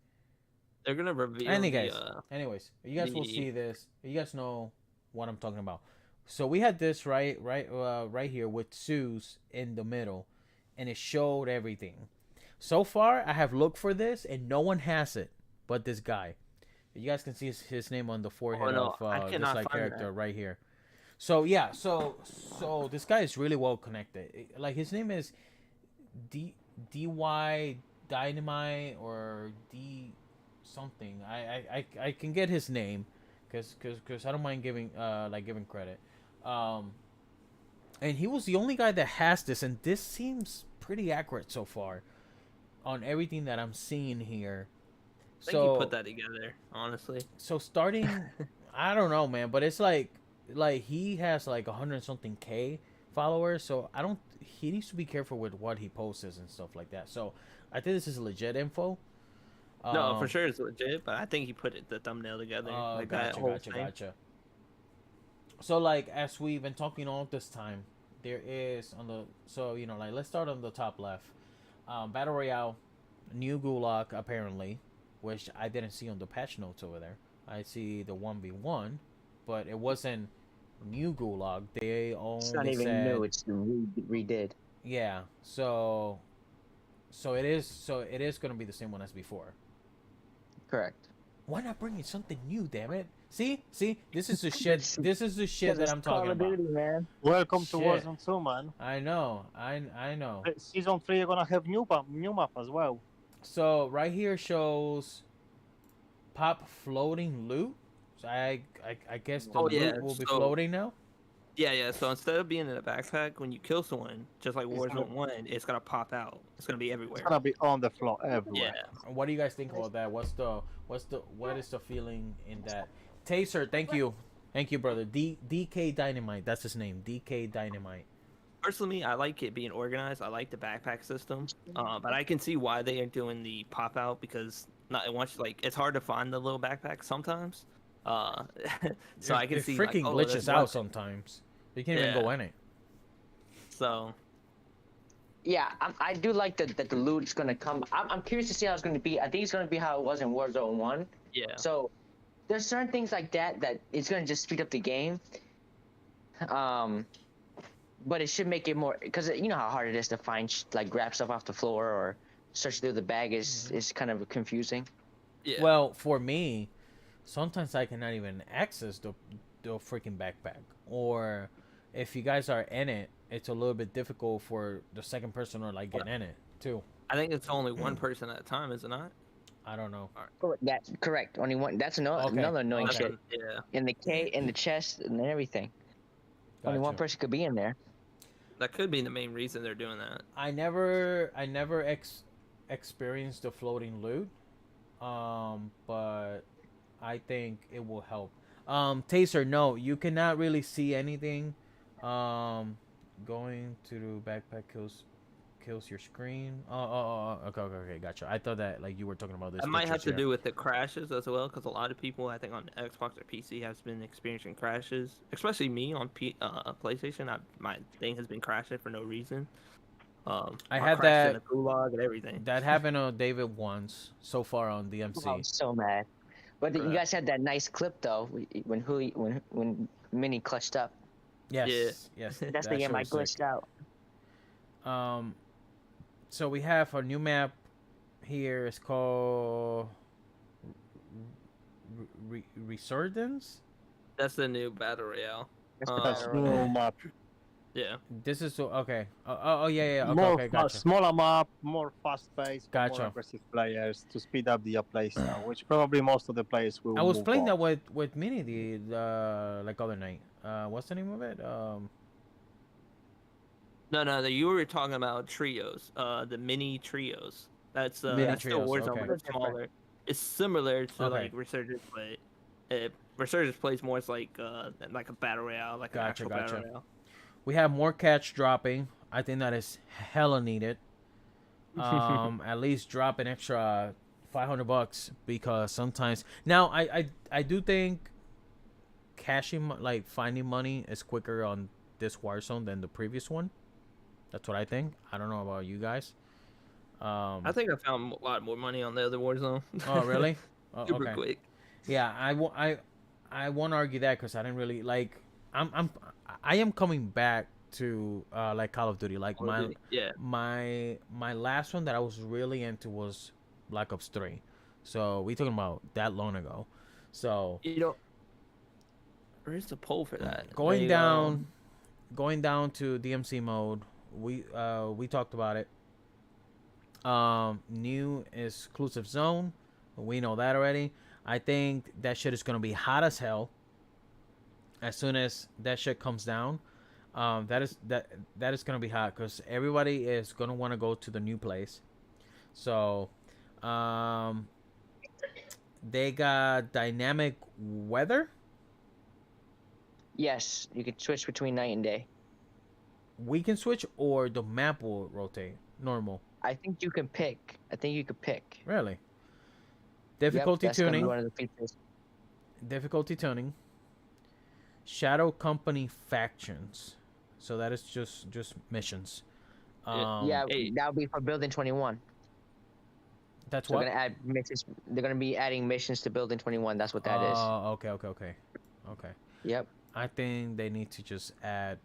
They're gonna reveal. Anyways, you guys will see this. You guys know what I'm talking about. So we had this right here with Zeus in the middle, and it showed everything. So far, I have looked for this, and no one has it, but this guy. You guys can see his name on the forehead of this like character right here. So yeah, so this guy is really well connected. Like his name is DY Dynamite or D something. I can get his name because I don't mind giving credit. And he was the only guy that has this, and this seems pretty accurate so far on everything that I'm seeing here. I think he put that together, honestly. So starting, I don't know, man, but it's like he has like 100 something K followers, so he needs to be careful with what he posts and stuff like that. So I think this is legit info. No, for sure it's legit, but I think he put the thumbnail together. Like Gotcha. So like as we've been talking all this time, there is like let's start on the top left. Battle Royale, new Gulag apparently, which I didn't see on the patch notes over there. I see the 1v1, but it wasn't new Gulag. They only It's not even new. It's redid. Yeah. So it is gonna be the same one as before. Correct. Why not bring in something new? Damn it! See, this is the shit. This is the shit that I'm talking about. Man. Welcome to Warzone 2, man. I know. Season 3 you're gonna have new map as well. So right here shows pop floating loot. So I guess the loot will be floating now. Yeah. So instead of being in a backpack, when you kill someone, just like Warzone 1, it's gonna pop out. It's gonna be everywhere. It's gonna be on the floor everywhere. Yeah. What do you guys think about that? What is the feeling in that? Taser, thank you, brother. DK Dynamite, that's his name. DK Dynamite. Personally, I like it being organized. I like the backpack system, but I can see why they are doing the pop out because it's hard to find the little backpack sometimes. So I can see it freaking glitches out sometimes. You can't even go in it. So. Yeah, I do like that the loot's gonna come. I'm curious to see how it's gonna be. I think it's gonna be how it was in Warzone 1. Yeah. So there's certain things like that it's gonna just speed up the game. But it should make it more, because you know how hard it is to find grab stuff off the floor or search through the bag is kind of confusing. Yeah. Well, for me, sometimes I cannot even access the freaking backpack, or if you guys are in it, it's a little bit difficult for the second person or get in it too. I think it's only one person at a time, is it not? I don't know. That's correct. Only one. That's another annoying shit. Yeah. In the chest and everything. Gotcha. Only one person could be in there. That could be the main reason they're doing that. I never experienced the floating loot, but I think it will help. Taser, no, you cannot really see anything. Going to the backpack kills your screen. Okay, gotcha. I thought that you were talking about this. It might have to do with the crashes as well, because a lot of people, I think, on Xbox or PC has been experiencing crashes. Especially me on PlayStation, my thing has been crashing for no reason. I had that in the Gulag and everything. That happened on David once so far on DMC. Oh, I'm so mad. But you guys had that nice clip though when Mini clutched up. Yes. That's the game I glitched out. Um, so we have a new map here. It's called Resurgence. That's the new battle royale. That's the That's battle new royale. map. Yeah. This is okay. Oh yeah, yeah. Okay, More okay, gotcha. smaller map, more fast pace, for more Gotcha. aggressive players to speed up the playstyle, which probably most of the players will I was move playing on. that with Mini the like other night. What's the name of it? No, you were talking about trios. The mini trios. That's Mini that's still trios, Warzone, okay. but it's smaller. It's similar to Okay. like Resurgence, but Resurgence plays more as like a battle royale, like an Gotcha, actual gotcha. battle royale. We have more catch dropping. I think that is hella needed. At least drop an extra $500 because sometimes now I do think cashing like finding money is quicker on this Warzone than the previous one. That's what I think. I don't know about you guys. I think I found a lot more money on the other Warzone. Oh really? Oh, Super okay. quick. Yeah, I won't argue that because I didn't really like. I am coming back to like Call of Duty. Like Yeah. my last one that I was really into was Black Ops 3. So we talking about that long ago. So You know, where's the poll for that? going They, down to DMC mode. We talked about it. New exclusive zone. We know that already. I think that shit is gonna be hot as hell. As soon as that shit comes down, that is gonna be hot because everybody is gonna want to go to the new place. So, they got dynamic weather. Yes, you can switch between night and day. We can switch, or the map will rotate normal. I think you can pick. Really? Difficulty Yep, that's gonna be tuning. one of the features. Difficulty tuning. Shadow Company factions. So that is just missions. Yeah, hey. that would be for building 21. That's So what. they're gonna add missions. They're gonna be adding missions to building 21. That's what that is. Okay. Yep. I think they need to just add.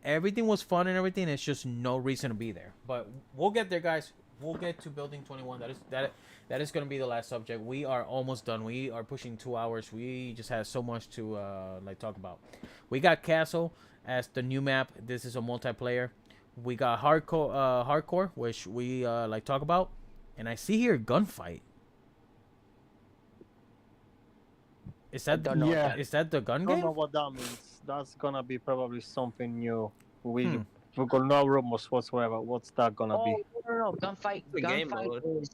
Everything was fun and everything. It's just no reason to be there. But we'll get there, guys. We'll get to building 21. That is gonna be the last subject. We are almost done. We are pushing 2 hours. We just had so much to like talk about. We got Castle as the new map. This is a multiplayer. We got hardcore, which we like talk about. And I see here gunfight. Is that don't know what that is that the gun I don't game? know what that means. That's gonna be probably something new. We got no rumors whatsoever. What's that gonna Oh be? no! Gunfight. The game mode.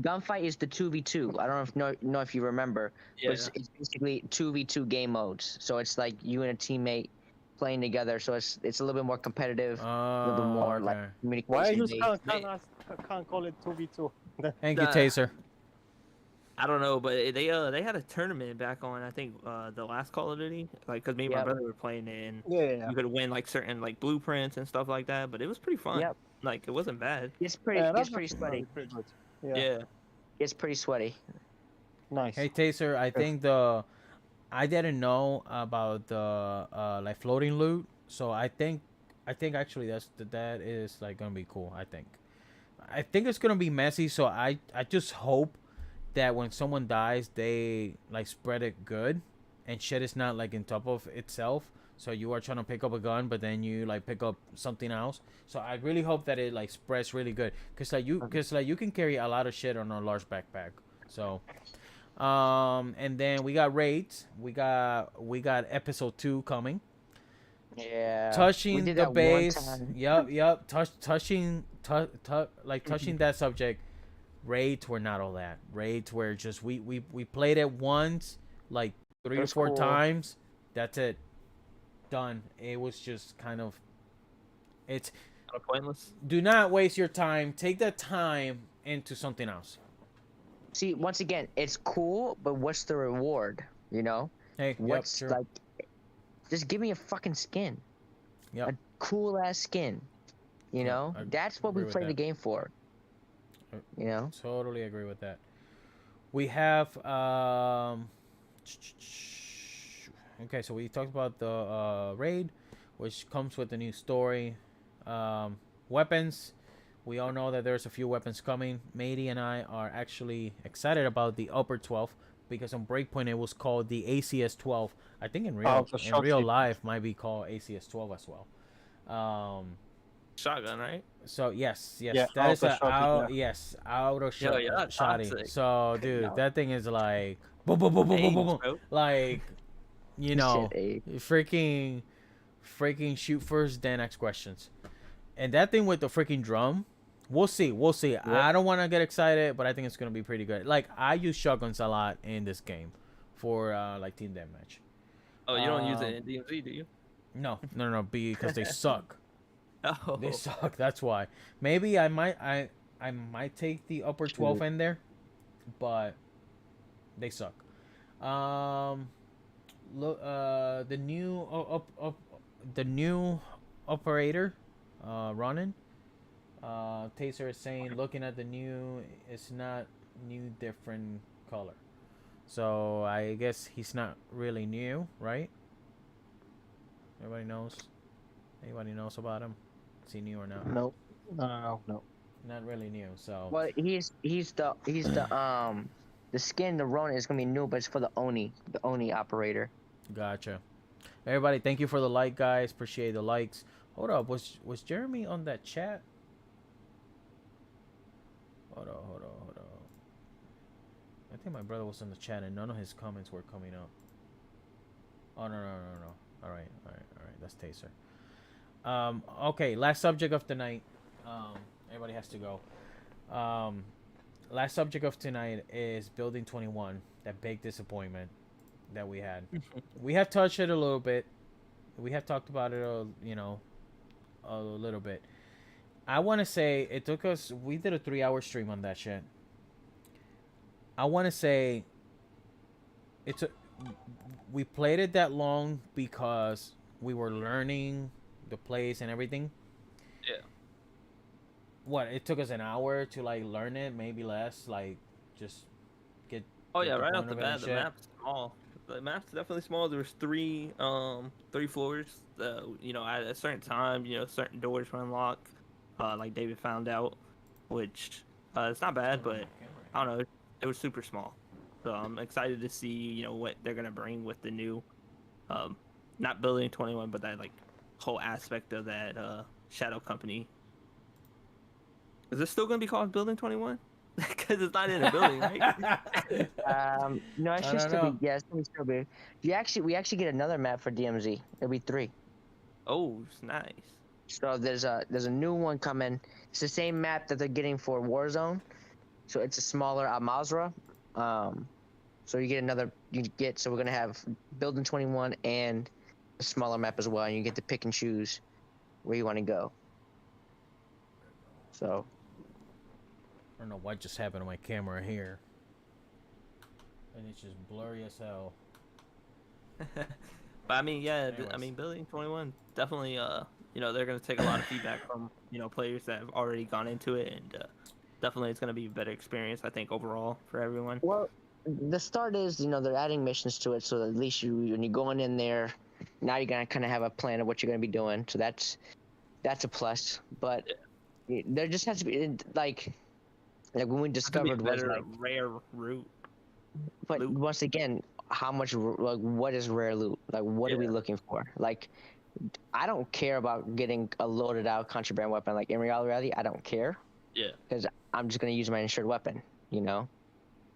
Gunfight is the 2v2. I don't know if you remember. Yeah. But it's basically 2v2 game modes. So it's like you and a teammate playing together. So it's a little bit more competitive, a little bit more like communication. Why you based. can't call it 2v2? Thank you, Nah. Taser. I don't know, but they had a tournament back on I think the last Call of Duty, like because me and my Yep. brother were playing it, and Yeah. you could win like certain like blueprints and stuff like that. But it was pretty fun. Yep. Like it wasn't bad. It's pretty. Yeah, It's that's pretty sweaty. pretty good. Yeah. Yeah. It's pretty sweaty. Nice. Hey, Taser. I think I didn't know about the like floating loot, so I think actually that is like gonna be cool. I think it's gonna be messy, so I just hope that when someone dies, they like spread it good, and shit is not like in top of itself. So you are trying to pick up a gun, but then you like pick up something else. So I really hope that it like spreads really good, cause like you can carry a lot of shit on a large backpack. So, and then we got raids. We got episode 2 coming. Yeah. Touching we did the that one base. time. Yep. Touching that subject. Raids were not all that. Raids were just we played it once, like 3 or 4 cool. times. That's it. Done. It was just kind of. It's Kind of pointless. do not waste your time. Take that time into something else. See, once again, it's cool, but what's the reward? You know, Hey, what's yep, like? Just give me a fucking skin. Yep. A cool ass skin. You Yep, know, I that's what agree we with play the that. game for. You know. Totally agree with that. We have okay, so we talked about the raid, which comes with a new story. weapons. We all know that there's a few weapons coming. Matey and I are actually excited about the Upper 12 because on Breakpoint it was called the ACS 12. I think in Oh, real for in sure. real life might be called ACS 12 as well. Shotgun, right? So yes, Yeah, that is auto a shot, yeah. auto Yo, shot yeah, shotty. toxic. So dude, No. that thing is like boom, boom, boom, boom, boom, boom, Age, boom. bro. Like you Shit, know, Abe. freaking shoot first, then ask questions. And that thing with the freaking drum, we'll see. Yeah. I don't want to get excited, but I think it's gonna be pretty good. Like I use shotguns a lot in this game for like team deathmatch. Oh, you don't use it in DMZ, do you? No, because they suck. Oh, They suck. That's why. Maybe I might take the upper 12 in there, but they suck. Look, the new the new operator, Ronin. Taser is saying, looking at the new, it's not new, different color. So I guess he's not really new, right? Everybody knows. Anybody knows about him? Is he new or not? No. No. Not really new. So Well, the skin, the Ronin is gonna be new, but it's for the Oni operator. gotcha. Everybody, thank you for the like, guys. Appreciate the likes. Hold up, was Jeremy on that chat? Hold on. I think my brother was in the chat and none of his comments were coming up. Oh no. All right. That's Taser. Okay, last subject of the night. Everybody has to go. Last subject of tonight is Building 21. That big disappointment that we had. We have touched it a little bit. We have talked about it, a little bit. I want to say it took us. We did a 3-hour stream on that shit. I want to say we played it that long because we were learning the plays and everything. yeah. What, it took us an hour to like learn it, maybe less, like just get Oh get yeah, the right point off the of it and bat, the shit. map's small. The map's definitely small. There was three floors. At a certain time, certain doors were unlocked. Like David found out, which it's not bad, but I don't know. It was super small. So I'm excited to see what they're gonna bring with the new, not Building 21, but that like whole aspect of that Shadow Company. Is this still gonna be called Building 21? Because it's not in a building, right? No, it I should don't still know. be. Yeah, it should still be. We actually get another map for DMZ. It'll be 3. Oh, it's nice. So there's a new one coming. It's the same map that they're getting for Warzone. So it's a smaller Al-Mazrah. So so we're gonna have Building 21 and a smaller map as well, and you get to pick and choose where you want to go. So I don't know what just happened to my camera here, and it's just blurry as hell. But I mean, yeah, Anyways. Building 21 definitely. They're gonna take a lot of feedback from players that have already gone into it, and definitely it's gonna be a better experience, I think, overall for everyone. well, the start is they're adding missions to it, so at least when you're going in there, now you're gonna kind of have a plan of what you're gonna be doing. So that's a plus. But there just has to be like when we It's gonna be a discovered was better like, rare route. but loot. once again, how much like what is rare loot? Like what are we Yeah. looking for? Like I don't care about getting a loaded out contraband weapon. Like in reality, I don't care. Yeah. Because I'm just gonna use my insured weapon.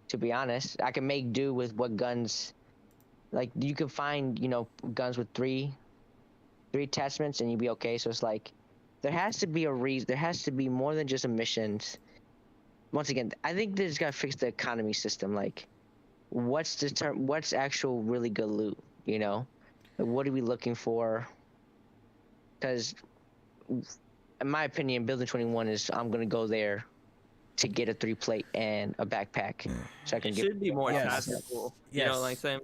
To be honest, I can make do with what guns. Like you can find guns with three attachments and you'd be okay. So it's like there has to be a reason. There has to be more than just a missions. Once again, I think they just gotta fix the economy system. Like what's actual really good loot? Like, what are we looking for? Because in my opinion, Building 21 is I'm gonna go there to get a 3 plate and a backpack, so I can It get. should be more Yes. tactical. Yes. Like saying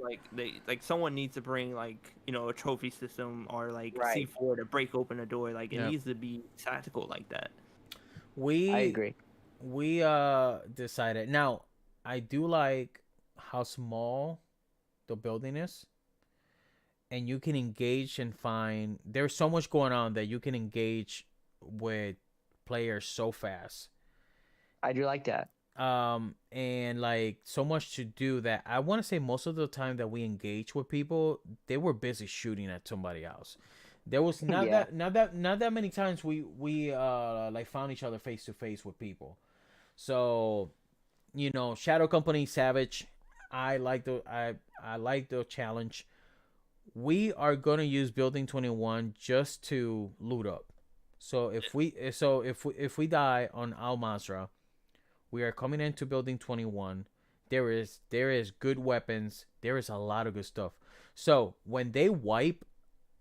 someone needs to bring a trophy system or like Right. C4 to break open a door. Like it Yeah. needs to be tactical like that. I agree. We decided. Now, I do like how small the building is, and you can engage and find. There's so much going on that you can engage with players so fast. I do like that. And like so much to do that I want to say most of the time that we engage with people, they were busy shooting at somebody else. There was Yeah. not that many times we like found each other face to face with people. So Shadow Company, Savage, I like the challenge. We are gonna use Building 21 just to loot up. So if we die on Al Mazrah, we are coming into Building 21. There is good weapons. There is a lot of good stuff. So when they wipe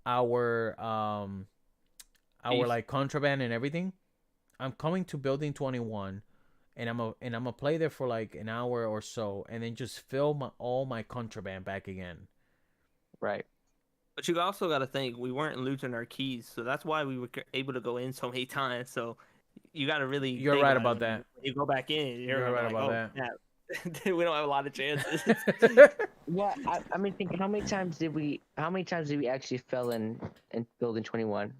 our like contraband and everything, I'm coming to Building 21, and I'm gonna play there for like an hour or so, and then just fill all my contraband back again. Right. But you also got to think we weren't losing our keys, so that's why we were able to go in so many times. So you got to really. You're think right about about it. that. When you go back in, You're right like, about oh, that. yeah, we don't have a lot of chances. Yeah, I mean, thinking how many times did we actually fell in Building 21?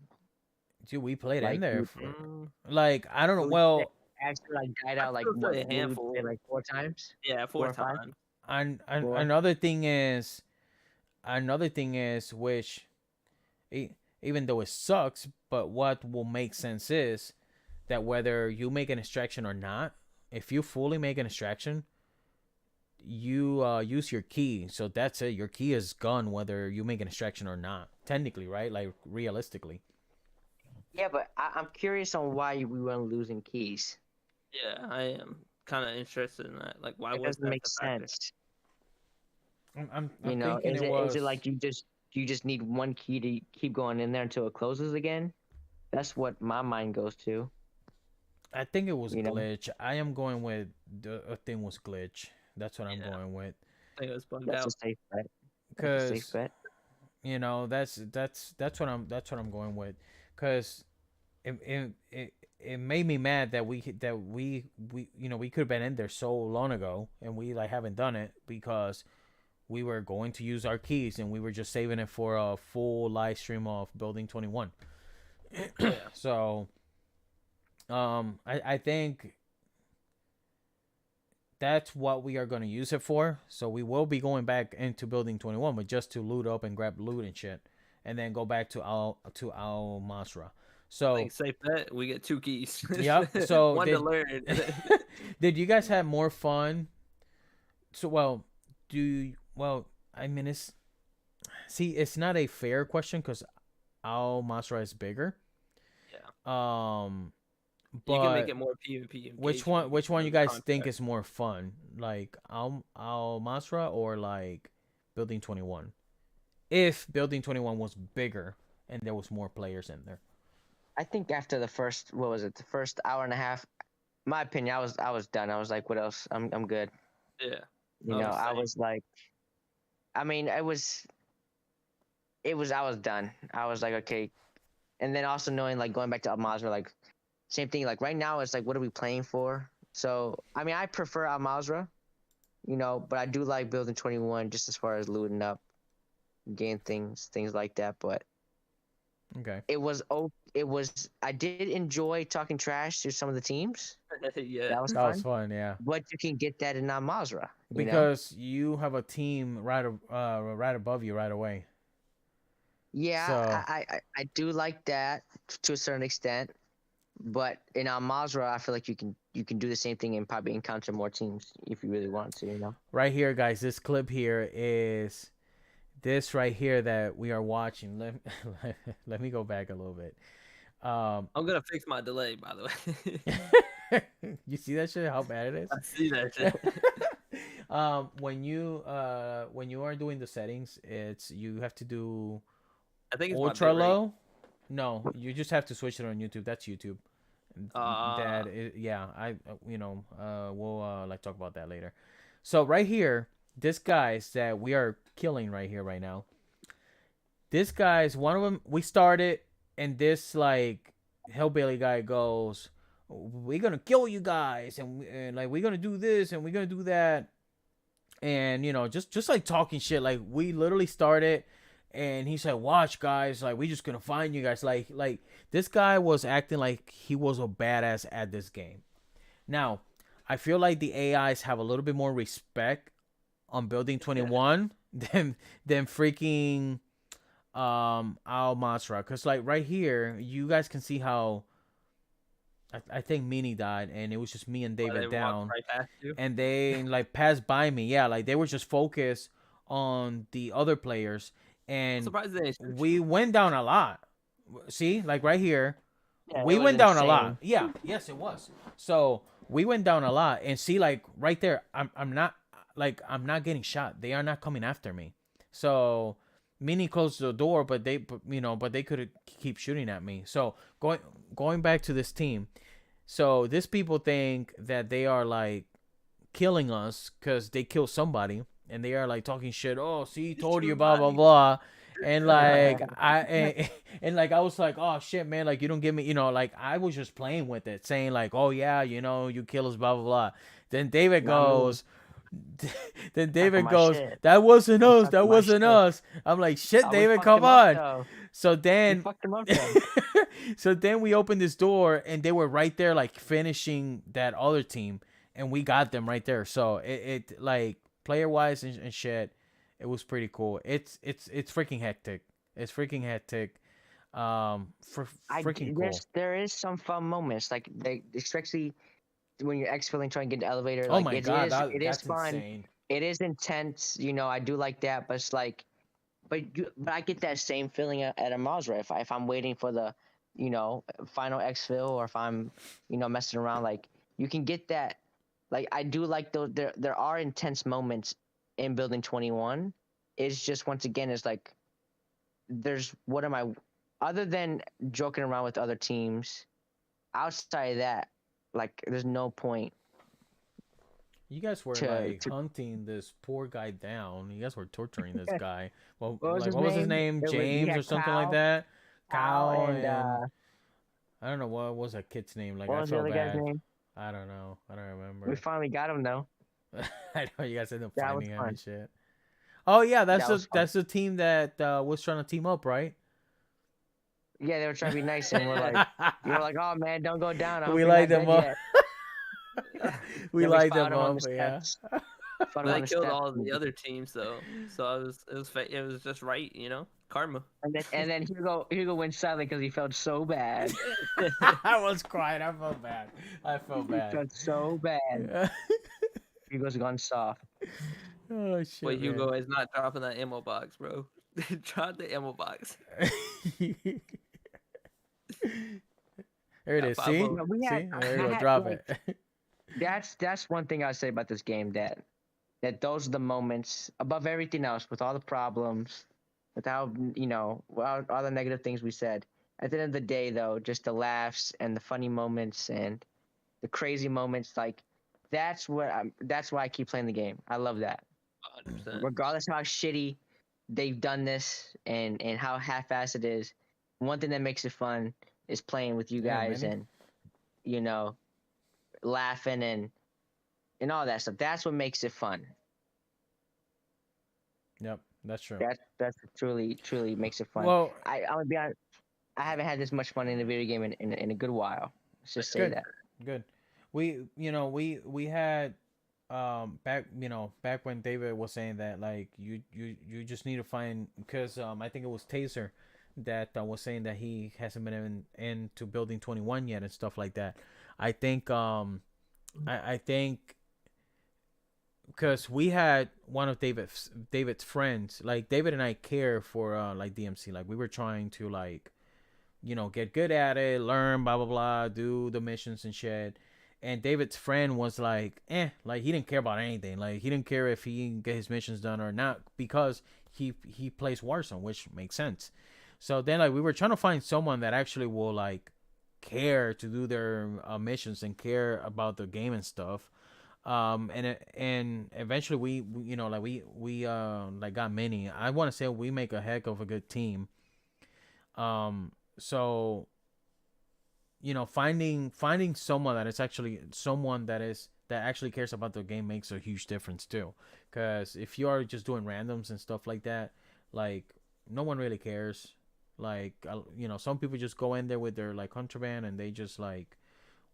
Dude, we played in Like, there. Mm, Like I don't know. we Well, actually like died I out like still what? say a Maybe handful. like 4 times, Yeah, 4 four or 5. times. Four. Another thing is which even though it sucks, but what will make sense is that whether you make an extraction or not, if you fully make an extraction, you use your key. So that's it. Your key is gone whether you make an extraction or not. Technically, right? Like realistically. Yeah, but I'm curious on why we weren't losing keys. Yeah, I am kind of interested in that. Like, why It was doesn't that make the factor? sense. I'm You know, thinking is it it was. like you just need one key to keep going in there until it closes again? That's what my mind goes to. I think it was You know, glitch. I am going with the thing was glitch. That's what I'm Yeah. going with. I think it was bugged that's a out. safe bet. That's a safe Cause bet. that's what I'm going with. Cause it made me mad that we we could have been in there so long ago and we like haven't done it because we were going to use our keys and we were just saving it for a full live stream of Building 21. Yeah. So I think that's what we are going to use it for. So we will be going back into Building 21, but just to loot up and grab loot and shit, and then go back to Al Masra. I So think safe bet. We get 2 keys. yep. So one to learn. did you guys have more fun? So I mean it's not a fair question because Al Masra is bigger. Yeah. But You can make it more PvP. which one you guys think is more fun? Like Al Masra or like Building 21? If Building 21 was bigger and there was more players in there. I think after the first, what was it? The first hour and a half, my opinion, I was done. I was like, what else? I'm good. Yeah. You know, I was like, I mean, I was done. I was like, okay. And then also knowing like going back to Al Mazrah, like same thing. Like right now, it's like, what are we playing for? So I mean, I prefer Al Mazrah, you know, but I do like Building 21 just as far as looting up, gain things like that. But Okay. it was I did enjoy talking trash to some of the teams. Yeah. That was That fun. was fun, yeah. But you can get that in Al Mazrah. Because you have a team right above you right away. Yeah, So I do like that to a certain extent, but in Al Mazrah, I feel like you can do the same thing and probably encounter more teams if you really want to, you know. right here, guys, this clip here is this right here that we are watching. Let me go back a little bit. I'm gonna fix my delay, by the way. You see that shit? How bad it is? I see that shit. When you are doing the settings, you have to do I think it's ultra my bitrate. low. No, you just have to switch it on YouTube. That's YouTube. Yeah, we'll like talk about that later. So right here, this guys that we are killing right now. This guy's one of them. We started, and this like hillbilly guy goes, "We're gonna kill you guys, and like we're gonna do this and we're gonna do that," and just like talking shit. Like we literally started, and he said, "Watch, guys, like we just gonna find you guys." Like this guy was acting like he was a badass at this game. Now, I feel like the AIs have a little bit more respect on Building 21 than freaking Al Masra, because like right here you guys can see how I think Mini died, and it was just me and Why they David walked down, right past you. and they like passed by me. Yeah, like they were just focused on the other players, I'm and surprised they didn't shoot we you. went down a lot. See, like right here, Yeah, we it was went down a lot. insane. Yeah, yes, it was. So we went down a lot, and see, like right there, I'm not like I'm not getting shot. They are not coming after me. So Mini closed the door, but they could keep shooting at me. So going back to this team, so these people think that they are like killing us because they kill somebody, and they are like talking shit. Oh, see, told you, blah blah blah. And like and like I was like, oh shit, man, like you don't give me, like I was just playing with it, saying like, oh yeah, you kill us, blah blah blah. Then David Not me. goes, then David my goes, shit. that wasn't us, talking that my wasn't shit. us. I'm like, shit, We David, fucked come him up, on. though. So We then fucked him up though. so then we opened this door, and they were right there like finishing that other team, and we got them right there. So it like player wise and shit, it was pretty cool. It's freaking hectic. It's freaking hectic. Freaking cool. There is some fun moments, like especially when you're exfilling trying to get the elevator. Oh Like my it god, is it is that's fun. insane. It is intense. I do like that, but it's like, but I get that same feeling at a Mazra if I'm waiting for the, final exfil, or if I'm, messing around. Like you can get that. Like I do like those. There are intense moments in Building 21. It's just, once again, it's like there's what am I, other than joking around with other teams, outside of that, like there's no point. You guys were to hunting this poor guy down. You guys were torturing this guy. Well, What was like his what was his name? name? We James had or something like Kyle. that. Kyle and I don't know what was that kid's name. Like what I was the felt other guy's bad. name? I don't know. I don't We remember. finally got him though. I know you guys ended up That was finding him fun. and shit. Oh yeah, That was fun. that's the team that was trying to team up, right? Yeah, they were trying to be nice, and we're like, oh man, don't go down. I hope We you're light not them dead up. yet." We Then light found them him on up, the yeah. steps. Found him But they on the killed steps. all of the other teams though, so it was just right, karma. And then Hugo went silent because he felt so bad. I was crying. I felt bad. He felt so bad. Hugo's gone soft. Oh shit. Wait, Hugo is not dropping that ammo box, bro. Drop the ammo box. There it Yeah, is. 5-0. See? No, we had- See? There you I go. had, Drop like, it. That's one thing I say about this game, that those are the moments above everything else, with all the problems, with how all the negative things we said. At the end of the day, though, just the laughs and the funny moments and the crazy moments, like that's why I keep playing the game. I love that. 100%. Regardless of how shitty they've done this and how half-assed it is, one thing that makes it fun is playing with you Yeah, guys man. and laughing and all that stuff. That's what makes it fun. Yep, that's true. That's what truly makes it fun. Well, I'm gonna be honest, I haven't had this much fun in a video game in a good while. Let's just say Good. that. good. We had back when David was saying that, like you just need to find, because I think it was Taser that was saying that he hasn't been into Building 21 yet and stuff like that. I think I think because we had one of David's friends, like David and I care for like DMC, like we were trying to like get good at it, learn, blah blah blah, do the missions and shit. And David's friend was like, like he didn't care about anything. Like he didn't care if he can get his missions done or not, because he plays Warzone, which makes sense. So then like we were trying to find someone that actually will like care to do their missions and care about the game and stuff. And eventually we like we like got many. I want to say we make a heck of a good team. So finding someone that is actually that actually cares about the game makes a huge difference too. Because if you are just doing randoms and stuff like that, like no one really cares. Like you know, some people just go in there with their like contraband and they just like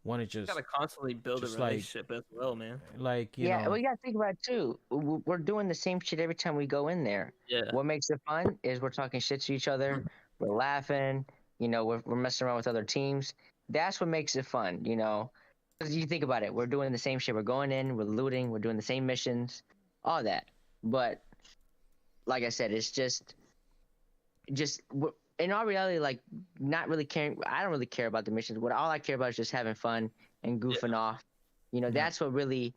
want to Gotta constantly build a just like relationship as well, man. you Yeah, well, know. you gotta think about it too. We're doing the same shit every time we go in there. Yeah. What makes it fun is we're talking shit to each other, we're laughing, we're messing around with other teams. That's what makes it fun, you know. Because you think about it, we're doing the same shit. We're going in, we're looting, we're doing the same missions, all that. But like I said, it's just in all reality, like not really caring. I don't really care about the missions. What all I care about is just having fun and goofing off. Yeah. That's what really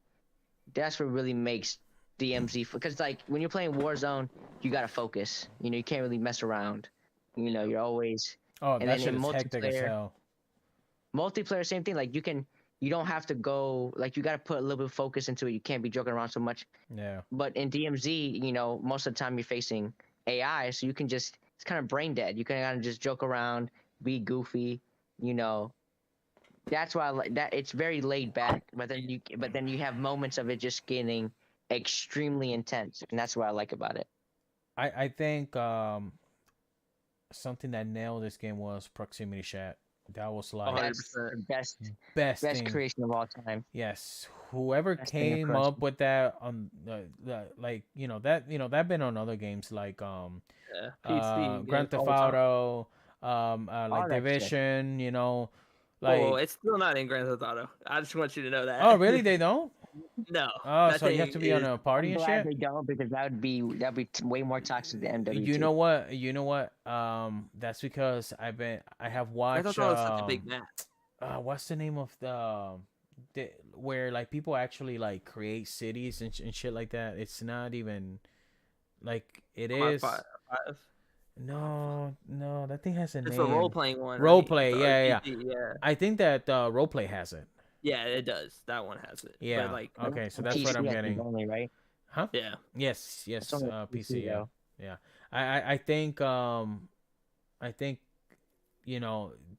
makes DMZ, because like when you're playing Warzone, you gotta focus. You can't really mess around. You're always. Oh, And that then shit in is hectic as multiplayer, hell. same thing. Like you don't have to go. Like you gotta put a little bit of focus into it. You can't be joking around so much. Yeah. But in DMZ, most of the time you're facing AI, so you can just it's kind of brain dead. You can kind of just joke around, be goofy. You know, that's why I like that. It's very laid back, but then you have moments of it just getting extremely intense, and that's what I like about it. I think something that nailed this game was proximity chat. That was like 100%. That's the best best thing. creation of all time. Yes, whoever Best thing in came person. up with that on the like that been on other games like Yeah. PC Grand games Theft all the time. Auto, All like that shit. Division, Whoa, like it's still not in Grand Theft Auto. I just want you to know that. oh really they don't? No, Oh, that so you have thing to be on is. a party I'm and glad shit. they don't, because that'd be way more toxic than You MW2. know what? That's because I have Grand watched Theft Auto is such a big map. what's the name of where like people actually like create cities and shit like that. It's not even like it Come on, is. five. No, that thing has a It's a name. role playing one, Role right? play, The yeah, yeah, RPG, yeah. I think that roleplay has it. Yeah, it does. That one has it. But Yeah. like, Okay, so that's what PC I'm I think getting. only, right? Huh? yeah, Yes, It's yes. only PC PC. Yeah, though. yeah. I think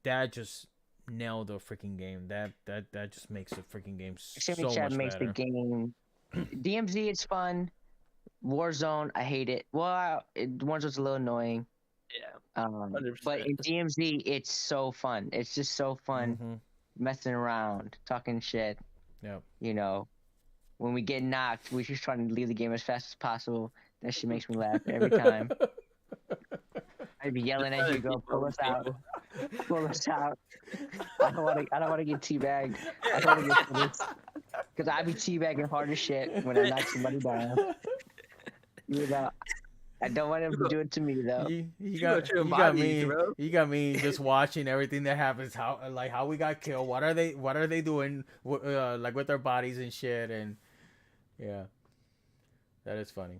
that just nailed the freaking game. That just makes the freaking game Extremely so chat much makes the better. game. DMZ, it's fun. Warzone, I hate it. Well, Warzone's a little annoying. yeah, But 100%. in DMZ, it's so fun. It's just so fun Mm-hmm. messing around, talking shit. Yep. When we get knocked, we're just trying to leave the game as fast as possible. That shit makes me laugh every time. I'd be yelling at you, go pull us out, pull us out. I don't want to get teabagged. I don't want to get finished. Because I be teabagging hard as shit when I knock somebody down. I don't want him to do it to me though. You got your got bodies, me. bro. You got me just watching everything that happens. How we got killed. What are they doing? Like with their bodies and shit. And yeah, that is funny.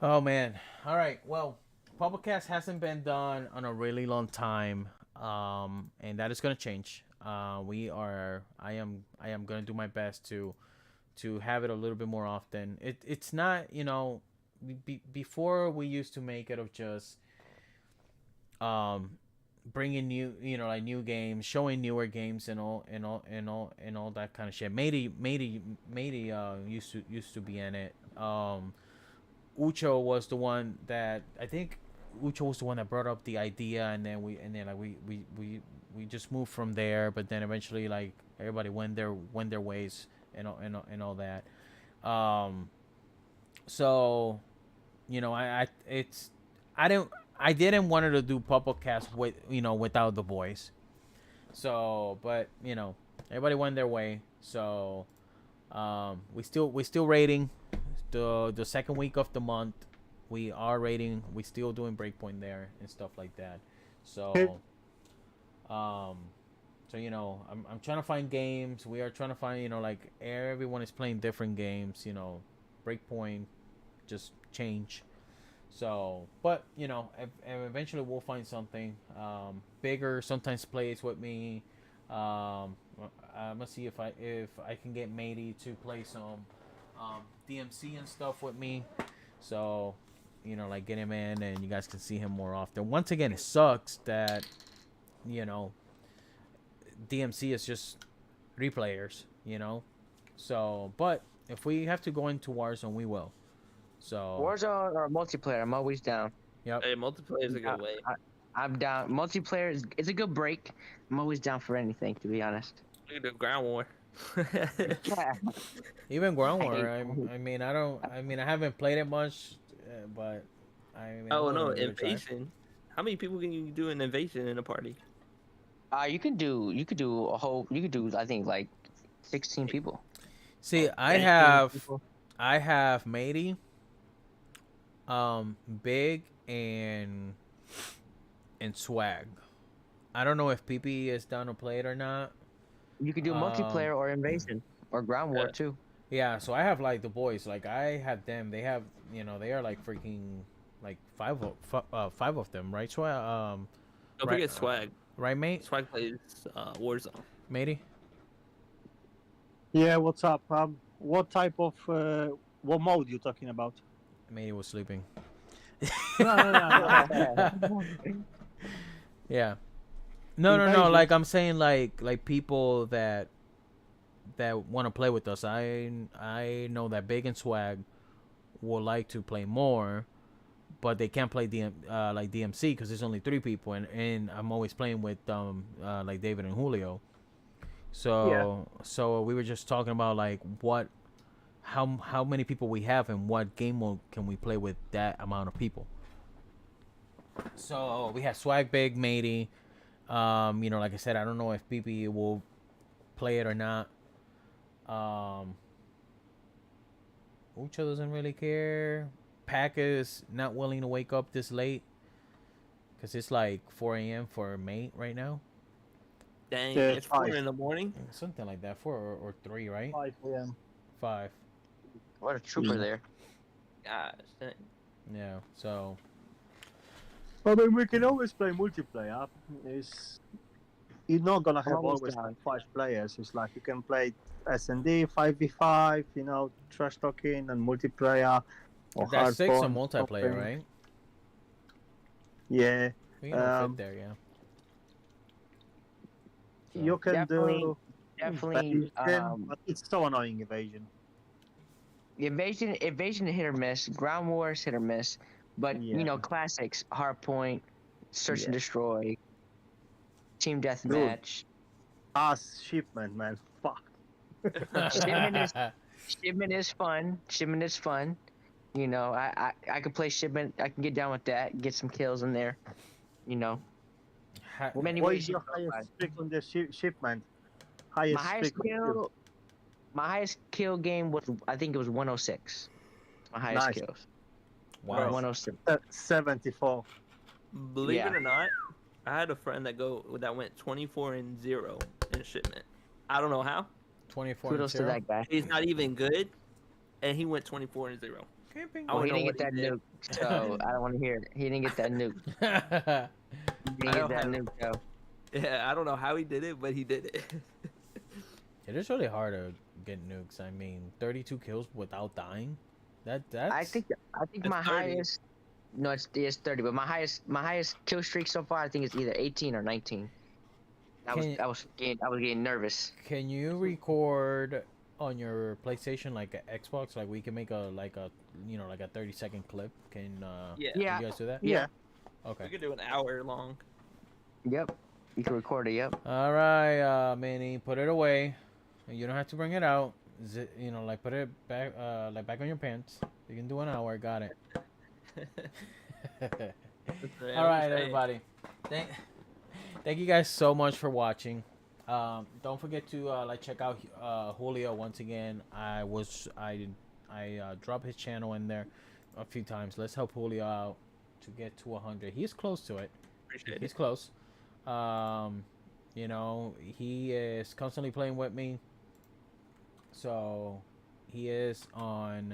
Oh man. All right. Well, Publicast hasn't been done on a really long time. And that is gonna change. I am gonna do my best to have it a little bit more often. It's not before we used to make it of just bringing like new games, showing newer games and all that kind of shit. Matey used to be in it. Ucho was the one that I think Ucho was the one that brought up the idea, and then we just moved from there. But then eventually, like everybody went their ways and all that. So I didn't want to do Pupplecast without the boys. So, but everybody went their way. So, we still rating the second week of the month. We are rating. We still doing breakpoint there and stuff like that. So, I'm trying to find games. We are trying to find like everyone is playing different games. Breakpoint just change. So, but eventually we'll find something. Bigger sometimes plays with me. I'm gonna see if I can get Matey to play some DMC and stuff with me. So, like get him in and you guys can see him more often. Once again, it sucks that DMC is just 3 players. So, but if we have to go into Warzone, we will. So Warzone or multiplayer, I'm always down. Yep. Hey, multiplayer is a good way. I'm down. Multiplayer is it's a good break. I'm always down for anything, to be honest. Look at the ground war. Yeah. Even Ground I War. hate- I mean, I don't. I mean, I haven't played it much, but I mean, I'm Oh willing no, to give it a try. invasion. How many people can you do an invasion in a party? You could do a whole. You could do I think like 16 people. See, Oh, I 18 have people. Matey, Big, and Swag. I don't know if PP is down to play it or not. You could do multiplayer or invasion or ground war Yeah. too. Yeah, so I have like the boys. Like I have them. They have they are like freaking like five of them, right? Swag, Don't right, forget Swag. right, mate, Swag plays Warzone. matey. Yeah, what's up? What type of what mode you talking about? Matey was sleeping. No. Yeah. No. Invasion. Like I'm saying, like people that want to play with us. I know that Big and Swag would like to play more, but they can't play like DMC because there's only 3 people, and I'm always playing with like David and Julio. So we were just talking about like how many people we have and what game mode can we play with that amount of people. So we have Swag, Big, Matey. Like I said, I don't know if PP will play it or not. Ucho doesn't really care. Pack is not willing to wake up this late because it's like 4 a.m. for Mate right now. Dang, Yeah, it's 4 5. in the morning. Something like that. 4 or 3, right? 5 a.m. 5. What a trooper there. Gosh, dang. Yeah. So I mean, we can always play multiplayer. You're not gonna have Always always down. 5 players. It's like you can play S&D 5v5, trash talking and multiplayer. Or that's 6 on hardcore, multiplayer, something. right? Yeah, We can all Um, fit there, yeah. So, you can Definitely- do Definitely. evasion, but it's so annoying evasion. Evasion hit or miss. Ground war is hit or miss. But Yeah. classics: hardpoint, search and Yeah. destroy, team deathmatch. Shipment, man. Fuck. Shipment is fun. Shipment is fun. I could play shipment. I can get down with that. Get some kills in there. Ha- Many What ways is you your can go, highest streak on the shipment? my Highest highest streak on kill. My highest kill game was I think it was 106. My highest Nice. kills. wow. 106. 74. Believe Yeah. it or not, I had a friend that went 24-0 in shipment. I don't know how. 24 Kudos to that guy. He's not even good, and he went 24-0. Camping. I Well, he don't know didn't get what that he did. nuke, so I don't want to hear it. He didn't get that nuke. He I didn't get don't that have- nuke, though. Yeah, I don't know how he did it, but he did it. It is really hard to get nukes. I mean, 32 kills without dying. That's I think It's my 30. highest. No, it's 30, but my highest kill streak so far I think is either 18 or 19. I was getting nervous. Can you record on your PlayStation like an Xbox? Like we can make a 30-second clip. Can Yeah. Yeah. you guys do that? Yeah. We Okay. could do an hour long. Yep. You can record it. Yep. All right, Manny, put it away. You don't have to bring it out. Put it back, back on your pants. You can do an hour. Got it. All right, everybody. Thank you guys so much for watching. Don't forget to check out Julio once again. I dropped his channel in there a few times. Let's help Julio out to get to 100. He's close to it. Appreciate He's it. close. He is constantly playing with me. So he is on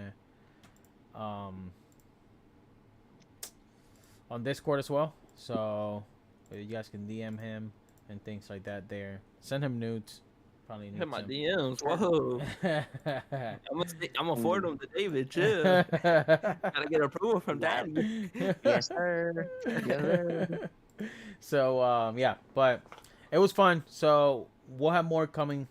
Discord as well. So you guys can DM him and things like that there. Send him nudes. Probably need Hit my some. DMs. Whoa. I'm gonna forward them to David. Chill. Gotta get approval from Daddy. Yes, sir. Yes, sir. So yeah, but it was fun. So we'll have more coming.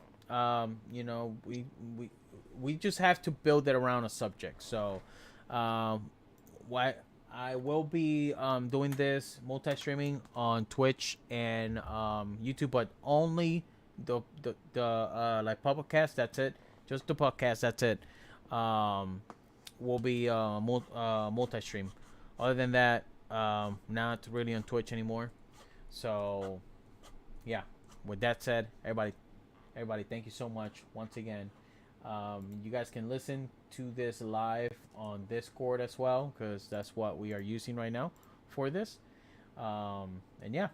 We just have to build it around a subject. So why I will be doing this multi-streaming on Twitch and YouTube, but only the like public cast. That's it. Just the podcast. That's it. Will be multi-stream. Other than that, not really on Twitch anymore. So, yeah. With that said, everybody, thank you so much once again. You guys can listen to this live on Discord as well, because that's what we are using right now for this. And yeah,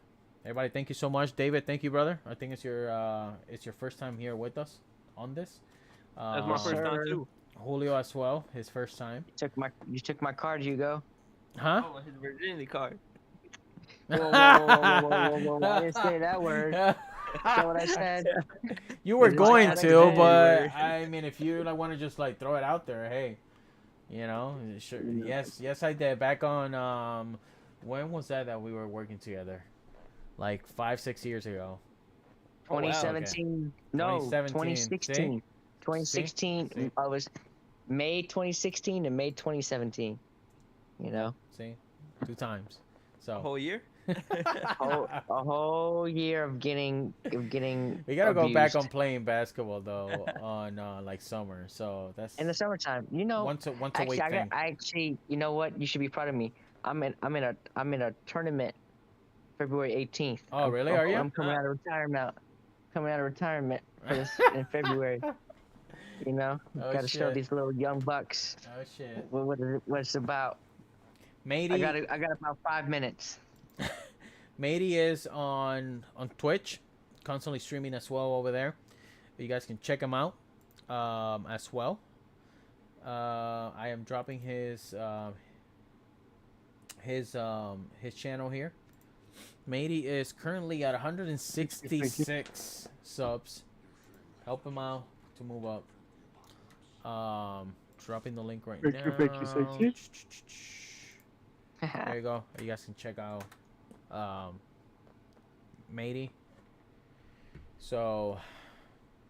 everybody, thank you so much. David, thank you, brother. I think it's your first time here with us on this. That's my first time Sir. too. Julio as well, his first time. You took my card, Hugo. Huh? Oh, his virginity card. Whoa, whoa, whoa, whoa, whoa, whoa, whoa, I didn't say that word. Is that what I said? You were Is it going like to, that? but I mean, if you like want to just like throw it out there, hey, you know, sure. Yes, I did. Back on when was that we were working together? Like 5-6 years ago. Oh, wow. 2017. No, 2016. 2016. See? I was May 2016 and May 2017. You know, See, 2 times. A So whole year. a whole year of getting we gotta go back on abused. playing basketball though on like summer. So that's In the summertime. You know, once a actually, week thing. I actually, you know what? You should be proud of me. I'm in a tournament February 18th. Oh, really? Are you? I'm coming out of retirement. Coming out of retirement for this in February. You know, Oh, got to show shit. these little young bucks Oh shit. what it's about. Matey, I got about 5 minutes. Matey is on Twitch, constantly streaming as well over there. You guys can check him out as well. I am dropping his channel here. Matey is currently at 166 subs. Help him out to move up. Dropping the link right now. There you go. You guys can check out Matey. So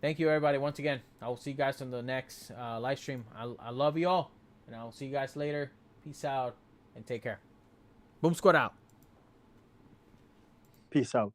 thank you everybody once again. I will see you guys on the next live stream. I love you all, and I will see you guys later. Peace out and take care. Boom Squad out. Peace out.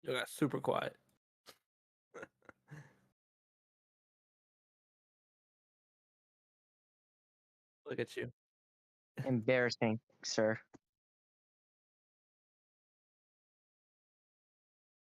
You got super quiet. Look at you. Embarrassing, sir.